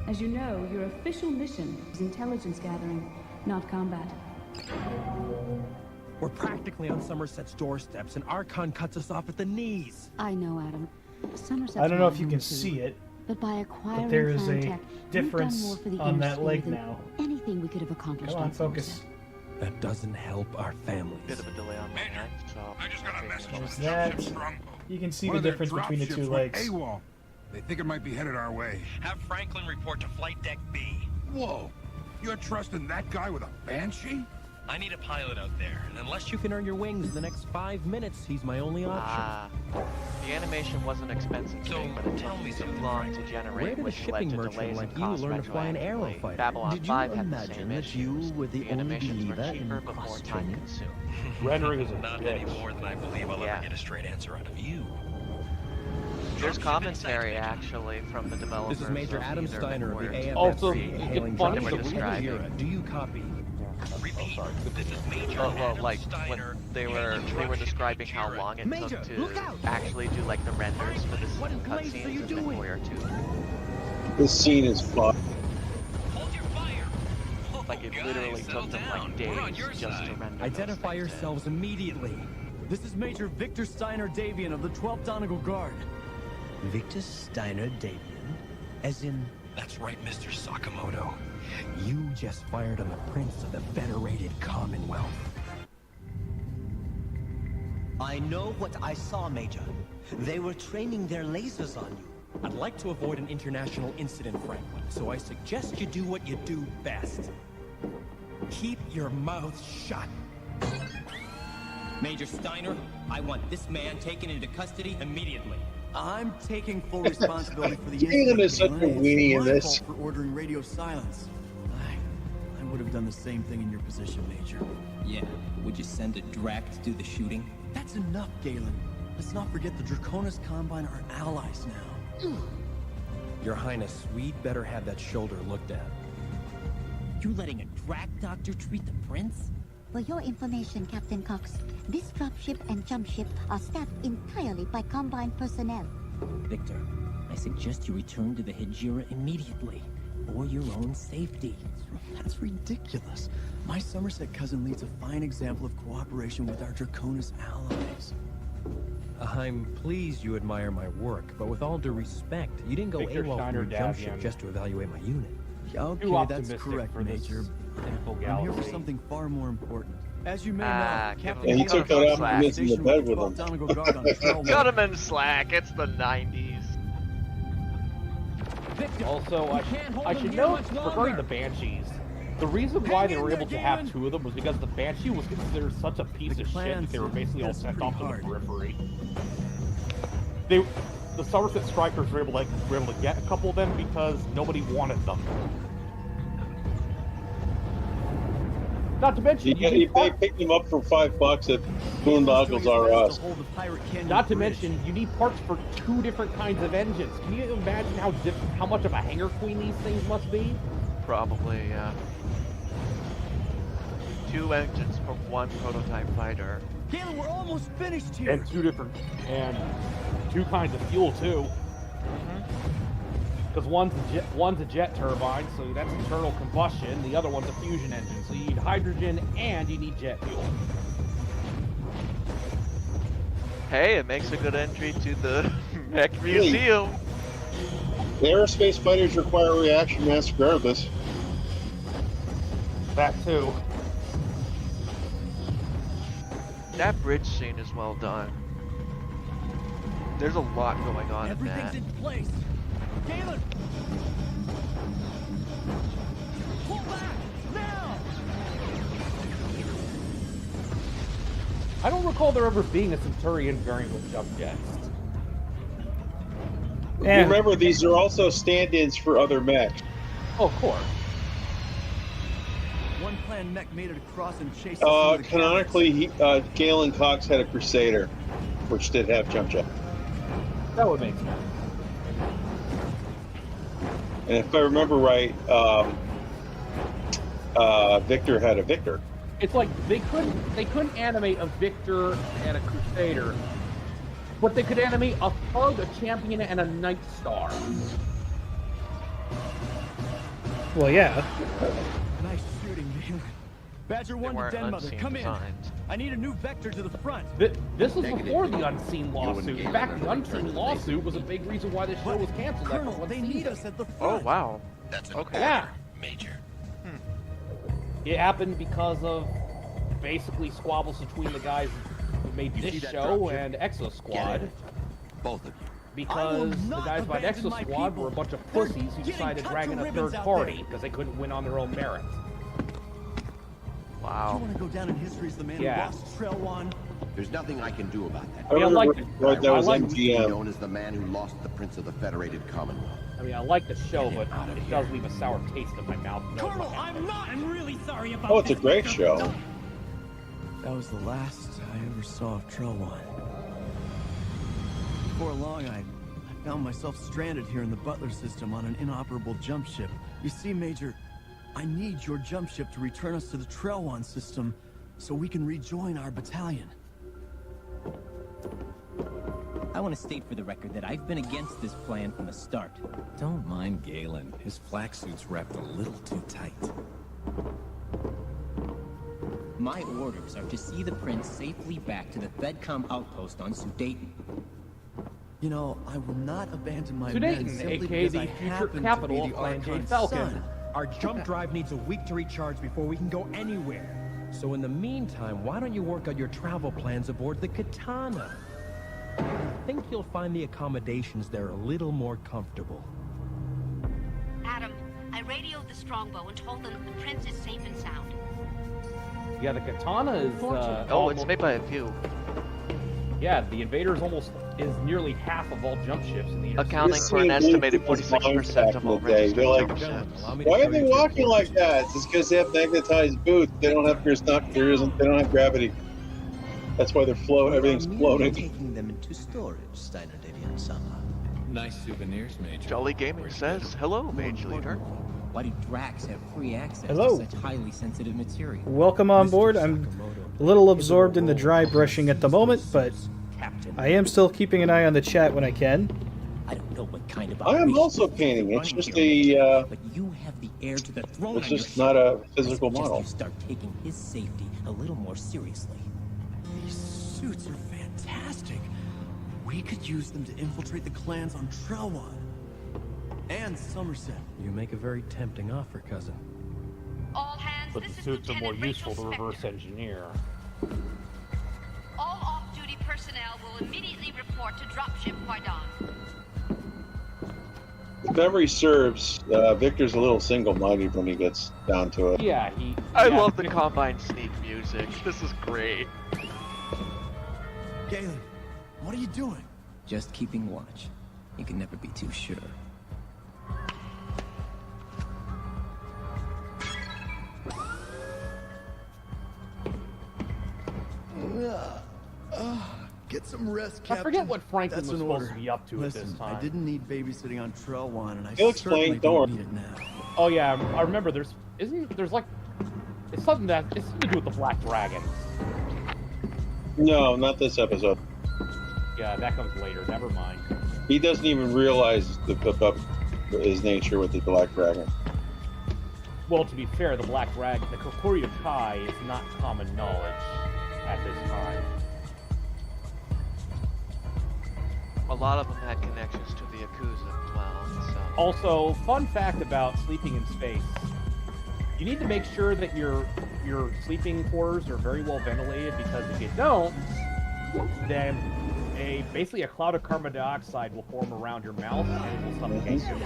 As you know, your official mission is intelligence gathering, not combat. We're practically on Somerset's doorsteps, and Archon cuts us off at the knees. I know, Adam. Somerset's I don't know if you well can known too, see it, but by acquiring but there is a Battletech, we've done difference more for the on inner that sphere leg than now. anything we could have accomplished Come on, focus. Somerset. That doesn't help our families. Bit of a delay on my end, so I just got a message from There's the that. dropship stronghold. You can see One the of their difference between the dropships two went legs. AWOL. They think it might be headed our way. Have Franklin report to Flight Deck B. Whoa! You're trusting that guy with a banshee? I need a pilot out there, and Unless you can earn your wings in the next 5 minutes, he's my only option. The animation wasn't expensive to make, but it took me too long to generate, Where did a which led shipping to merchant delays like and you costs learn to fly an retroactively. aerofighter? Babylon Did you 5 had the imagine same that issues. you were the The only animations were believer in cheaper but more cross-training? time-consuming. Rendering is a not bitch. any more than I believe I'll ever get a straight answer out of you. There's commentary actually from the developers. This is Major of Adam either Steiner of the McCoy or AFFC, Also, hailing it's funny from they were describing. Hejira. Do you copy? Repeat. This is Major Well, Adam like Steiner. when they were describing how long it Major, took to look out! actually do like the renders for the What in blazes are cutscenes you in doing? McCoy or 2. This scene is fun. Hold your fire. Like it Guys, literally settle took them down. like We're on days your just to side. render. Identify those things in. yourselves immediately. This is Major Victor Steiner Davian of the 12th Donegal Guard. Victor Steiner Davian? As in... That's right, Mr. Sakamoto. You just fired on the Prince of the Federated Commonwealth. I know what I saw, Major. They were training their lasers on you. I'd like to avoid an international incident, Franklin, so I suggest you do what you do best. Keep your mouth shut. Major Steiner, I want this man taken into custody immediately. I'm taking full responsibility for the Galen incident. is such a Galen. weenie in It's my this. fault for ordering radio silence. I would have done the same thing in your position, Major. Yeah, would you send a Drac to do the shooting? That's enough, Galen. Let's not forget the Draconis Combine are allies now. Your Highness, we'd better have that shoulder looked at. You letting a Drac doctor treat the prince? For your information, Captain Cox, this dropship and jump ship are staffed entirely by Combine personnel. Victor, I suggest you return to the Hejira immediately, for your own safety. That's ridiculous. My Somerset cousin leads a fine example of cooperation with our Draconis allies. I'm pleased you admire my work, but with all due respect, you didn't go Victor AWOL Steiner from a jump ship Davian. just to evaluate my unit. Okay, Too that's optimistic correct, for this Major. info I'm here for galaxy. something far more important. As you may Ah, know, give Captain him- Yeah, he took that off and was in the bed with him. Cut him in slack. It's the 90s. Also, I hold should them here note much longer. regarding the Banshees. The reason why they were able to have two of them was because the Banshee was considered such a piece of shit that they were basically all sent off to the periphery. The Somerset Strikers were able to get a couple of them because nobody wanted them. Not to mention, They picked him up for $5 at Boondoggles R Us. Not to mention, you need parts for two different kinds of engines. Can you imagine how much of a hanger queen these things must be? Probably, yeah. 2 engines for 1 prototype fighter. Galen, we're almost finished here. And two kinds of fuel too. Because one's a jet turbine, so that's internal combustion. The other one's a fusion engine, so you need hydrogen and you need jet fuel. Hey, it makes a good entry to the mech museum. The aerospace fighters require reaction mass regardless. That too. That bridge scene is well done. There's a lot going on in that. Everything's in place. Galen! Pull back! Now! I don't recall there ever being a Centurion variant with jump jets. Remember, these are also stand-ins for other mechs. Oh, of course. One planned mech made it across and chased us. Canonically, Galen Cox had a Crusader, which did have jump jet. That would make sense. And if I remember right, Victor had a Victor. It's like they couldn't animate a Victor and a Crusader, but they could animate a Thug, a Champion, and a Night Star. Well, yeah. Nice shooting, Galen. Badger 1 to weren't Den Mother, unseen come in. designs. I need a new vector to the front. This was before the unseen lawsuit. In fact, the unseen lawsuit was a big reason why this show was canceled. Colonel, they need us at the front. Oh wow. That's an Okay. Yeah. Major. It happened because of basically squabbles between the guys who made this show and Exo Squad. Both of you. Because the guys behind Exo Squad were a bunch of pussies who decided to drag in a third party because they couldn't win on their own merit. Wow. You want to go down in history as the man who lost Trail One? There's nothing I can do about that. I mean, I like that was MGM. Known as the man who lost the Prince of the Federated Commonwealth. I mean, I like the show, but it does leave a sour taste in my mouth. Colonel, I'm really sorry about Oh, it's a great show. That was the last I ever saw of Trail One. Before long, I found myself stranded here in the Butler system on an inoperable jump ship. You see, Major, I need your jump ship to return us to the Trail One system so we can rejoin our battalion. I want to state for the record that I've been against this plan from the start. Don't mind Galen. His flak suit's wrapped a little too tight. My orders are to see the prince safely back to the FedCom outpost on Sudeten. You know, I will not abandon my Sudeten, men simply aka because the I future happen capital to of be the Clan J. Archon's Falcon. son. Our jump drive needs a week to recharge before we can go anywhere. So in the meantime, why don't you work on your travel plans aboard the Katana? I think you'll find the accommodations there a little more comfortable. Adam, I radioed the Strongbow and told them the prince is safe and sound. Yeah, the Katana is. It's made by a few. Yeah, the Invader is nearly half of all jump ships in the universe. Accounting for an estimated 46% of all registered like, jump ships. why are they walking like that? It's because they have magnetized boots. They don't have they don't have gravity. That's why they're everything's floating. Taking them into storage, Steiner Devian Sama. Nice souvenirs, Major. Jolly Gamer says, hello, Mage Leader. Why do Drax have free access Hello. to such highly sensitive material? Welcome on board. I'm a little absorbed in the dry brushing at the moment, but I am still keeping an eye on the chat when I can. I don't know what kind of I am also painting. It's just a. But you have the heir to the throne. It's just not a physical model. You start taking his safety a little more seriously. These suits are fantastic. We could use them to infiltrate the clans on Trail One. And Somerset. You make a very tempting offer, cousin. All hands, But the suits are more useful to reverse engineer. All off-duty personnel will immediately report to dropship Quaidon. If memory serves, Victor's a little single-minded when he gets down to it. Yeah, I love the Combine sneak music. This is great. Galen, what are you doing? Just keeping watch. You can never be too sure. Get some rest, I Captain. forget what Franklin That's was an supposed order. to be up to Listen, at this time. I didn't need babysitting on Trail One, and I He'll certainly explain, don't don't need it now. Oh yeah, I remember. There's like it's something to do with the Black Dragon. No, not this episode. Yeah, that comes later. Never mind. He doesn't even realize his nature with the Black Dragon. Well, to be fair, the Black Dragon, the Kokuryu Kai, is not common knowledge at this time. A lot of them had connections to the Yakuza as well, so... Also, fun fact about sleeping in space. You need to make sure that your sleeping quarters are very well ventilated, because if you don't, then basically a cloud of carbon dioxide will form around your mouth and it will suffocate you.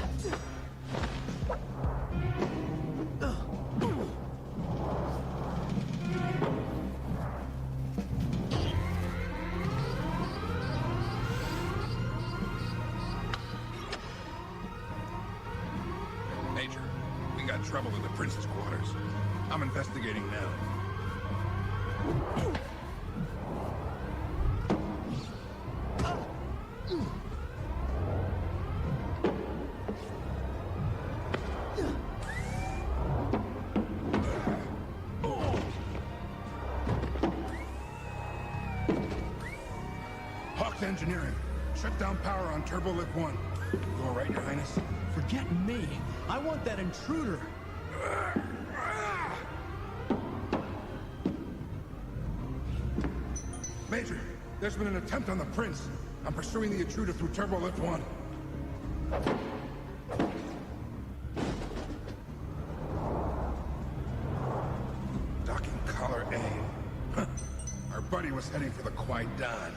Major, we got trouble in the prince's quarters. I'm investigating now. Hawks Engineering, shut down power on Turbo Lift 1. You all right, Your Highness? Forget me. I want that intruder. Major, There's been an attempt on the Prince. I'm pursuing the intruder through Turbolift 1. Docking collar A. Our buddy was heading for the Qui-Gon.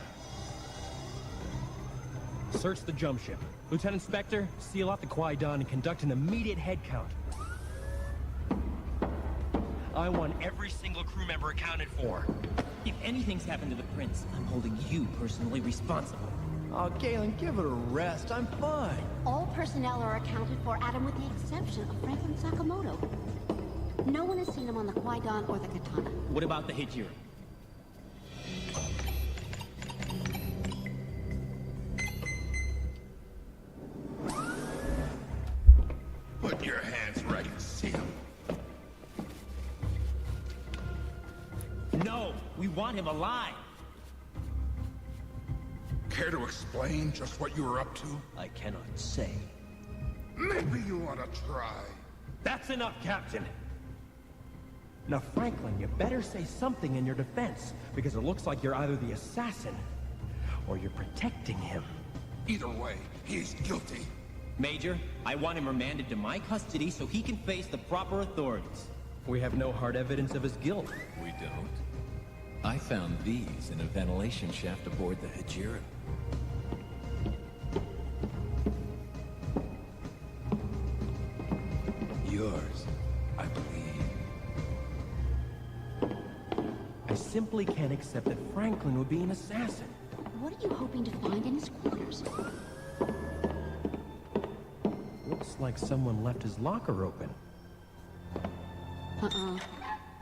Search the jump ship. Lieutenant Spectre, seal off the Qui-Gon and conduct an immediate head count. I want every single crew member accounted for. If anything's happened to the Prince, I'm holding you personally responsible. Oh, Galen, give it a rest. I'm fine. All personnel are accounted for, Adam, with the exception of Franklin Sakamoto. No one has seen him on the Qui-Gon or the Katana. What about the Hijira? Put your hands where I can see them. No, we want him alive. Care to explain just what you were up to? I cannot say. Maybe you want to try. That's enough, Captain. Now, Franklin, you better say something in your defense, because it looks like you're either the assassin, or you're protecting him. Either way, he's guilty. Major, I want him remanded to my custody so he can face the proper authorities. We have no hard evidence of his guilt. We don't. I found these in a ventilation shaft aboard the Hijira. Yours, I believe. I simply can't accept that Franklin would be an assassin. What are you hoping to find in his quarters? Looks like someone left his locker open.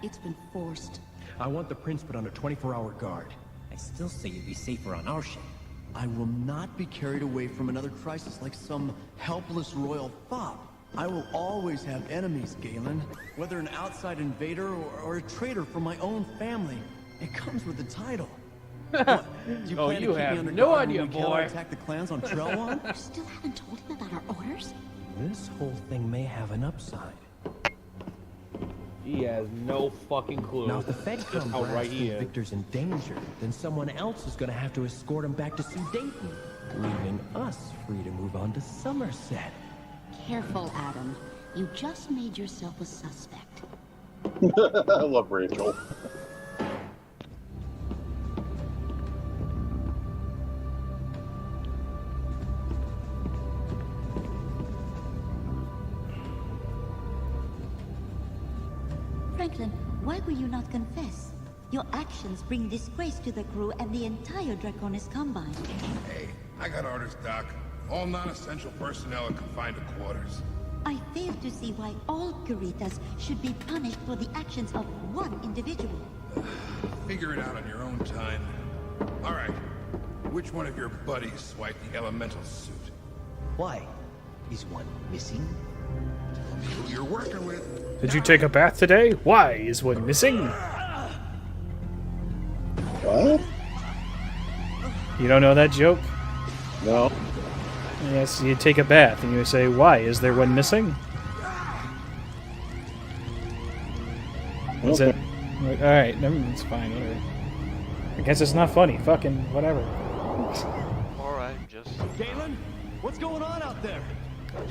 It's been forced. I want the Prince put on a 24-hour guard. I still say you'd be safer on our ship. I will not be carried away from another crisis like some helpless royal fop. I will always have enemies, Galen. Whether an outside invader or a traitor from my own family. It comes with the title. What, do you Oh, plan you to keep me have under no guard idea, when we boy. attack the clans on Trellwan? You still haven't told him about our orders? This whole thing may have an upside. He has no fucking clue. Now, if the Fed just comes how right right he here, is. Victor's in danger, then someone else is going to have to escort him back to Sudetenland, leaving us free to move on to Somerset. Careful, Adam. You just made yourself a suspect. I love Rachel. Franklin, why will you not confess? Your actions bring disgrace to the crew and the entire Draconis Combine. Hey, I got orders, Doc. All non-essential personnel are confined to quarters. I fail to see why all Garitas should be punished for the actions of one individual. Figure it out on your own time. All right. Which one of your buddies swiped the elemental suit? Why? Is one missing? Tell me who you're working with. Did you take a bath today? Why is one missing? What? You don't know that joke? No. Yes, you take a bath and you say, why is there one missing? Is it? Alright, it's fine, whatever. I guess it's not funny. Fucking whatever. Alright, just... Galen, what's going on out there?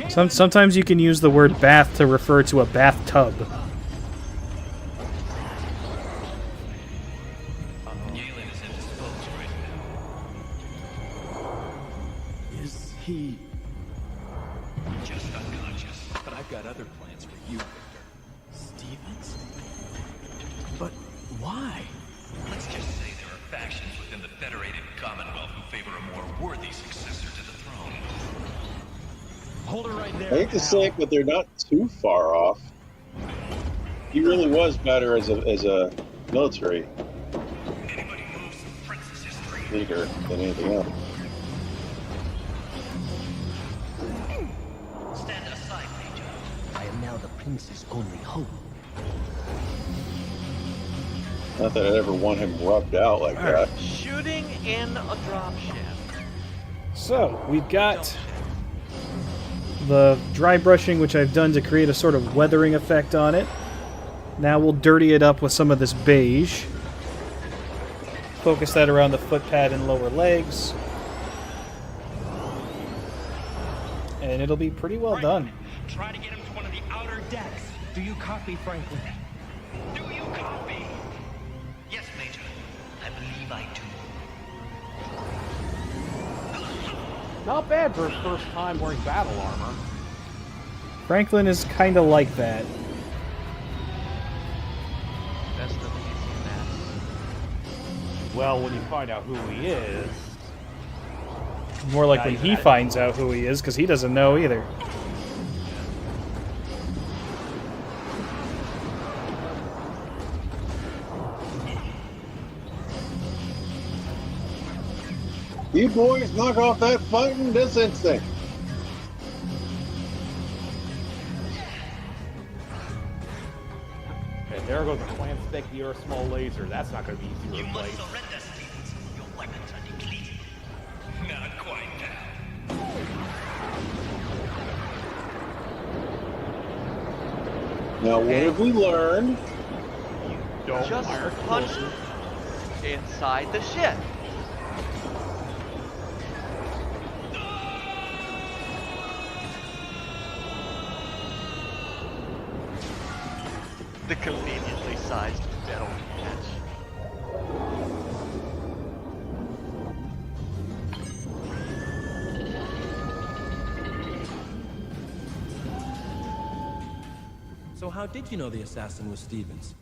Sometimes you can use the word bath to refer to a bathtub. Galen is indisposed right now. Is he... Just unconscious. But I've got other plans for you, Victor. Stevens? But why? Let's just say there are factions within the Federated Commonwealth who favor a more worthy successor to the throne. Hold her right I there. hate to say it, but they're not too far off. He really was better as a military leader than anything else. Stand aside, Major. I am now the Prince's only hope. Not that I'd ever want him rubbed out like that. Shooting in a dropship. So, we've got the dry brushing, which I've done to create a sort of weathering effect on it. Now we'll dirty it up with some of this beige. Focus that around the footpad and lower legs. And it'll be pretty well done. Try to get him to one of the outer decks. Do you copy, Franklin? Do you copy? Yes, Major. I believe I do. Not bad for his first time wearing battle armor. Franklin is kind of like that. Best of easy mess. Well, when you find out who he is... More like when he finds out who he is, because he doesn't know either. You boys knock off that fighting this instant. And there goes a clan stick or a small laser. That's not going to be easy to replace. Your weapons are depleted. Not quite now. Now, what have we learned? Don't Just fire punch inside the ship. The conveniently sized metal catch. So how did you know the assassin was Stevens?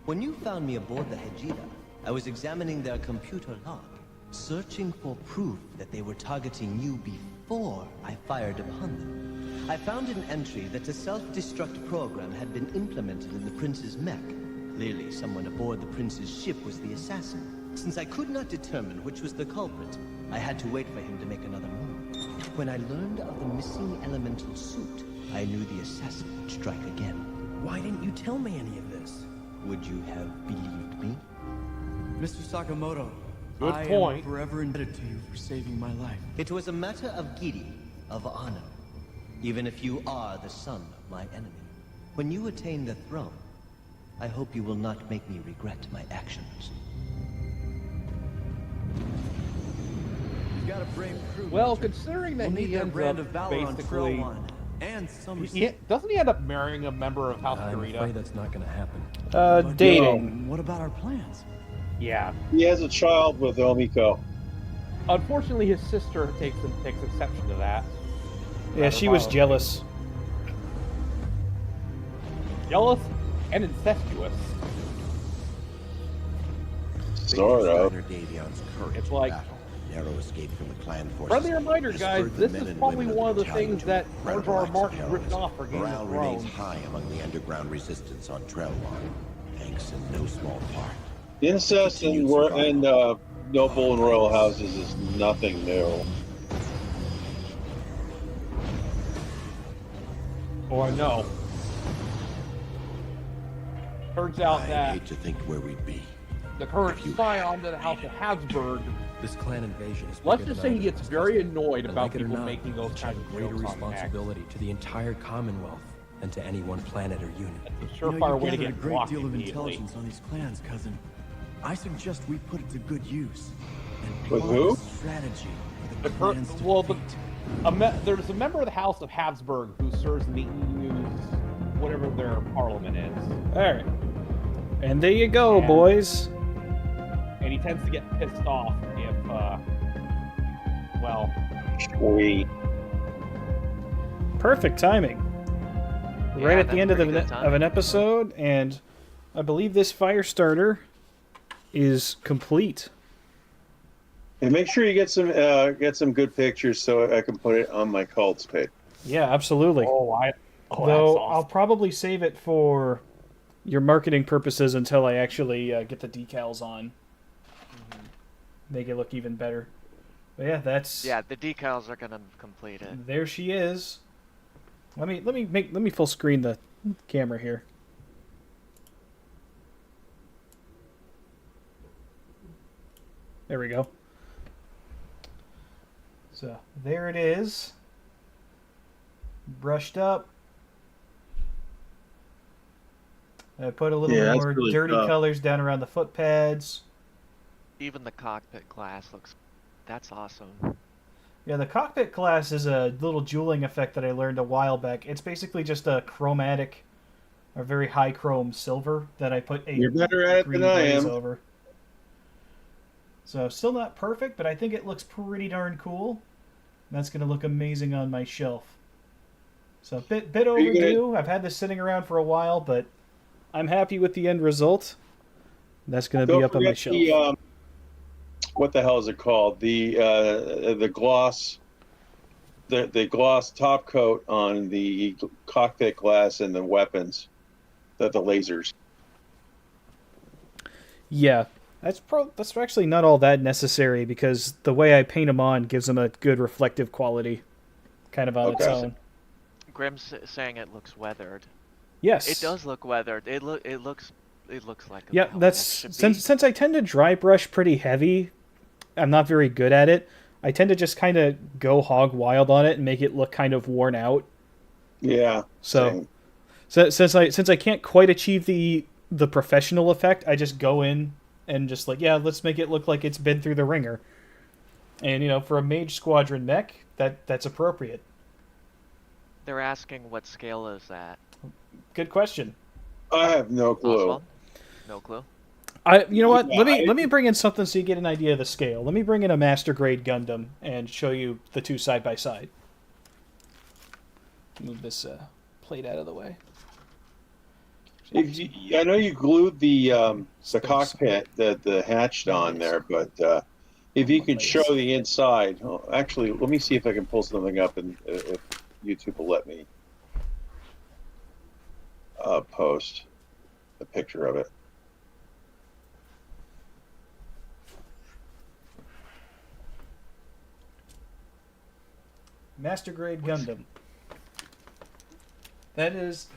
When you found me aboard the Hejira, I was examining their computer log, searching for proof that they were targeting you before I fired upon them. I found an entry that a self-destruct program had been implemented in the Prince's mech. Clearly, someone aboard the Prince's ship was the assassin. Since I could not determine which was the culprit, I had to wait for him to make another move. When I learned of the missing elemental suit, I knew the assassin would strike again. Why didn't you tell me any of this? Would you have believed me? Mr. Sakamoto, Good I point. am forever indebted to you for saving my life. It was a matter of Giri, of honor. Even if you are the son of my enemy. When you attain the throne, I hope you will not make me regret my actions. You've got a brave crew. Well, Major. considering that We'll he need their ends brand up of valor on basically... Trailwan and Somerset. Doesn't he end up marrying a member of House I'm Garita? afraid that's not going to happen. Dating. What about our plans? Yeah. He has a child with Omiko. Unfortunately, his sister takes exception to that. Yeah, she was jealous. Jealous and incestuous. Sort of. It's like... Narrow escape from the clan forces. Friendly reminder, guys, this is probably one of the things that George R. R. Martin ripped off for Game Morale of remains Thrones. high among the underground resistance on Trailwan, thanks in no small part. Incest and noble and royal houses is nothing new. Oh, I know. Turns out I that hate to think where we'd be. the current scion to the House of Habsburg, This clan invasion is let's bigger just than say he I gets very annoyed And about like it or people not, making those it's kinds a of greater jokes on X. responsibility to the entire Commonwealth than to any one planet or unit. It's a You know, surefire you've way to gathered get a great blocked deal of immediately. intelligence on these clans, cousin. I suggest we put it to good use. And With plot who? a strategy for The the cur- clans to well, defeat. there's a member of the House of Habsburg who serves in the EU's whatever their parliament is. Alright. And there you go, boys. And he tends to get pissed off if, well... Sweet. Perfect timing. Right Yeah, at the end of, that's pretty good of an episode, and I believe this fire starter is complete. And make sure you get some good pictures so I can put it on my cults page. Yeah, absolutely. Though that's awesome. I'll probably save it for your marketing purposes until I actually get the decals on. Make it look even better. But yeah, that's... Yeah, the decals are gonna complete it. There she is. Let me full screen the camera here. There we go. So there it is. Brushed up. I put a little more really dirty tough. colors down around the foot pads. Even the cockpit glass looks... That's awesome. Yeah, the cockpit glass is a little jeweling effect that I learned a while back. It's basically just a chromatic, or very high chrome silver that I put a You're better at it green than I glaze am. over. So still not perfect, but I think it looks pretty darn cool. That's going to look amazing on my shelf. So a bit overdue. I've had this sitting around for a while, but I'm happy with the end result. That's going to be up on my shelf. The, what the hell is it called? The gloss, the gloss top coat on the cockpit glass and the weapons, the lasers. Yeah, that's actually not all that necessary because the way I paint them on gives them a good reflective quality, kind of on its own. Grim's saying it looks weathered. Yes, it does look weathered. It looks like. Yeah, that's since I tend to dry brush pretty heavy. I'm not very good at it. I tend to just kind of go hog wild on it and make it look kind of worn out. Yeah. So since I can't quite achieve the professional effect, I just go in and just like, yeah, let's make it look like it's been through the ringer. And for a Mage Squadron mech, that's appropriate. They're asking what scale is that? Good question. I have no clue. Oswald? No clue. You know what? Let me bring in something so you get an idea of the scale. Let me bring in a Master Grade Gundam and show you the two side by side. Move this plate out of the way. I know you glued the cockpit, the hatched on there, but if you can show the inside, actually, let me see if I can pull something up and if YouTube will let me post a picture of it. Master Grade Gundam. That is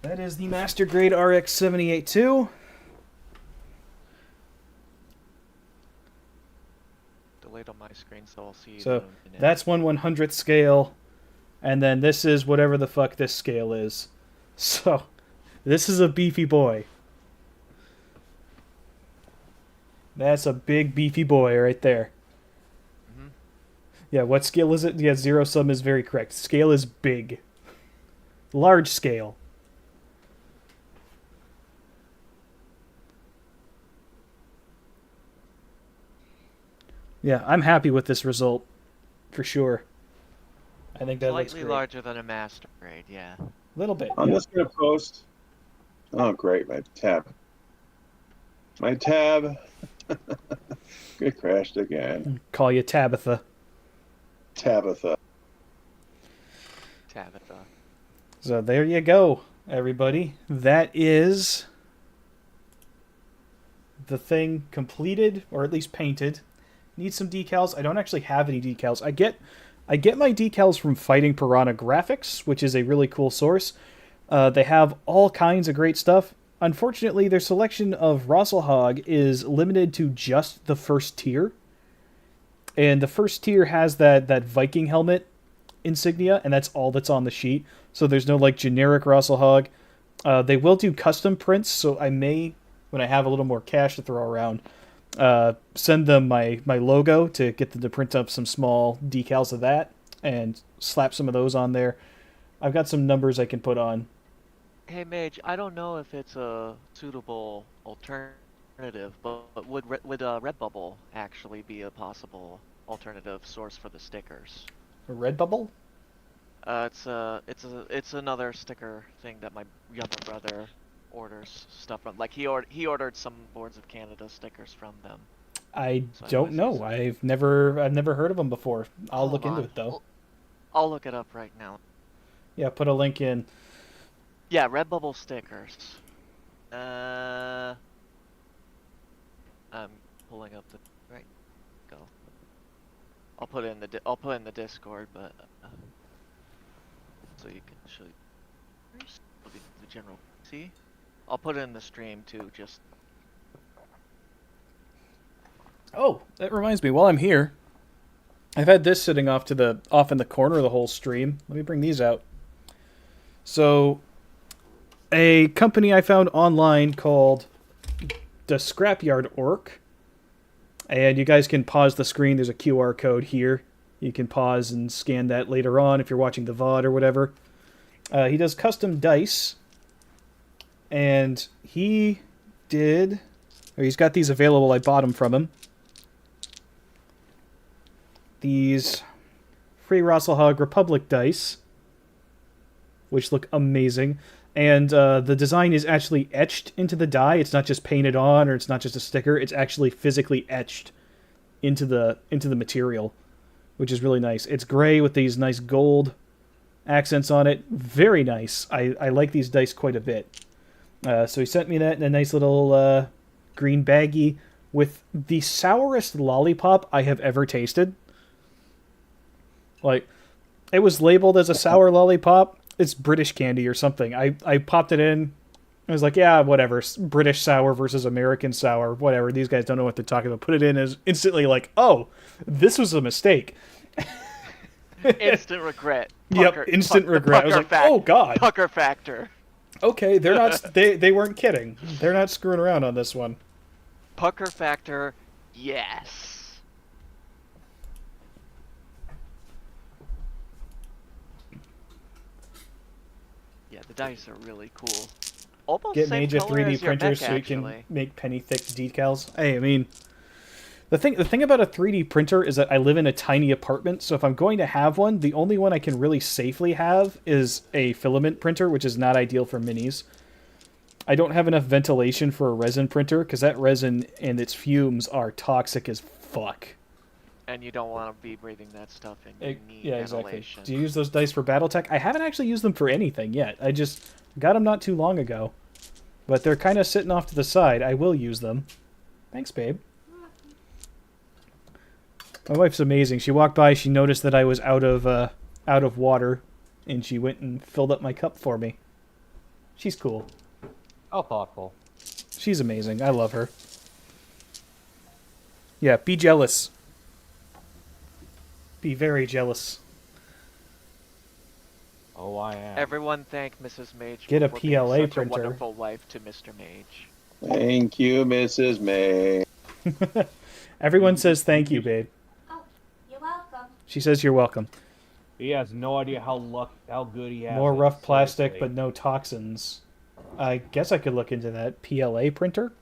the Master Grade RX 78-2. Delayed on my screen, so I'll see. So that's 1/100th scale, and then this is whatever the fuck this scale is. So this is a beefy boy. That's a big beefy boy right there. Yeah, what scale is it? Yeah, Zero Sum is very correct. Scale is big. Large scale. Yeah, I'm happy with this result. For sure. I think that looks slightly great. larger than a Master Grade, yeah. A little bit. I'm just going to post. Oh, great, my tab. My tab. It crashed again. Call you Tabitha. Tabitha. So there you go, everybody. That is the thing completed, or at least painted. Need some decals. I don't actually have any decals. I get my decals from Fighting Piranha Graphics, which is a really cool source. They have all kinds of great stuff. Unfortunately, their selection of Rosselhog is limited to just the first tier. And the first tier has that Viking helmet insignia, and that's all that's on the sheet. So there's no generic Rosselhog. They will do custom prints, so I may, when I have a little more cash to throw around, send them my logo to get them to print up some small decals of that and slap some of those on there. I've got some numbers I can put on. Hey Mage, I don't know if it's a suitable alternative, but would Redbubble actually be a possible alternative source for the stickers? A Redbubble? It's another sticker thing that my younger brother orders stuff from. Like he ordered some Boards of Canada stickers from them. I don't know. I've never heard of them before. I'll look into it though. I'll look it up right now. Yeah, put a link in. Yeah, Redbubble stickers. I'm pulling up the right. Go. I'll put it in the Discord, but so you can show the general. See, I'll put it in the stream too. Just. Oh, that reminds me. While I'm here, I've had this sitting off in the corner of the whole stream. Let me bring these out. So, a company I found online called the Scrapyard Orc And you guys can pause the screen. There's a QR code here. You can pause and scan that later on if you're watching the VOD or whatever. He does custom dice. And he's got these available. I bought them from him. These Free Rasselhog Republic dice, which look amazing. And the design is actually etched into the die. It's not just painted on, or it's not just a sticker. It's actually physically etched into the material, which is really nice. It's gray with these nice gold accents on it. Very nice. I like these dice quite a bit. So he sent me that in a nice little green baggie with the sourest lollipop I have ever tasted. Like, it was labeled as a sour lollipop. It's British candy or something. I popped it in. I was like, yeah, whatever. British sour versus American sour. Whatever. These guys don't know what they're talking about. Put it in as instantly like, oh, this was a mistake. Instant regret. Yep, instant regret. I was like, oh, God. Pucker factor. Okay, they're not. They weren't kidding. They're not screwing around on this one. Pucker factor, yes. Yeah, the dice are really cool. Almost Get same Mage a color 3D as your printer mech, so you actually. can make penny thick decals. Hey, I mean, the thing about a 3D printer is that I live in a tiny apartment, so if I'm going to have one, the only one I can really safely have is a filament printer, which is not ideal for minis. I don't have enough ventilation for a resin printer, because that resin and its fumes are toxic as fuck. And you don't want to be breathing that stuff in. You need Yeah, exactly. ventilation. Do you use those dice for Battletech? I haven't actually used them for anything yet. I just got them not too long ago. But they're kind of sitting off to the side. I will use them. Thanks, babe. My wife's amazing. She walked by, she noticed that I was out of water, and she went and filled up my cup for me. She's cool. Oh, thoughtful. She's amazing. I love her. Yeah, be jealous. Be very jealous. Oh, I am. Everyone thank Mrs. Mage Get a for being PLA such printer. a wonderful wife to Mr. Mage. Thank you, Mrs. May. Everyone says thank you, babe. You're welcome. She says you're welcome. He has no idea how good he has. More it, rough plastic, seriously. but no toxins. I guess I could look into that. PLA printer?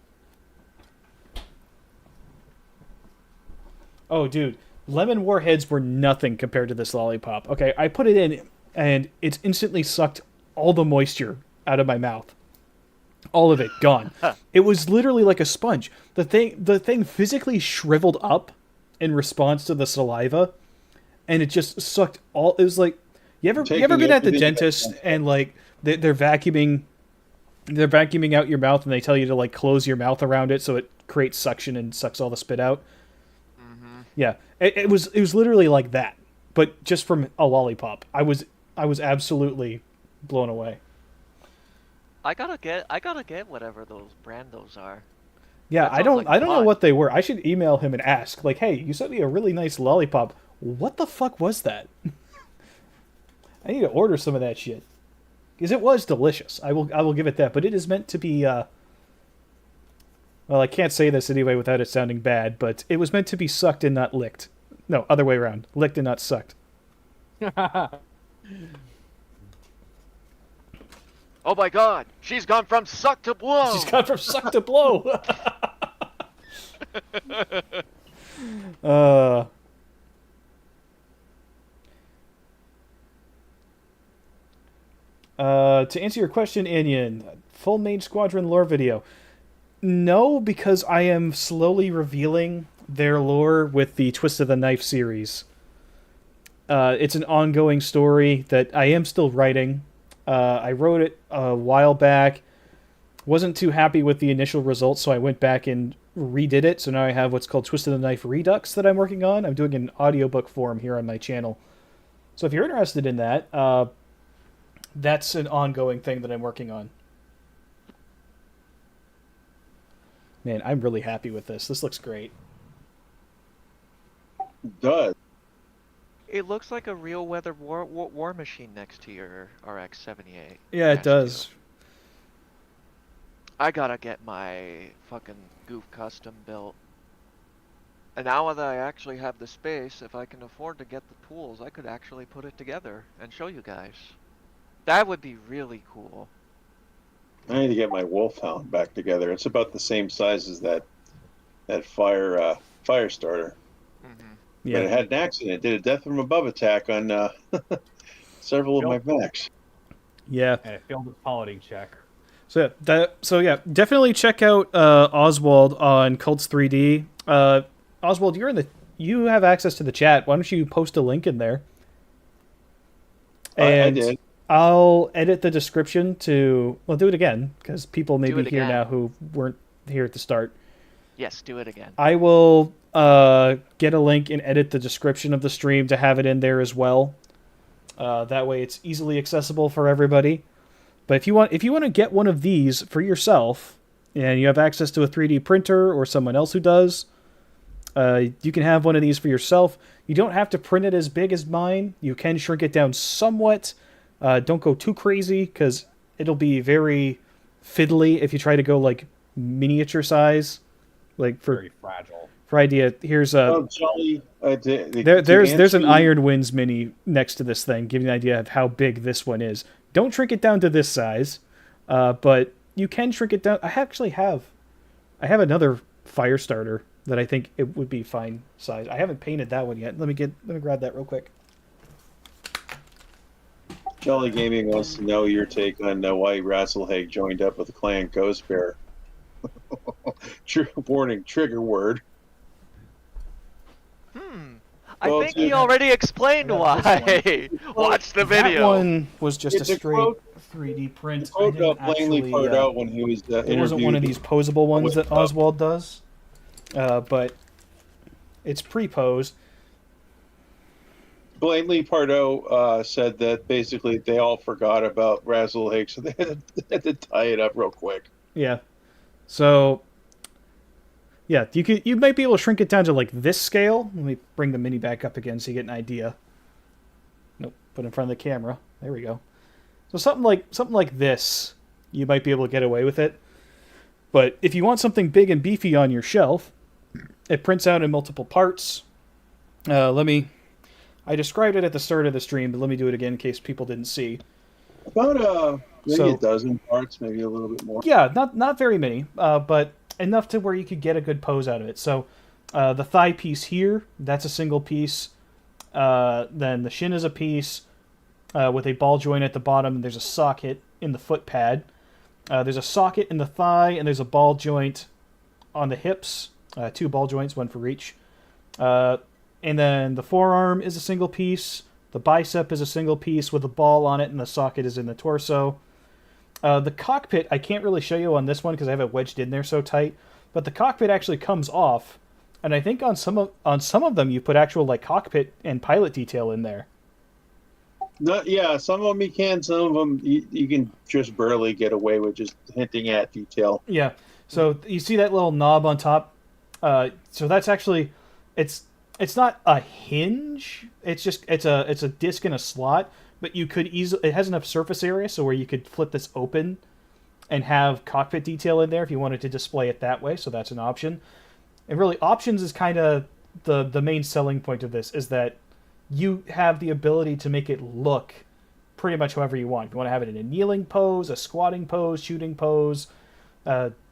Oh, dude. Lemon warheads were nothing compared to this lollipop. Okay, I put it in, and it's instantly sucked all the moisture out of my mouth. All of it gone. It was literally like a sponge. The thing physically shriveled up in response to the saliva, and it just sucked all. It was like, you ever been at the dentist and like they're vacuuming out your mouth and they tell you to like close your mouth around it so it creates suction and sucks all the spit out. Mm-hmm. Yeah, it was literally like that, but just from a lollipop. I was absolutely blown away. I gotta get whatever those those are. Yeah, That I sounds don't like know fun. what they were. I should email him and ask, like, hey, you sent me a really nice lollipop. What the fuck was that? I need to order some of that shit. Because it was delicious. I will give it that. But it is meant to be, well, I can't say this anyway without it sounding bad, but it was meant to be sucked and not licked. No, other way around. Licked and not sucked. Oh my god! She's gone from suck to blow! She's gone from suck to blow! To answer your question, Anion, full Mage Squadron lore video. No, because I am slowly revealing their lore with the Twist of the Knife series. It's an ongoing story that I am still writing. I wrote it a while back. Wasn't too happy with the initial results, so I went back and redid it. So now I have what's called Twist of the Knife Redux that I'm working on. I'm doing an audiobook form here on my channel. So if you're interested in that, that's an ongoing thing that I'm working on. Man, I'm really happy with this. This looks great. It does. It looks like a real weather war machine next to your RX-78. Yeah, it does. I gotta get my fucking goof custom built. And now that I actually have the space, if I can afford to get the tools, I could actually put it together and show you guys. That would be really cool. I need to get my wolfhound back together. It's about the same size as that fire starter. Yeah. But it had an accident. It did a death from above attack on several of my mechs. Yeah. And it failed its piloting check. So yeah, definitely check out Oswald on Cults 3D. Oswald, you have access to the chat. Why don't you post a link in there? And I did. I'll edit the description to. Well, do it again because people may Do be it here again. now who weren't here at the start. Yes, do it again. I will get a link and edit the description of the stream to have it in there as well. That way, it's easily accessible for everybody. But if you want to get one of these for yourself, and you have access to a 3D printer or someone else who does, you can have one of these for yourself. You don't have to print it as big as mine. You can shrink it down somewhat. Don't go too crazy because it'll be very fiddly if you try to go like miniature size. Like for very fragile. For idea, here's a. Jolly. There's an Iron Winds mini next to this thing, giving you an idea of how big this one is. Don't shrink it down to this size, but you can shrink it down. I have another fire starter that I think it would be fine size. I haven't painted that one yet. Let me grab that real quick. Jolly Gaming wants to know your take on why Razzlehag joined up with the clan Ghost Bear. Warning, trigger word. I think he already explained why. Watch the video. That one was just a straight 3D print. The quote plainly put out when he was it wasn't one of these posable ones that Oswald does, but it's pre-posed. Blanley Pardo said that basically they all forgot about Razzlehag, so they had to tie it up real quick. Yeah. So, yeah, you might be able to shrink it down to like this scale. Let me bring the mini back up again so you get an idea. Nope, put it in front of the camera. There we go. So something like this, you might be able to get away with it. But if you want something big and beefy on your shelf, it prints out in multiple parts. I described it at the start of the stream, but let me do it again in case people didn't see. About maybe a dozen parts, maybe a little bit more. Yeah, not very many, but enough to where you could get a good pose out of it. So the thigh piece here, that's a single piece. Then the shin is a piece with a ball joint at the bottom. There's a socket in the foot pad. There's a socket in the thigh, and there's a ball joint on the hips. 2 ball joints, one for each. And then the forearm is a single piece. The bicep is a single piece with a ball on it, and the socket is in the torso. The cockpit, I can't really show you on this one because I have it wedged in there so tight. But the cockpit actually comes off, and I think on some of them you put actual like cockpit and pilot detail in there. Yeah, some of them you can, some of them you can just barely get away with just hinting at detail. Yeah, so you see that little knob on top. So that's actually it's not a hinge. It's a disc in a slot. But you could easily, it has enough surface area so where you could flip this open and have cockpit detail in there if you wanted to display it that way. So that's an option. And really, options is kind of the main selling point of this, is that you have the ability to make it look pretty much however you want. If you want to have it in a kneeling pose, a squatting pose, shooting pose,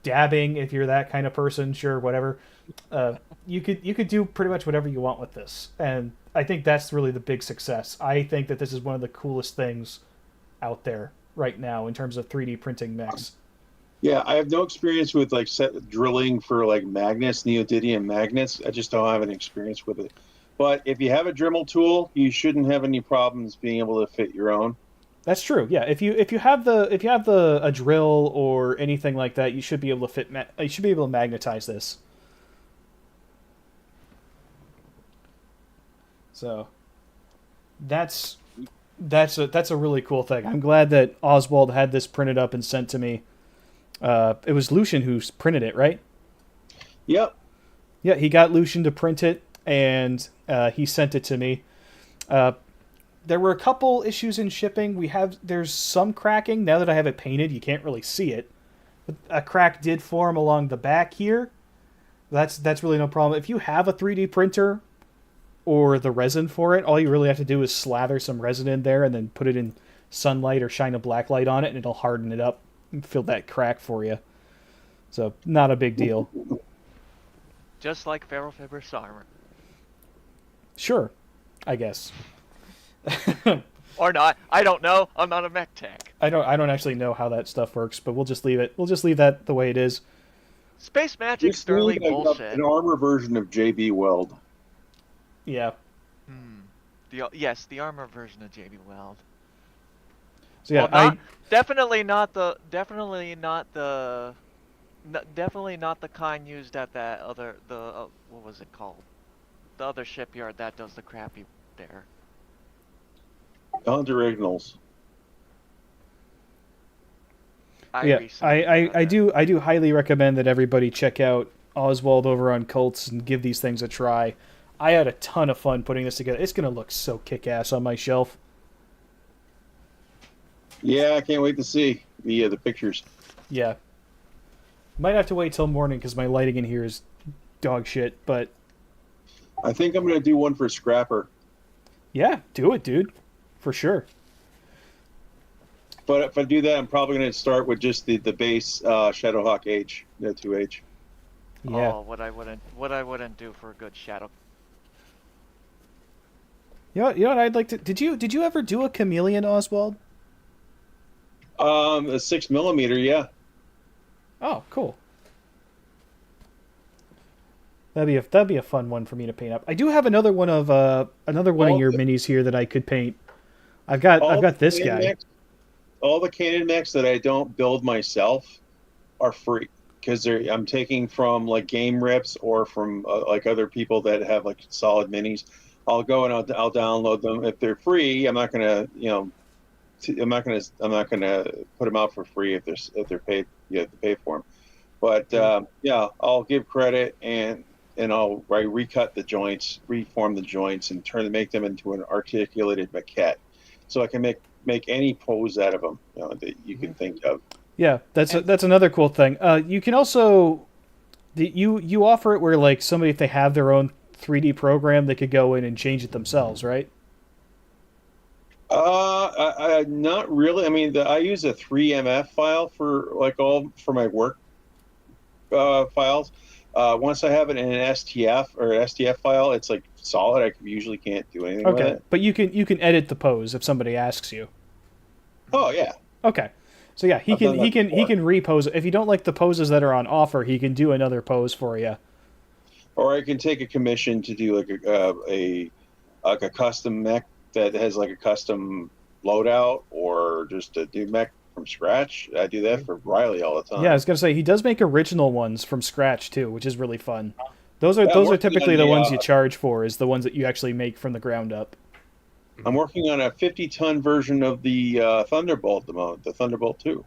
dabbing if you're that kind of person, sure, whatever. You could do pretty much whatever you want with this. And I think that's really the big success. I think that this is one of the coolest things out there right now in terms of 3D printing mechs. Yeah, I have no experience with like drilling for like magnets, neodymium magnets. I just don't have any experience with it. But if you have a Dremel tool, you shouldn't have any problems being able to fit your own. That's true. Yeah, if you have a drill or anything like that, you should be able to magnetize this. So that's a really cool thing. I'm glad that Oswald had this printed up and sent to me. It was Lucian who printed it, right? Yep. Yeah, he got Lucian to print it, and he sent it to me. There were a couple issues in shipping. There's some cracking. Now that I have it painted, you can't really see it. But a crack did form along the back here. That's really no problem. If you have a 3D printer or the resin for it, all you really have to do is slather some resin in there and then put it in sunlight or shine a black light on it, and it'll harden it up and fill that crack for you. So, not a big deal. Just like Feral Fibrous armor. Sure, I guess. Or not. I don't know. I'm not a mech tech. I don't actually know how that stuff works, but we'll just leave it. We'll just leave that the way it is. Space magic's sterling bullshit. An armor version of JB Weld. Yeah. Yes, the armor version of JB Weld. So yeah, well, definitely not the kind used at that other what was it called? The other shipyard that does the crappy there. Hunter Ignals. I do highly recommend that everybody check out Oswald over on Cults and give these things a try. I had a ton of fun putting this together. It's gonna look so kick-ass on my shelf. Yeah, I can't wait to see the pictures. Yeah. Might have to wait till morning because my lighting in here is dog shit, but... I think I'm going to do one for Scrapper. Yeah, do it, dude. For sure. But if I do that, I'm probably going to start with just the base Shadowhawk H, 2H. Yeah. Oh, what I wouldn't do for a good Shadow. You know what I'd like to... Did you ever do a Chameleon, Oswald? A 6mm, yeah. Oh, cool. That'd be a fun one for me to paint up. I do have another one of your minis here that I could paint. I've got this guy. All the Cannon mechs that I don't build myself are free because I'm taking from like game rips or from like other people that have like solid minis. I'll go and I'll download them if they're free. I'm not gonna I'm not gonna put them out for free if they're paid. You have to pay for them. But yeah, I'll give credit and I'll recut the joints, reform the joints, and make them into an articulated maquette, so I can make any pose out of them that you can think of. Yeah, that's another cool thing. You can also you offer it where like somebody, if they have their own 3D program, they could go in and change it themselves, right? Not really. I mean, I use a 3MF file for my work files. Once I have it in an STF or an STF file, it's like solid. I usually can't do anything with it. But you can edit the pose if somebody asks you. Oh yeah. Okay. So yeah, he can repose it. If you don't like the poses that are on offer, he can do another pose for you. Or I can take a commission to do like a custom mech that has like a custom loadout, or just a new mech from scratch. I do that for Riley all the time. Yeah, I was gonna say he does make original ones from scratch too, which is really fun. Those are typically the ones you charge for, is the ones that you actually make from the ground up. I'm working on a 50-ton version of the Thunderbolt, the Thunderbolt 2.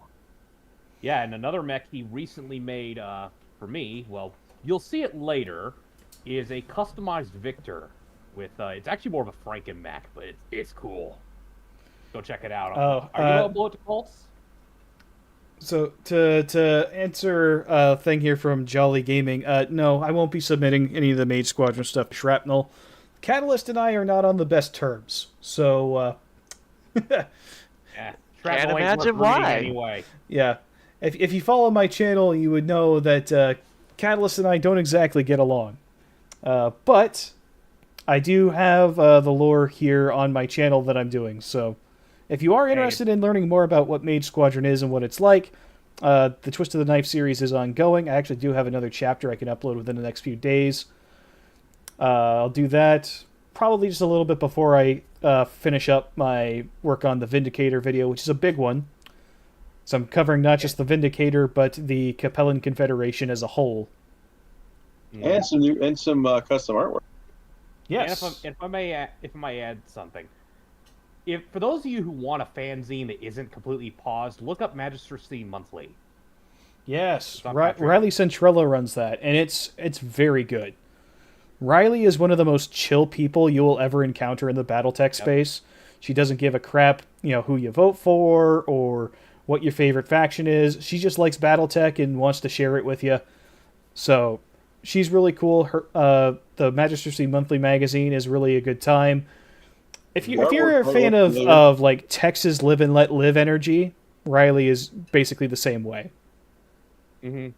Yeah, and another mech he recently made for me, well, you'll see it later, is a customized Victor with, it's actually more of a Franken mech, but it's cool. Go check it out. Are you upload to Cults? So to answer a thing here from Jolly Gaming, no, I won't be submitting any of the Mage Squadron stuff to Shrapnel. Catalyst and I are not on the best terms, so yeah, can't imagine why. Anyway. Yeah, if you follow my channel, you would know that Catalyst and I don't exactly get along, but I do have the lore here on my channel that I'm doing. So if you are interested in learning more about what Mage Squadron is and what it's like, the Twist of the Knife series is ongoing. I actually do have another chapter I can upload within the next few days. I'll do that probably just a little bit before I finish up my work on the Vindicator video, which is a big one. So I'm covering not just the Vindicator, but the Capellan Confederation as a whole. And some custom artwork. Yes. And if I may add something, for those of you who want a fanzine that isn't completely paused, look up Magistracy Monthly. Yes, Riley Centrella runs that, and it's very good. Riley is one of the most chill people you will ever encounter in the Battletech space. She doesn't give a crap, who you vote for or what your favorite faction is. She just likes Battletech and wants to share it with you. So she's really cool. Her the Magistracy Monthly magazine is really a good time. If you're a fan of like Texas live and let live energy, Riley is basically the same way. Mm-hmm.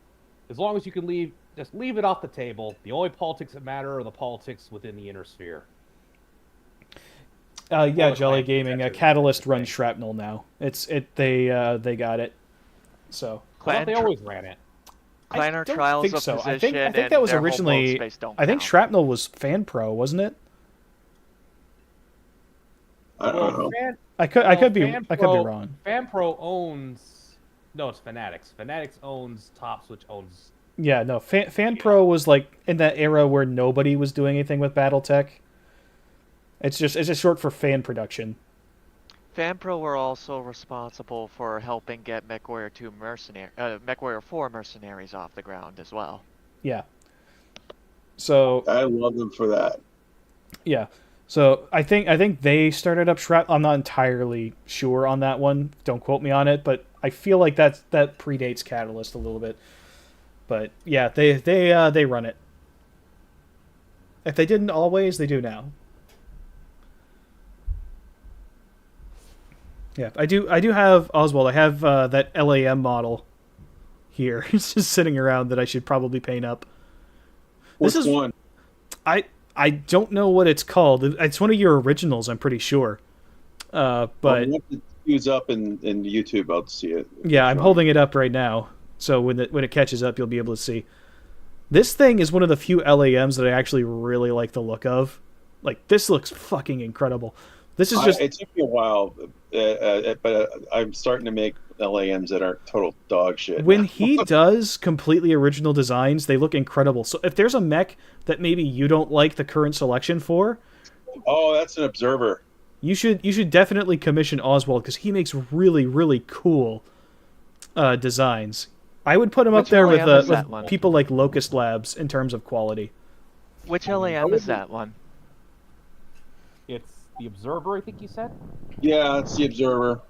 As long as you can just leave it off the table. The only politics that matter are the politics within the inner sphere. Yeah, Jolly Gaming. Catalyst runs Shrapnel now. They got it. So I thought they always ran it. Clanner Trials think of so. Position I think that was and their originally. whole world space don't I think count. Shrapnel was Fan Pro, wasn't it? I don't know. I could be wrong. FanPro owns. No, it's Fanatics. Fanatics owns Tops, which owns. Yeah, no. Fan Pro was like in that era where nobody was doing anything with BattleTech. It's just short for fan production. FanPro were also responsible for helping get MechWarrior 4 mercenaries off the ground as well. Yeah. So I love them for that. Yeah. So I think they started up Shrapnel. I'm not entirely sure on that one. Don't quote me on it, but I feel like that predates Catalyst a little bit. But yeah, they run it. If they didn't always, they do now. Yeah, I do have Oswald. I have that LAM model here. It's just sitting around that I should probably paint up. Which one? I don't know what it's called. It's one of your originals, I'm pretty sure. But I'll use up in YouTube. I'll see it. Yeah, I'm holding it up right now. So when it catches up, you'll be able to see. This thing is one of the few LAMs that I actually really like the look of. Like, this looks fucking incredible. This is just... It took me a while, but I'm starting to make LAMs that are total dog shit. When he does completely original designs, they look incredible. So if there's a mech that maybe you don't like the current selection for... Oh, that's an Observer. You should definitely commission Oswald, because he makes really, really cool designs. I would put him up there with people like Locust Labs in terms of quality. Which LAM is that one? It's the Observer, I think you said? Yeah, it's the Observer.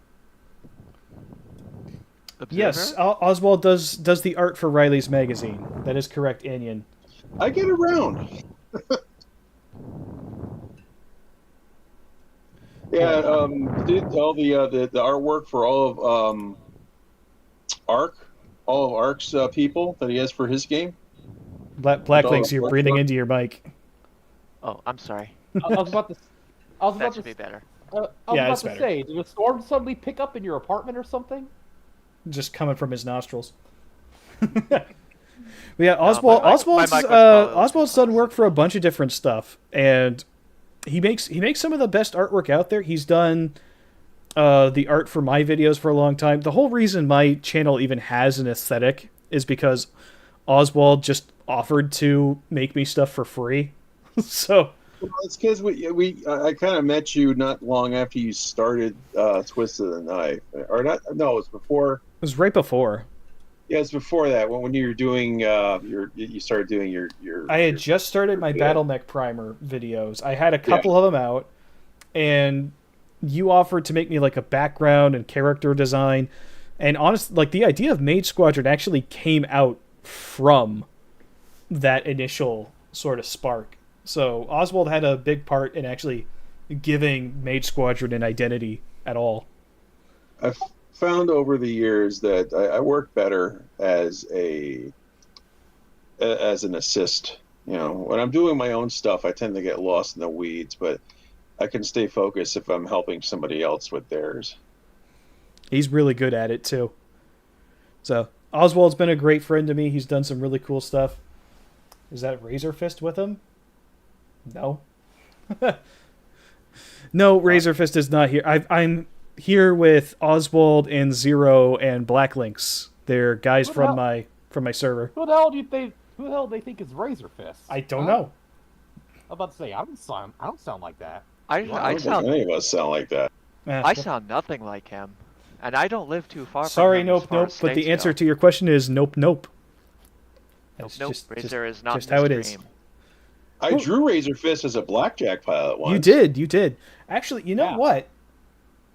Yes, Oswald does the art for Riley's magazine. That is correct, Anion. I get around. Yeah, did all the artwork for all of Ark's people that he has for his game. Blacklinks, you're breathing into your mic. Oh, I'm sorry. I was about to. That should be better. I was about to say, did a storm suddenly pick up in your apartment or something? Just coming from his nostrils. But yeah, Oswald's done work for a bunch of different stuff, and he makes some of the best artwork out there. He's done the art for my videos for a long time. The whole reason my channel even has an aesthetic is because Oswald just offered to make me stuff for free. So it's because I kind of met you not long after you started Twisted the Knife, or not? No, it was before. It was right before. Yeah, it's before that when you were doing you started doing your. I had just started my Battle Mech Primer videos. I had a couple of them out, and you offered to make me like a background and character design, and honestly, like the idea of Mage Squadron actually came out from that initial sort of spark. So Oswald had a big part in actually giving Mage Squadron an identity at all. I've found over the years that I work better as an assist. You know, when I'm doing my own stuff, I tend to get lost in the weeds, but I can stay focused if I'm helping somebody else with theirs. He's really good at it too. So Oswald's been a great friend to me. He's done some really cool stuff. Is that Razor Fist with him? No. No, Razor Fist is not here. I'm here with Oswald and Zero and Blacklinks. They're guys from my server. Who the hell do they think is Razor Fist? I don't know. I'm about to say I don't sound like that. I don't think any of us sound like that. I sound nothing like him, and I don't live too far. Sorry, from him nope. But the answer to your question is nope. That's nope. Razor is not just how it is. I drew Razor Fist as a blackjack pilot once. You did. Actually, you know what?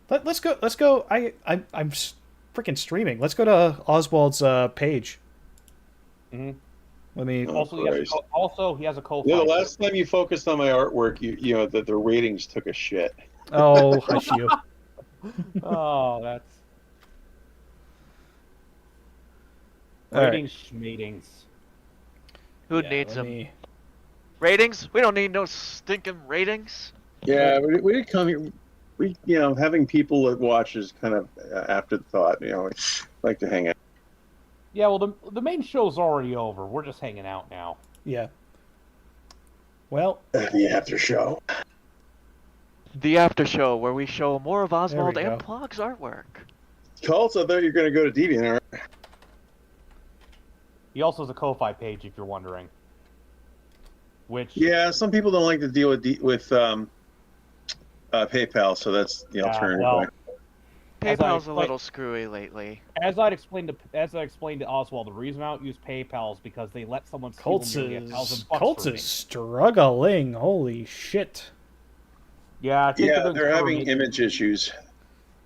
Let's go. I'm freaking streaming. Let's go to Oswald's page. Mm-hmm. Let me. Also, he has a co-fi. The last time you focused on my artwork, you know that the ratings took a shit. Oh, hush you. Oh, that's All right. ratings, schmatings. Who needs them? Ratings? We don't need no stinking ratings. Yeah, we did come here. We, having people that watch is kind of afterthought. We like to hang out. Yeah, well, the main show's already over. We're just hanging out now. Yeah. Well, the after show. The after show where we show more of Oswald There we and go. Plog's artwork. Cults, I thought you were going to go to DeviantArt. He also has a Ko-Fi page, if you're wondering. Which some people don't like to deal with PayPal, so that's the alternative. well, PayPal's a little screwy lately. As I explained to Oswald, the reason I don't use PayPal is because they let someone steal nearly $1,000 Colts from me. is struggling. Holy shit. Yeah, they're having image issues.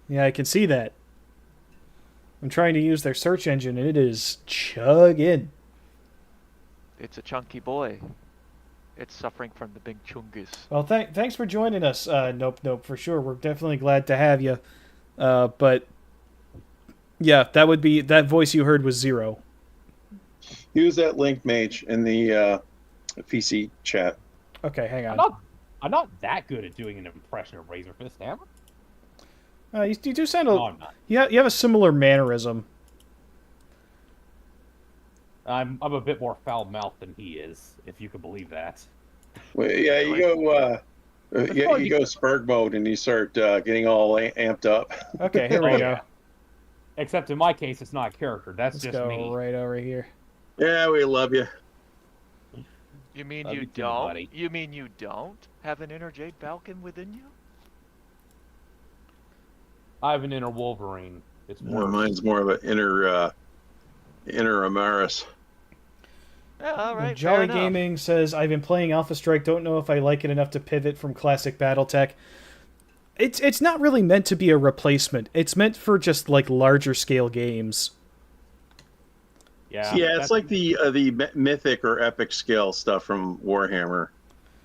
Yeah, I can see that. I'm trying to use their search engine, and it is chugging. It's a chunky boy. It's suffering from the big chungus. Well, thanks for joining us. Nope, for sure. We're definitely glad to have you. But yeah, that voice you heard was Zero. Use that link, Mage, in the PC chat. Okay, hang on. I'm not that good at doing an impression of Razor Fist, am I? You do sound No, I'm not. you have a similar mannerism. I'm a bit more foul-mouthed than he is, if you can believe that. Well, yeah, you go Spurg mode and you start getting all amped up. Okay, here we go. Yeah. Except in my case, it's not a character. That's Let's just go me. right over here. Yeah, we love you. You mean Love you you too, don't? buddy. You mean you don't have an inner Jade Falcon within you? I have an inner Wolverine. It's worse. Mine's more of an inner Amaris. Yeah, all right. Jolly fair enough. Gaming says, I've been playing Alpha Strike, don't know if I like it enough to pivot from classic Battletech. It's not really meant to be a replacement. It's meant for just like larger scale games. Yeah, it's like the mythic or epic scale stuff from Warhammer.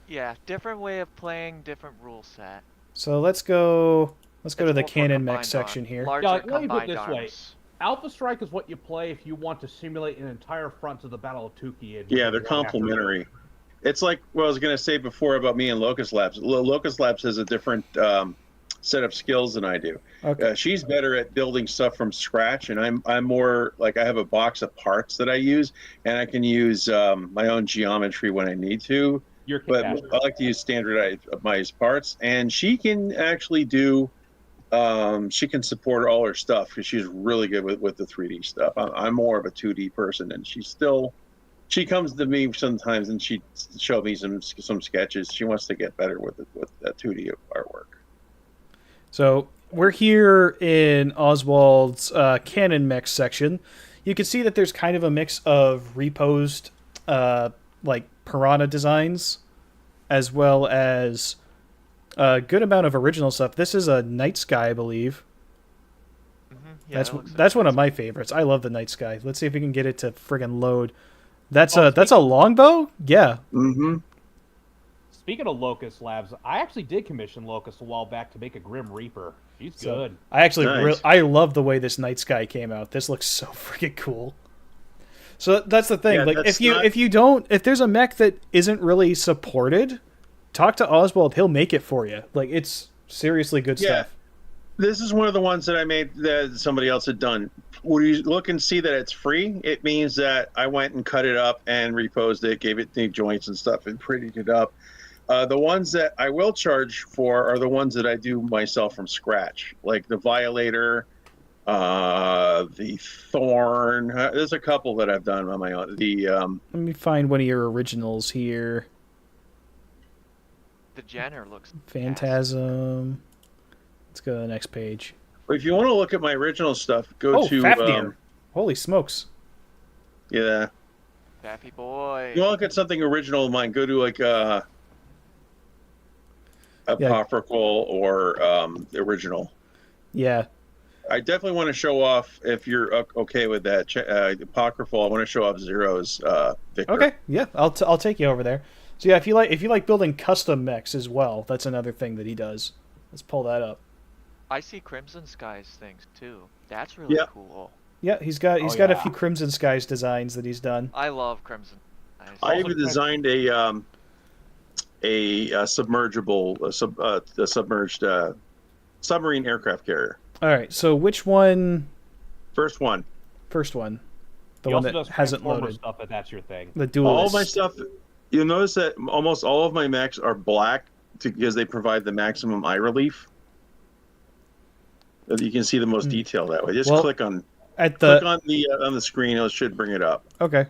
Yeah, different way of playing, different rule set. So let's go to the more for Canon Mech combined section here. Larger Yeah, let me put it combined this way. arms. Alpha Strike is what you play if you want to simulate an entire front of the Battle of Tukey. Yeah, they're complementary. It's like what I was going to say before about me and Locust Labs. Locust Labs has a different set of skills than I do. Okay. She's better at building stuff from scratch, and I'm more like I have a box of parts that I use, and I can use my own geometry when I need to. But I like to use standardized parts, and she can actually do. She can support all her stuff because she's really good with the 3D stuff. I'm more of a 2D person, and she comes to me sometimes and she showed me some sketches. She wants to get better with that 2D artwork. So we're here in Oswald's Canon Mech section. You can see that there's kind of a mix of reposed like Piranha designs as well as a good amount of original stuff. This is a Night Sky, I believe. Yeah, that's one of my favorites. I love the Night Sky. Let's see if we can get it to friggin' load. That's a longbow? Yeah. Mm-hmm. Speaking of Locust Labs, I actually did commission Locust a while back to make a Grim Reaper. She's good. I actually Nice. I love the way this Night Sky came out. This looks so freaking cool. So that's the thing. Yeah, like that's if there's a mech that isn't really supported, talk to Oswald. He'll make it for you. Like it's seriously good stuff. This is one of the ones that I made that somebody else had done. When you look and see that it's free, it means that I went and cut it up and reposed it, gave it the joints and stuff, and prettied it up. The ones that I will charge for are the ones that I do myself from scratch, like the Violator, the Thorn. There's a couple that I've done on my own. Let me find one of your originals here. The Jenner looks Phantasm. Let's go to the next page. If you want to look at my original stuff, go to Fafnir. Holy smokes. Yeah. Faffy boy. If you want to look at something original of mine, go to like apocryphal or original. Yeah. I definitely want to show off, if you're okay with that, Apocryphal. I want to show off Zero's Victor. Okay, yeah, I'll take you over there. So yeah, if you like building custom mechs as well, that's another thing that he does. Let's pull that up. I see Crimson Skies things too. That's really cool. Yeah, he's got a few Crimson Skies designs that he's done. I love Crimson Skies. I even designed a submergible, a submerged submarine aircraft carrier. All right, so which one? First one. First one. The He one also that does hasn't Transformer loaded. stuff, if that's your thing. The duelist. All my stuff. You'll notice that almost all of my mechs are black because they provide the maximum eye relief. You can see the most detail that way. Just click on the screen. It should bring it up. Okay.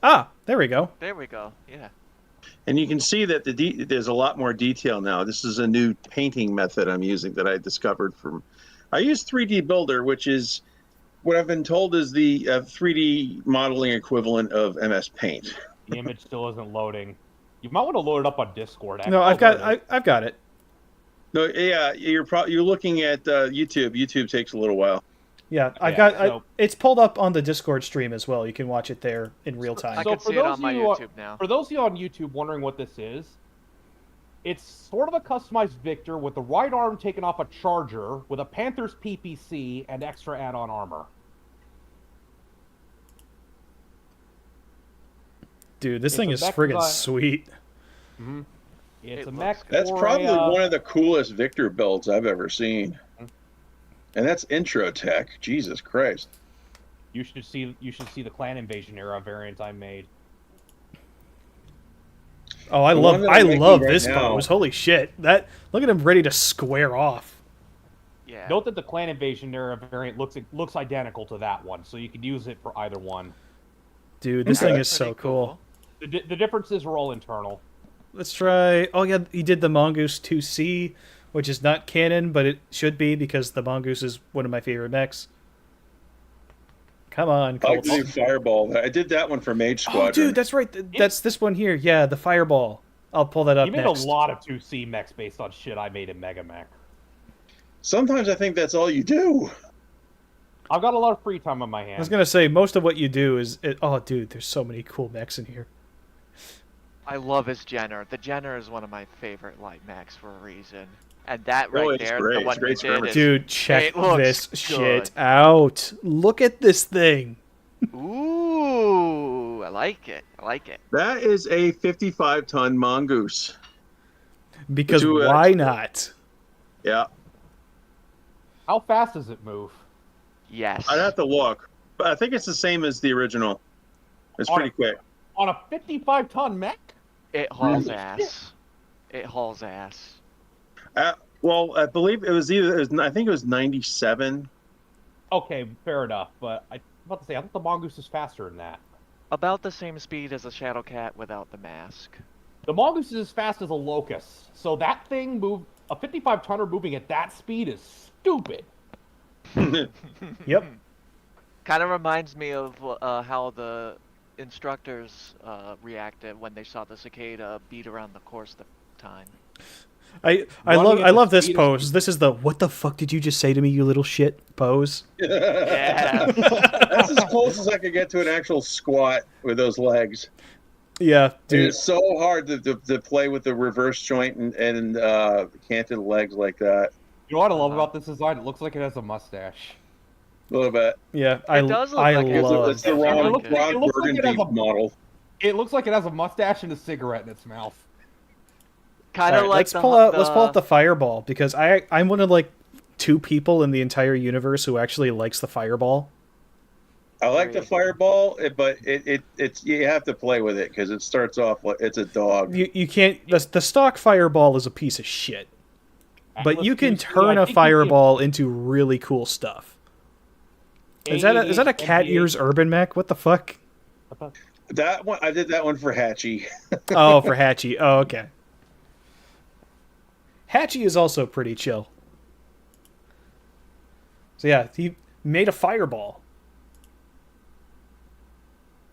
Ah, there we go. There we go. Yeah. And you can see that there's a lot more detail now. This is a new painting method I'm using that I discovered from. I use 3D Builder, which is what I've been told is the 3D modeling equivalent of MS Paint. The image still isn't loading. You might want to load it up on Discord. No, I've got it. No, yeah, you're looking at YouTube. YouTube takes a little while. Yeah, it's pulled up on the Discord stream as well. You can watch it there in real time. I can see it on my YouTube now. For those of you on YouTube wondering what this is, it's sort of a customized Victor with the right arm taken off a charger with a Panther's PPC and extra add-on armor. Dude, this thing is friggin' sweet. Mm-hmm. It's a mech. That's probably one of the coolest Victor builds I've ever seen. And that's intro tech. Jesus Christ. You should see the Clan Invasion era variant I made. Oh, I love this pose. Holy shit. Look at him ready to square off. Yeah. Note that the Clan Invasion era variant looks identical to that one, so you could use it for either one. Dude, this thing is so cool. The differences are all internal. Let's try. Oh yeah, he did the Mongoose 2C, which is not canon, but it should be because the Mongoose is one of my favorite mechs. Come on, I like the new Fireball. I did that one for Mage Squadron. Oh, dude, that's right. That's this one here. Yeah, the Fireball. I'll pull that up next. You made next. a lot of 2C mechs based on shit I made in Mega Mech. Sometimes I think that's all you do. I've got a lot of free time on my hands. I was gonna say most of what you do is. Oh, dude, there's so many cool mechs in here. I love his Jenner. The Jenner is one of my favorite light mechs for a reason. And that right there, the one you did, dude, check this shit out. Look at this thing. Ooh, I like it. I like it. That is a 55-ton Mongoose. Because why not? Yeah. How fast does it move? Yes. I'd have to look. But I think it's the same as the original. It's pretty quick. On a 55-ton mech? It hauls ass. It hauls ass. Well, I believe I think it was 97. Okay, fair enough. But I thought the Mongoose is faster than that. About the same speed as a Shadowcat without the mask. The Mongoose is as fast as a Locust. So that thing a 55-tonner moving at that speed is stupid. Yep. Kind of reminds me of how the instructors reacted when they saw the cicada beat around the course the time. I love this pose. This is the "what the fuck did you just say to me, you little shit" pose. Yeah. That's as close as I could get to an actual squat with those legs. Yeah, dude. It's so hard to play with the reverse joint and canted legs like that. You know what I love about this design? It looks like it has a mustache. A little bit. Yeah, it does look like it's the Ron Burgundy model. It looks like it has a mustache and a cigarette in its mouth. Kind of like let's pull out the Fireball because I'm one of like 2 people in the entire universe who actually likes the Fireball. I like the Fireball, but it's you have to play with it because it starts off like it's a dog. You can't. The stock Fireball is a piece of shit, but you can turn a Fireball into really cool stuff. Is that a cat ears urban mech? What the fuck? That one I did that one for Hatchie. Oh, for Hatchie. Oh, okay. Hatchie is also pretty chill. So yeah, he made a Fireball.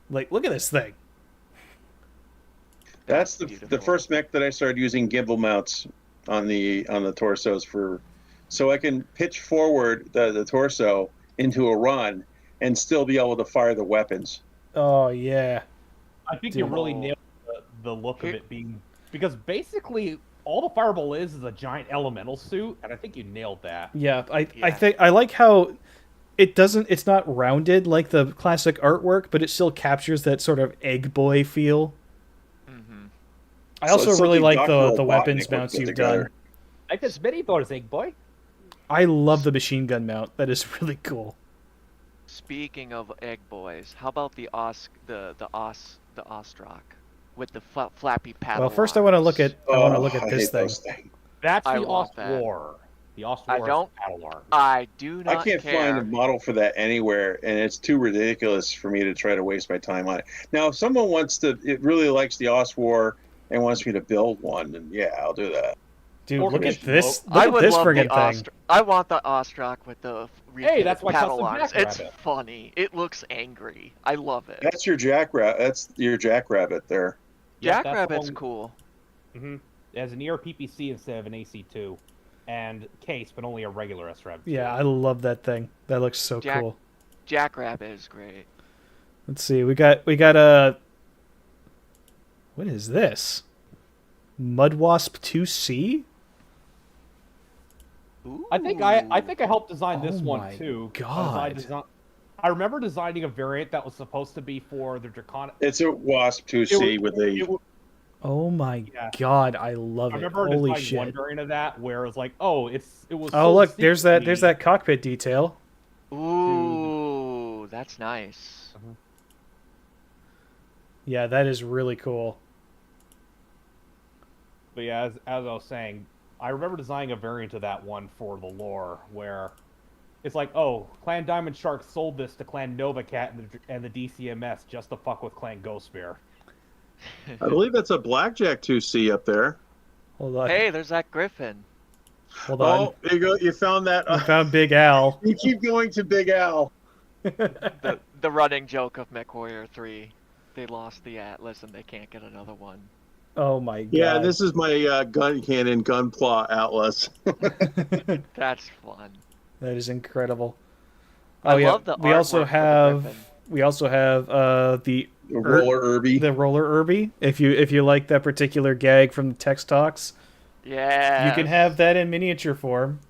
Like, look at this thing. That's the first mech that I started using gimbal mounts on the torsos for so I can pitch forward the torso into a run and still be able to fire the weapons. Oh yeah. I think you really nailed the look of it being, because basically all the fireball is a giant elemental suit, and I think you nailed that. Yeah, I think I like how it's not rounded like the classic artwork, but it still captures that sort of egg boy feel. I also really like the weapons mounts you've done. Like this mini thought egg boy. I love the machine gun mount. That is really cool. Speaking of egg boys, how about the Ostrock with the flappy paddle? Well, first I want to look at this thing. That's the Ost War. The Ost War paddle arm. I do not. I can't find a model for that anywhere, and it's too ridiculous for me to try to waste my time on it. Now, if someone really likes the Ost War and wants me to build one, then yeah, I'll do that. Dude, look at this! Look at this friggin' thing. I want the Ostrock with the that's my paddle custom arms. Jackrabbit. It's funny. It looks angry. I love it. That's your Jackrabbit. That's your Jackrabbit there. Jackrabbit's cool. It has an ERPPC instead of an AC2, and case, but only a regular SRAB. Yeah, I love that thing. That looks so cool. Jackrabbit is great. Let's see. We got a. What is this? Mudwasp 2C? I think I helped design this one my too. God. I remember designing a variant that was supposed to be for the Draconic. It's a Wasp 2C with a. Oh my God, I love it! I remember Holy designing shit! one variant of that where it was like, oh, it was. Oh look, there's that cockpit detail. Ooh, that's nice. Yeah, that is really cool. But yeah, as I was saying, I remember designing a variant of that one for the lore where it's like, oh, Clan Diamond Shark sold this to Clan Nova Cat and the DCMS just to fuck with Clan Ghost Bear. I believe that's a Blackjack 2C up there. Hold on. Hey, there's that Griffin. Hold on. Oh, there you go. You found that. You found Big Al. You keep going to Big Al. The running joke of MechWarrior 3. They lost the Atlas and they can't get another one. Oh my God. Yeah, this is my gun cannon gunpla Atlas. That's fun. That is incredible. I love the we also have the roller Irby. The roller Irby. If you like that particular gag from the text talks, yeah, you can have that in miniature form.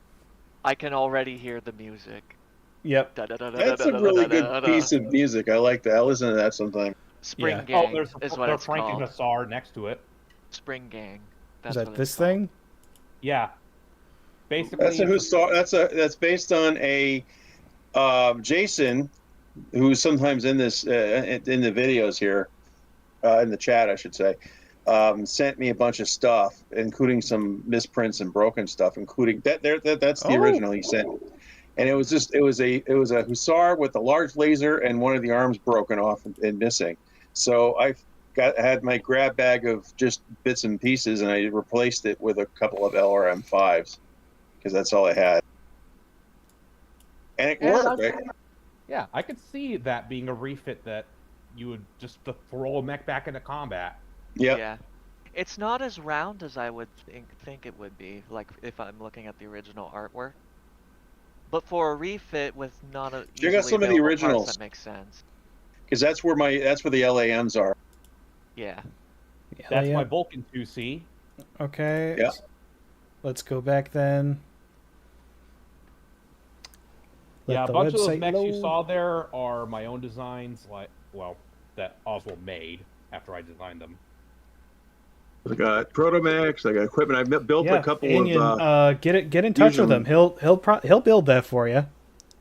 I can already hear the music. Yep. That's a really good piece of music. I like that. I listen to that sometime. Spring Gang there's is what it's Frank called. and Nassar next to it. Spring Gang. Is that this thing? Yeah. Basically, that's a Hussar. That's based on a Jason, who's sometimes in this in the videos here, in the chat, I should say, sent me a bunch of stuff, including some misprints and broken stuff, including that. That's the original he sent, and it was a Hussar with a large laser and one of the arms broken off and missing. So I had my grab bag of just bits and pieces, and I replaced it with a couple of LRM5s because that's all I had, and it worked. Right? Yeah, I could see that being a refit that you would just throw a mech back into combat. Yep. Yeah. It's not as round as I would think it would be, like if I'm looking at the original artwork. But for a refit with not a check out some of the originals. Parts, that makes sense. Because that's where the LAMs are. Yeah. That's my Vulcan 2C. Okay. Yeah. Let's go back then. Yeah, a bunch of those mechs you saw there are my own designs, that Oswald made after I designed them. I got Protomax. I got equipment. I built a couple of. Get in touch with him. He'll build that for you.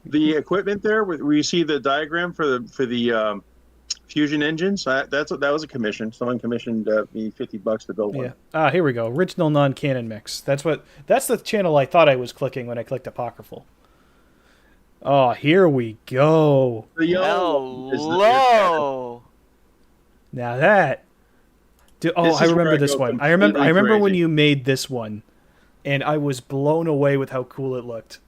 The equipment there, where you see the diagram for the fusion engines. That was a commission. Someone commissioned me $50 to build one. Yeah. Here we go. Original non-canon mix. That's the channel I thought I was clicking when I clicked Apocryphal. Oh, here we go. The yellow. Hello. Now that. I remember this one. I remember when you made this one, and I was blown away with how cool it looked.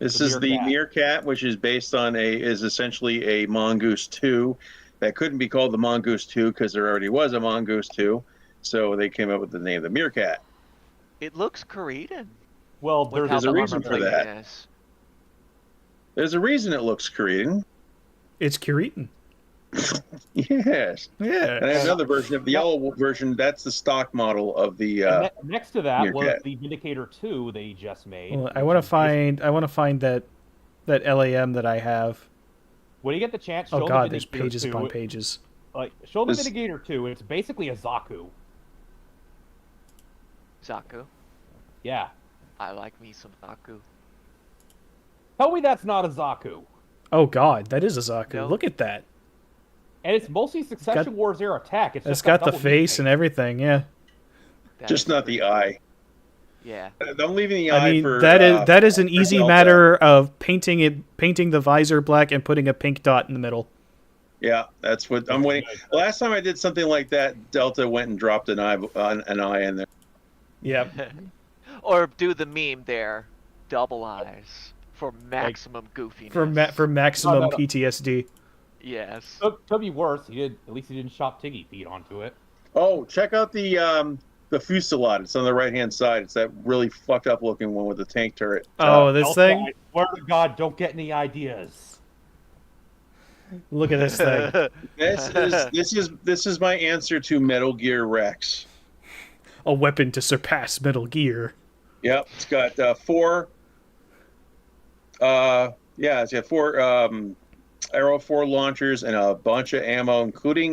This is the Meerkat, which is based on is essentially a Mongoose 2 that couldn't be called the Mongoose 2 because there already was a Mongoose 2, so they came up with the name of the Meerkat. It looks Korean. Well, there's a reason for that. Yes. There's a reason it looks Korean. It's Korean. Yes. Yeah. And I have another version of the yellow version. That's the stock model of the. Next to that was Meerkat. the Vindicator 2 they just made. Well, I want to find that LAM that I have. When you get the chance, show Oh the god, there's Vindicator pages 2. upon pages. Show the Vindicator 2. It's basically a Zaku. Zaku. Yeah. I like me some Zaku. Tell me that's not a Zaku. Oh god, that is a Zaku. Nope. Look at that. And it's mostly Succession Wars era tech. It's It's just got the double face heat and everything, yeah. Just not the eye. Yeah. I'm leaving the I eye mean, for. that is an for easy Delta. matter of painting the visor black and putting a pink dot in the middle. Yeah, that's what I'm waiting. Last time I did something like that, Delta went and dropped an eye in there. Yeah. Or do the meme there, double eyes for maximum goofiness. For maximum No. PTSD. Yes. Could be worse. At least he didn't shop Tiggy feet onto it. Oh, check out the fuselage. It's on the right hand side. It's that really fucked up looking one with the tank turret. Oh, this thing? I swear to God, don't get any ideas. Look at this thing. This is my answer to Metal Gear Rex. A weapon to surpass Metal Gear. Yep, it's got four. It's got four Arrow 4 launchers and a bunch of ammo, including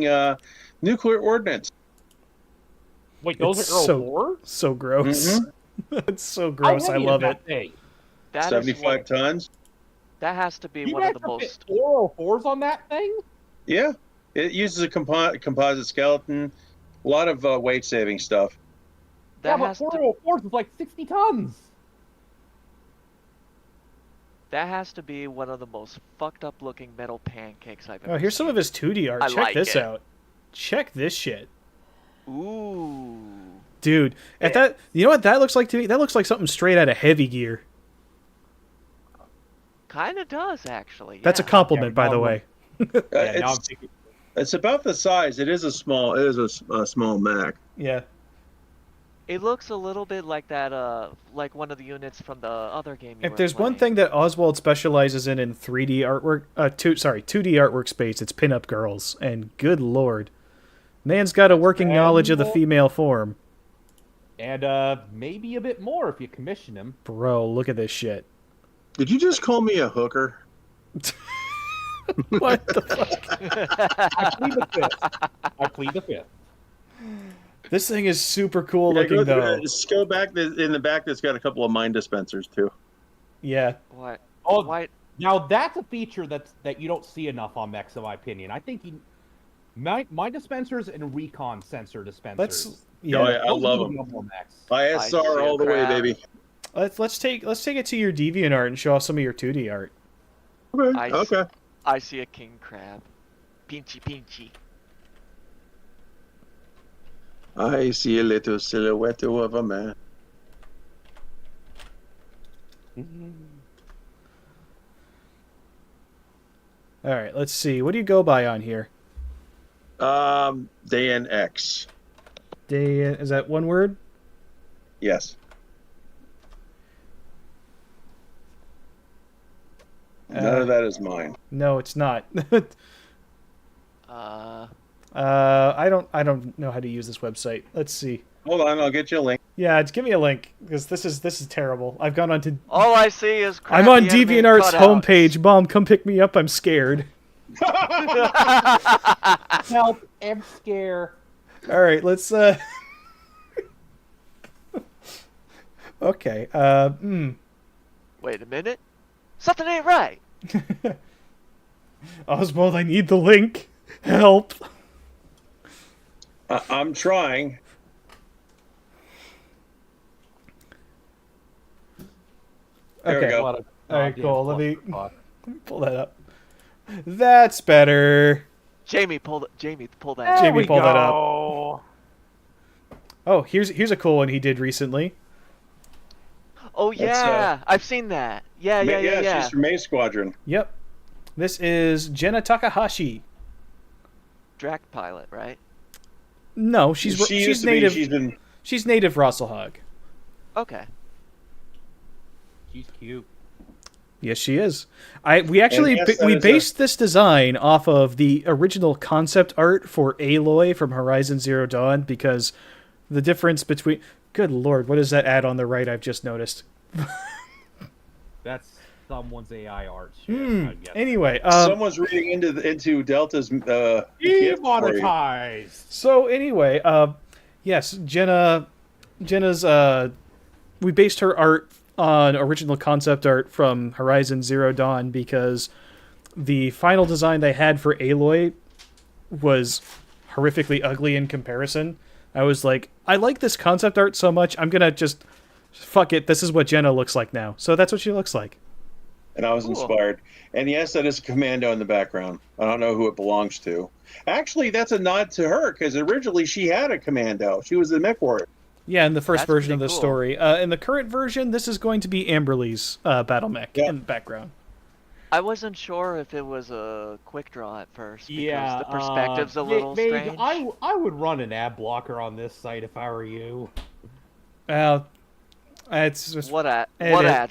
nuclear ordnance. Wait, those It's are Arrow 4? So gross. Mm-hmm. It's so gross. I love it. That is 75 tons. That has to be You one of guys the have most. Arrow 4s on that thing? Yeah, it uses a composite skeleton. A lot of weight saving stuff. Yeah, but 4 Arrow 4s is like 60 tons. That has to be one of the most fucked up looking metal pancakes I've ever Oh, here's seen. some of his 2D art. I Check like this it. out. Check this shit. Ooh. Dude, you know what that looks like to me? That looks like something straight out of Heavy Gear. Kinda does, actually. That's a yeah. compliment, by the way. It's about the size. It is a small Mac. Yeah. It looks a little bit like that, like one of the units from the other game you If were there's one playing. thing that Oswald specializes in 3D artwork, 2D artwork space, it's pinup girls. And good lord, man's got a working knowledge of the female form. And maybe a bit more if you commission him. Bro, look at this shit. Did you just call me a hooker? What the fuck? I plead the fifth. I plead the fifth. This thing is super cool Yeah, looking, though. Just go back. In the back, there's got a couple of mine dispensers, too. Yeah. What? Oh, Why? Now that's a feature that you don't see enough on mechs, in my opinion. I think mine dispensers and recon sensor dispensers. Yeah. Oh, I love them. ISR all the way, baby. Let's take it to your DeviantArt and show off some of your 2D art. Okay. I see a king crab. Pinchy pinchy. I see a little silhouette of a man. All right, let's see. What do you go by on here? Day and X. Day, is that one word? Yes. None of that is mine. No, it's not. Uh. I don't know how to use this website. Let's see. Hold on, I'll get you a link. Yeah, give me a link because this is terrible. I've gone on to. All I see is. I'm on crappy anime DeviantArt's cutouts. homepage. Mom, come pick me up. I'm scared. Help! I'm scared. All right, let's. Okay. Wait a minute. Something ain't right. Oswald, I need the link. Help. I'm trying. There we Okay. go. All right, cool. Let me pull that up. That's better. Jamie, pull that. Jamie, pull that up. Oh, here's a cool one he did recently. Oh yeah, I've seen that. Yeah. She's from Maze Squadron. Yep. This is Jenna Takahashi. Drac pilot, right? No, she's She used to be- native. she's been- She's native Rosselhog. Okay. She's cute. Yes, she is. We actually And yes, we that is based this design off of the original concept art for Aloy from Horizon Zero Dawn because the difference between. Good lord, what is that ad on the right? I've just noticed. That's someone's AI art. Shit, I guess. Anyway, someone's reading into Delta's gift for you. Demonetized. So anyway, yes, Jenna's we based her art on original concept art from Horizon Zero Dawn because the final design they had for Aloy was horrifically ugly in comparison. I was like, I like this concept art so much, I'm gonna just fuck it. This is what Jenna looks like now. So that's what she looks like. And I was inspired. And yes, that is a commando in the background. I don't know who it belongs to. Actually, that's a nod to her because originally she had a commando. She was the mech warrior. Yeah, in the first That's version of pretty the cool. story. In the current version, this is going to be Amberly's battle mech in the background. I wasn't sure if it was a quick draw at first because Yeah, the perspective's a little strange. I would run an ad blocker on this site if I were you. Well, it's just What ads?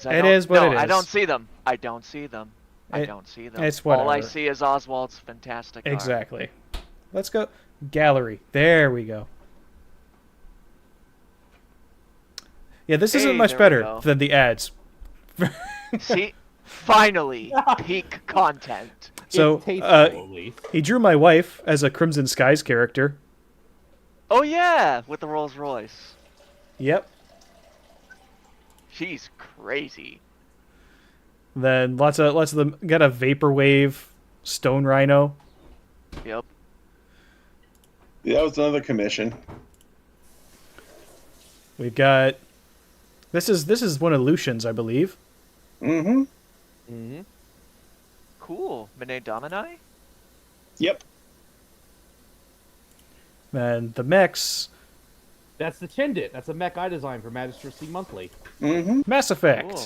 It is what it is. I don't see them. I don't see them. I It- don't see them. it's All I whatever. see is Oswald's fantastic art. Exactly. Let's go gallery. There we go. Yeah, this isn't Hey, much there we better go. than the ads. See, finally, peak content. So he drew my wife as a Crimson Skies character. Oh yeah, with the Rolls Royce. Yep. She's crazy. Then lots of them got a vaporwave stone rhino. Yep. That was another commission. We've got this is one of Lucian's, I believe. Mm-hmm. Mm-hmm. Cool. Mene Domini? Yep. And the mechs. That's the Chindit. That's a mech I designed for Magistracy Monthly. Mm-hmm. Mass Effect. Cool.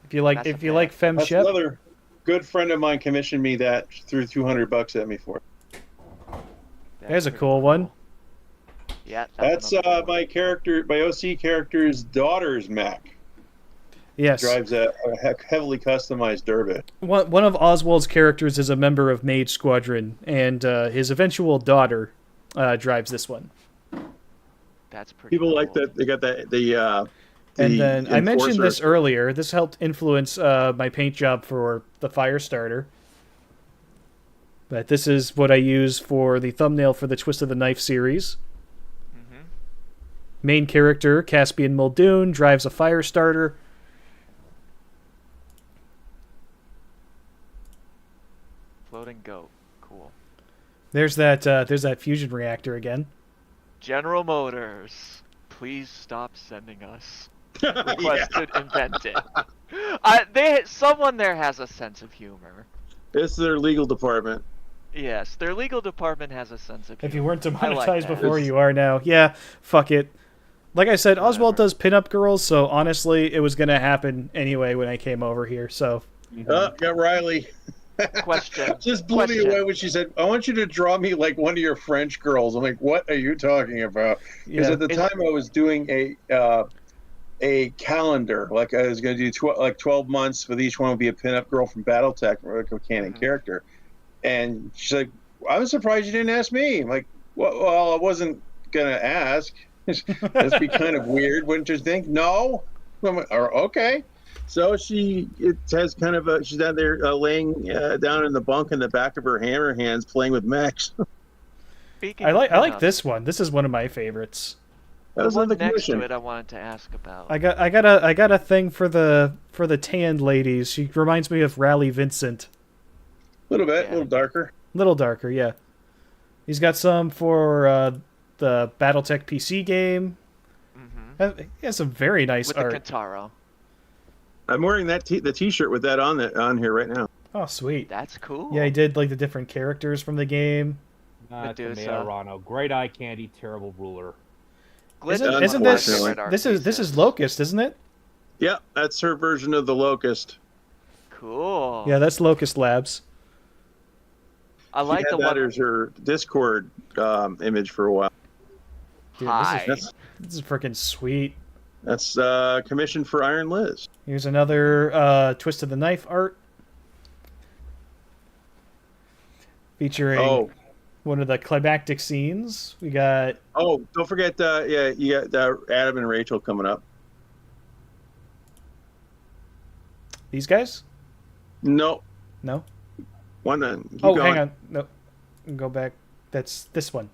If you like That's FemShep. another good friend of mine commissioned me that, threw $200 at me for it. There's a cool one. Yeah. That's my OC character's daughter's mech. Yes. Drives a heavily customized Durbit. One of Oswald's characters is a member of Mage Squadron, and his eventual daughter drives this one. That's pretty People like that. They got the And then I mentioned Enforcer. this earlier. This helped influence my paint job for the Firestarter. But this is what I use for the thumbnail for the Twist of the Knife series. Main character, Caspian Muldoon, drives a Firestarter. Floating goat. Cool. There's that fusion reactor again. General Motors, please stop sending us requested invented. Someone there has a sense of humor. It's their legal department. Yes, their legal department has a sense of humor. If you weren't I like demonetized that. before, you are now. Yeah, fuck it. Like I said, Oswald does pinup girls, so honestly, it was going to happen anyway when I came over here, so... Got Riley. Question. Just blew me away when she said, I want you to draw me like one of your French girls. I'm like, what are you talking about? Because Yeah. at the time I was doing a calendar. Like I was going to do 12 months, with each one would be a pinup girl from Battletech, or like a canon character. And she's like, I was surprised you didn't ask me. I'm like, well, I wasn't going to ask. That'd be kind of weird, wouldn't you think? No. I'm like, okay. So she's down there laying down in the bunk in the back of her hammer hands, playing with mechs. I like this one. This is one of my favorites. That was the one on the next to commission. it I wanted to ask about. I got a thing for the tanned ladies. She reminds me of Raleigh Vincent. A little bit, a little darker. Little darker, yeah. He's got some for the Battletech PC game. He has some very nice With art. the Kintaro. I'm wearing the T-shirt with that on here right now. Oh, sweet. That's cool. Yeah, he did like the different characters from the game. Tomato Rano. Great eye candy, terrible ruler. Isn't this is Locust, isn't it? Yeah, that's her version of the Locust. Cool. Yeah, that's Locust Labs. I like she had the that one. as her Discord image for a while. Dude, Hi. this is freaking sweet. That's commissioned for Iron Liz. Here's another twist of the knife art. Featuring one of the climactic scenes. We got... Oh, don't forget, you got Adam and Rachel coming up. These guys? No. No? One. Hang on. No. Go back. That's this one.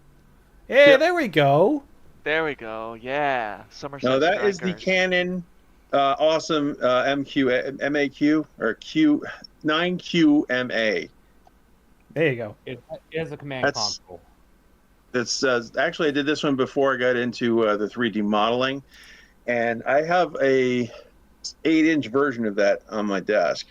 Yeah, there we go. There we go. Yeah. Somerset. No, that is the Canon awesome MAQ or Q9QMA. There you go. It is a command console. That's actually I did this one before I got into the 3D modeling, and I have a 8-inch version of that on my desk,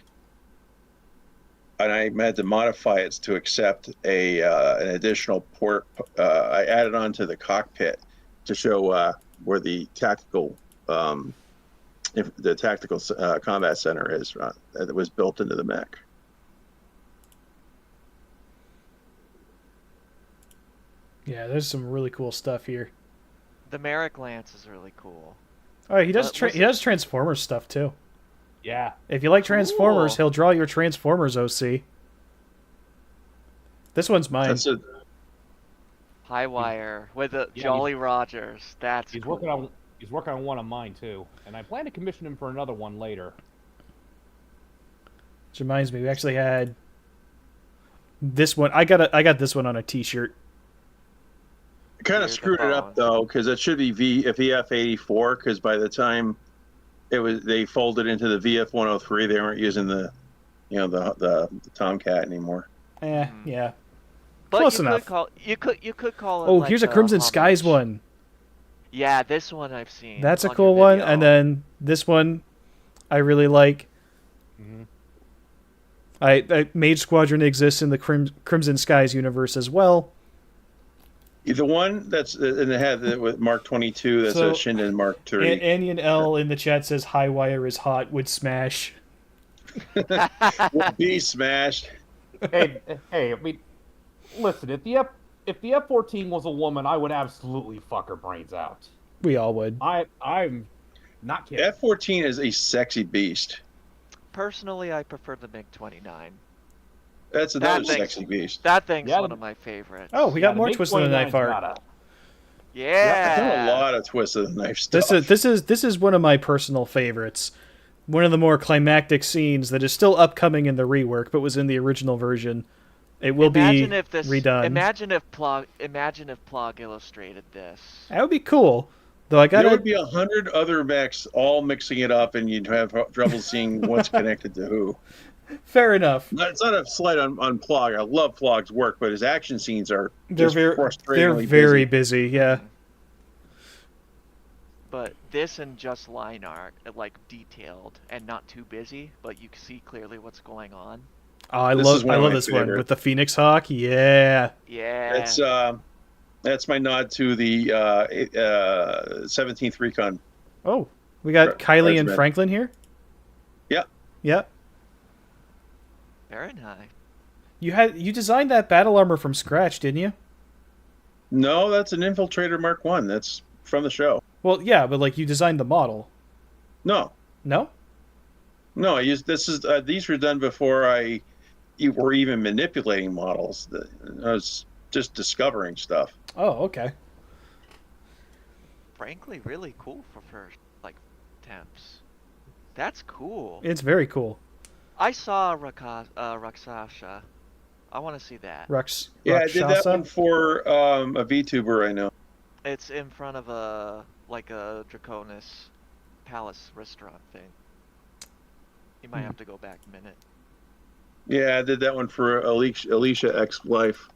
and I had to modify it to accept an additional port. I added onto the cockpit to show where the tactical combat center is. That was built into the mech. Yeah, there's some really cool stuff here. The Merrick Lance is really cool. Oh, he does Transformers stuff too. Yeah. If you like Transformers, Cool. he'll draw your Transformers OC. This one's mine. That's a High Wire with the Jolly Rogers. That's he's cool. He's working on one of mine too, and I plan to commission him for another one later. Which reminds me, we actually had this one. I got this one on a T-shirt. kind of screwed it up though, because it should be VF84. Because by the time they folded into the VF103, they weren't using the Tomcat anymore. Yeah. But Close you enough. You could call it. Oh, like here's a Crimson Skies one. Yeah, this one I've seen. That's a on cool your one, video. and then this one I really like. Mage Squadron exists in the Crimson Skies universe as well. The one that's in the head with Mark 22, that's a Shinden Mark 3. Anion L in the chat says High Wire is hot, would smash. Would be smashed. Hey, I mean, listen, if the F-14 was a woman, I would absolutely fuck her brains out. We all would. I'm not kidding. F-14 is a sexy beast. Personally, I prefer the MiG-29. That's another sexy beast. That thing's one of my favorites. Oh, we got more Twist of the Knife art. Yeah. I've done a lot of Twist of the Knife stuff. This is one of my personal favorites. One of the more climactic scenes that is still upcoming in the rework, but was in the original version. It will be redone. Imagine if Plog illustrated this. That would be cool. Though I got There would be 100 other mechs all mixing it up, and you'd have trouble seeing what's connected to who. Fair enough. It's not a slight on Plog. I love Plog's work, but his action scenes are They're very busy. Yeah. But this and just line art, like detailed and not too busy, but you can see clearly what's going on. Oh, I love this one with the Phoenix Hawk. Yeah. Yeah. That's my nod to the 17th Recon. Oh, we got Kylie and Franklin here. Yeah. Yeah. Very nice. You designed that battle armor from scratch, didn't you? No, that's an Infiltrator Mark 1. That's from the show. Well, yeah, but like you designed the model. No. No? No, these were done before you were even manipulating models. I was just discovering stuff. Oh, okay. Frankly, really cool for first temps. That's cool. It's very cool. I saw Rakshasha. I want to see that. Yeah, I did that one for a VTuber I know. It's in front of a Draconis Palace restaurant thing. You might have to go back a minute. Yeah, I did that one for Alicia X-Life.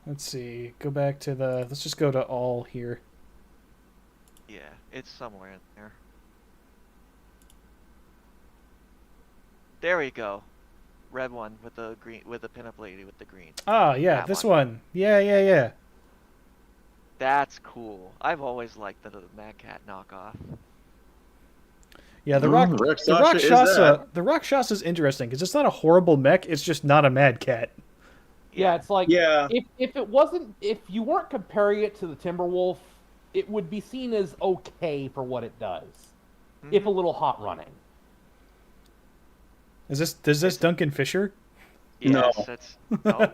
Let's see. Go back to let's just go to all here. Yeah, it's somewhere in there. There we go. Red one with the green, with the pinup lady with the green. Ah, yeah, That this one. Yeah. That's cool. I've always liked the Mad Cat knockoff. Yeah, the Rakshasa is interesting because it's not a horrible mech. It's just not a Mad Cat. Yeah, it's like Yeah. if you weren't comparing it to the Timberwolf, it would be seen as okay for what it does, if a little hot running. Is this Duncan Fisher? No. Yes, that's. No.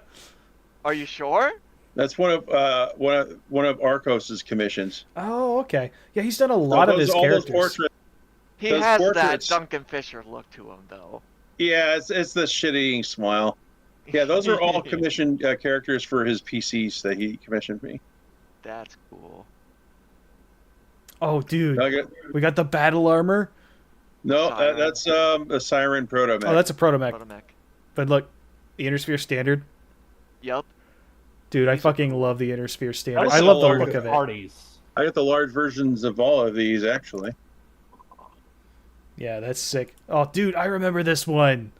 Are you sure? That's one of Arcos's commissions. Oh, okay. Yeah, he's done a lot of his characters. He has that Duncan Fisher look to him, though. Yeah, it's the shit-eating smile. Yeah, those are all commissioned characters for his PCs that he commissioned me. That's cool. Oh, dude, we got the battle armor. No, that's a Siren Protomech. Oh, that's a Protomech. But look, the Innersphere Standard. Yep. Dude, I fucking love the Innersphere Standard. I love the look of it. I got the large versions of all of these, actually. Yeah, that's sick. Oh, dude, I remember this one.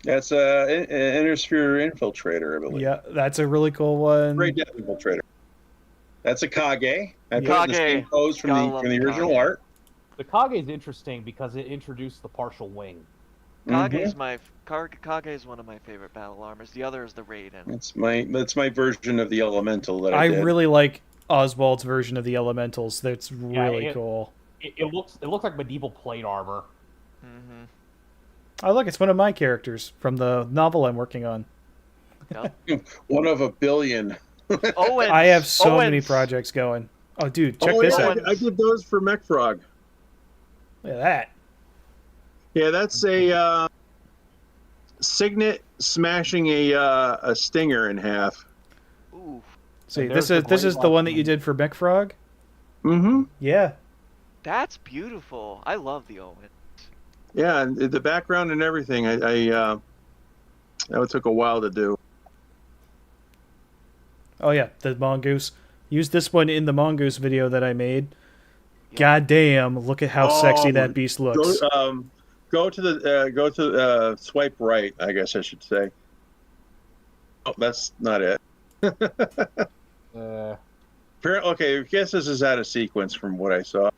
That's an Innersphere Infiltrator, I believe. Yeah, that's a really cool one. Great Death Infiltrator. That's a Kage. I put Kage. the same pose from the original art. The Kage is interesting because it introduced the partial wing. Kage is Kage is one of my favorite battle armors. The other is the Raiden. That's my version of the Elemental that I did. really like Oswald's version of the Elementals. That's really cool. It looks like medieval plate armor. Mm-hmm. Oh, look, it's one of my characters from the novel I'm working on. Yep. One of a billion. I have so many projects going. Oh, dude, check this out. I did those for Mechfrog. Look at that. Yeah, that's a Signet smashing a Stinger in half. Ooh. See, this is the one that you did for Mechfrog? Mm-hmm. Yeah. That's beautiful. I love the Owen. Yeah, and the background and everything, that took a while to do. Oh yeah, the Mongoose. Used this one in the Mongoose video that I made. God damn, look at how sexy that beast looks. Go to swipe right, I guess I should say. Oh, that's not it. Okay, I guess this is out of sequence from what I saw.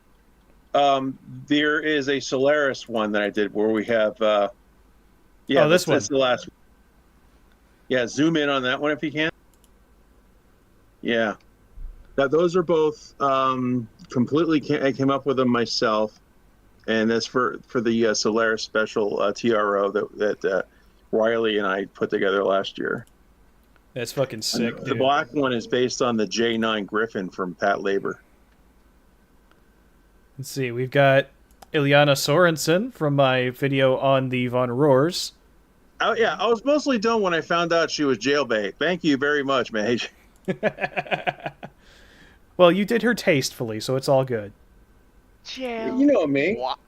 There is a Solaris one that I did where we have this one. That's the last one. Yeah, zoom in on that one if you can. Yeah. Those are both completely. I came up with them myself, and that's for the Solaris Special TRO that Riley and I put together last year. That's fucking sick. The black one is based on the J9 Griffin from Pat Labor. Let's see, we've got Ilyana Sorensen from my video on the Von Roars. Oh yeah, I was mostly done when I found out she was jailbait. Thank you very much, Mage. Well, you did her tastefully, so it's all good. Jail. You know me. What?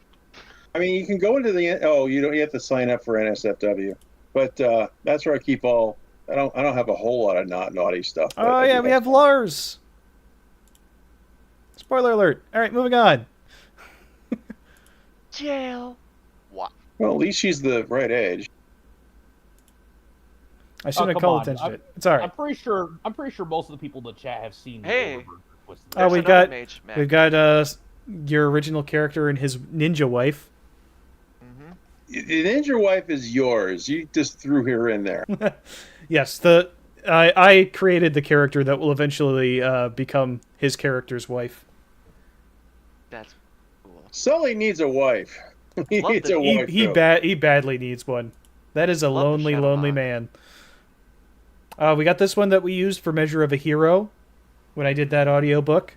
I mean, you can go into the you have to sign up for NSFW, but that's where I keep all. I don't have a whole lot of not naughty stuff. Oh yeah, we have Lars. Spoiler alert! All right, moving on. Jail. What? Well, at least she's the right age. I shouldn't have called attention to it. It's all right. I'm pretty sure most of the people in the chat have seen. Hey. Oh, we've got your original character and his ninja wife. The ninja wife is yours. You just threw her in there. Yes, I created the character that will eventually become his character's wife. That's cool. Sully needs a wife. He needs a wife. He badly needs one. That is a lonely man. We got this one that we used for Measure of a Hero when I did that audiobook.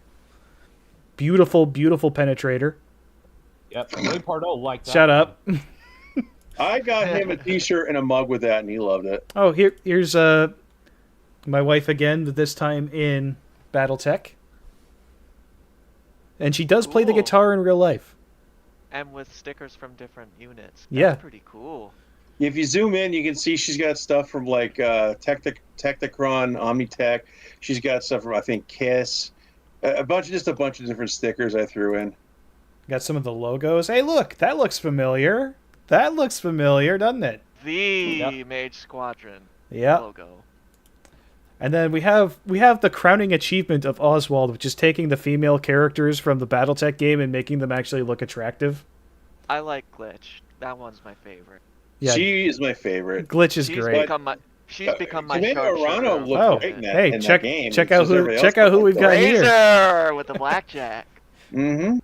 Beautiful, beautiful penetrator. Yep, Ray Pardo liked that. Shut up. I got him a t-shirt and a mug with that, and he loved it. Oh, here's my wife again, this time in Battletech. And she does play the guitar in real life. And with stickers from different units. That's pretty cool. If you zoom in, you can see she's got stuff from like Technicron, Omnitech. She's got stuff from I think Kiss, a bunch of different stickers I threw in. Got some of the logos. Hey, look, that looks familiar. That looks familiar, doesn't it? The Mage Squadron logo. And then we have the crowning achievement of Oswald, which is taking the female characters from the Battletech game and making them actually look attractive. I like Glitch. That one's my favorite. Yeah, she is my favorite. Glitch is great. She's become my Commander sharpshooter. Arano looked great in that, in that game. check It's out just everybody else who we've looked got great. here. Razor with the blackjack. Mm-hmm.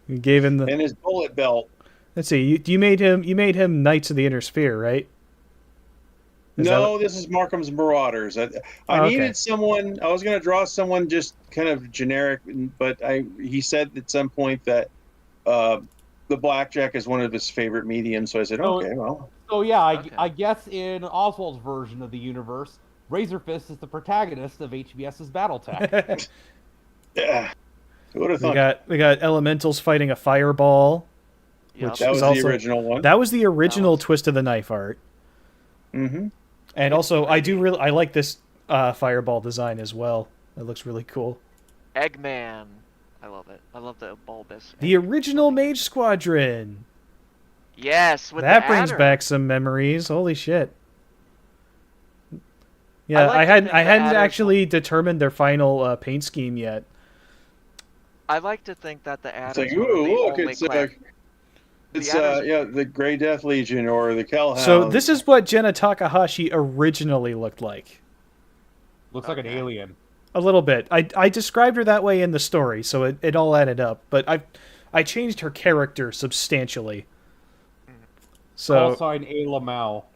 You gave him the And his bullet belt. Let's see. You made him Knights of the Inner Sphere, right? No, this is Markham's Marauders. I okay. needed someone. I was going to draw someone just kind of generic, but he said at some point that the blackjack is one of his favorite mediums. So I said, okay, well. So yeah, I guess in Oswald's version of the universe, Razorfist is the protagonist of HBS's Battletech. Yeah. Who would have thought? We got elementals fighting a fireball. Yep. Which That was also, the original one. That was the original Twist of the Knife art. Mm-hmm. And also, I like this fireball design as well. It looks really cool. Eggman. I love it. I love the bulbous. The original Mage Squadron. Yes, with that the brings adder. back some memories. Holy shit. Yeah, I hadn't adder's actually determined their final paint scheme yet. I like to think that the adder. It's like, ooh, look, it's the Grey Death Legion or the Kellhound. So this is what Jenna Takahashi originally looked like. Looks like an alien. A little bit. I described her that way in the story, so it all added up. But I changed her character substantially. So Call sign Ayla Mal.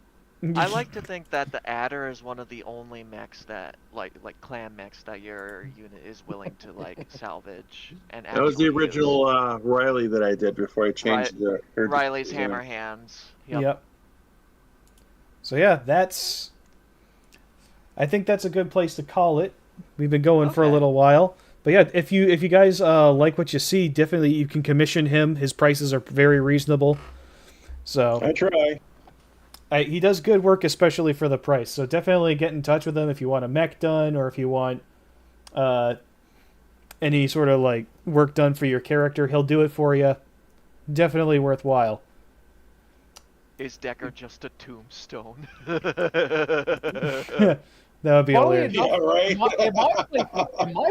I like to think that the adder is one of the only mechs that like clan mechs that your unit is willing to like salvage and. That was the original Riley that I did before I changed her Riley's design. hammer hands. Yep. So yeah, I think that's a good place to call it. We've been going for a little while. But yeah, if you guys like what you see, definitely you can commission him. His prices are very reasonable. So I try. He does good work, especially for the price. So definitely get in touch with him if you want a mech done, or if you want any sort of like work done for your character. He'll do it for you. Definitely worthwhile. Is Decker just a tombstone? That would be hilarious. Yeah, right. In my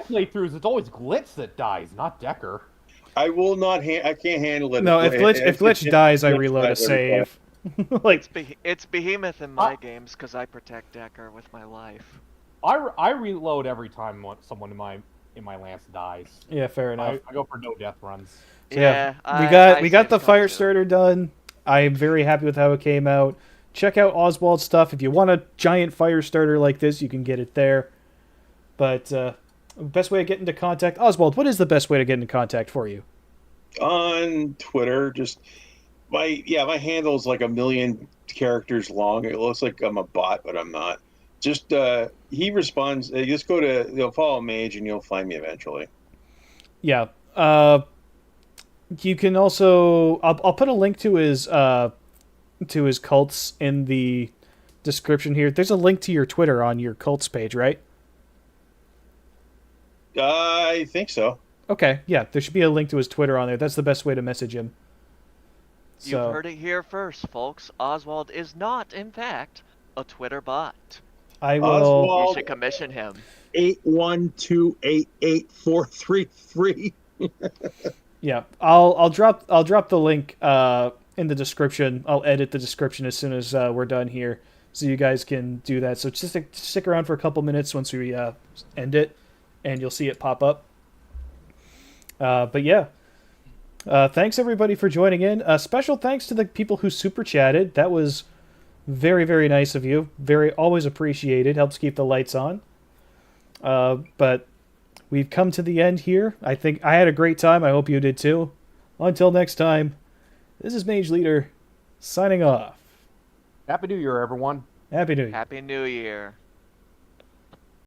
playthroughs, it's always Glitz that dies, not Decker. I will not. I can't handle it. No, if Glitch dies, I reload a save. Like it's Behemoth in my games because I protect Decker with my life. I reload every time someone in my lance dies. Yeah, fair enough. I go for no death runs. So yeah, we got the fire starter done. I am very happy with how it came out. Check out Oswald's stuff. If you want a giant fire starter like this, you can get it there. But best way to get into contact, Oswald, what is the best way to get into contact for you? On Twitter, just my handle's like 1 million characters long. It looks like I'm a bot, but I'm not. Just he responds. Just follow Mage, and you'll find me eventually. Yeah. You can also I'll put a link to his cults in the description here. There's a link to your Twitter on your cults page, right? I think so. Okay, yeah, there should be a link to his Twitter on there. That's the best way to message him. You've heard it here first, folks. Oswald is not, in fact, a Twitter bot. I will. You should commission him. 812888433. Yeah, I'll drop the link in the description. I'll edit the description as soon as we're done here, so you guys can do that. So just stick around for a couple minutes once we end it, and you'll see it pop up. But yeah, thanks everybody for joining in. Special thanks to the people who super chatted. That was very, very nice of you. Always appreciated. Helps keep the lights on. But we've come to the end here. I think I had a great time. I hope you did too. Until next time, this is Mage Leader signing off. Happy New Year, everyone. Happy New Year. Happy New Year.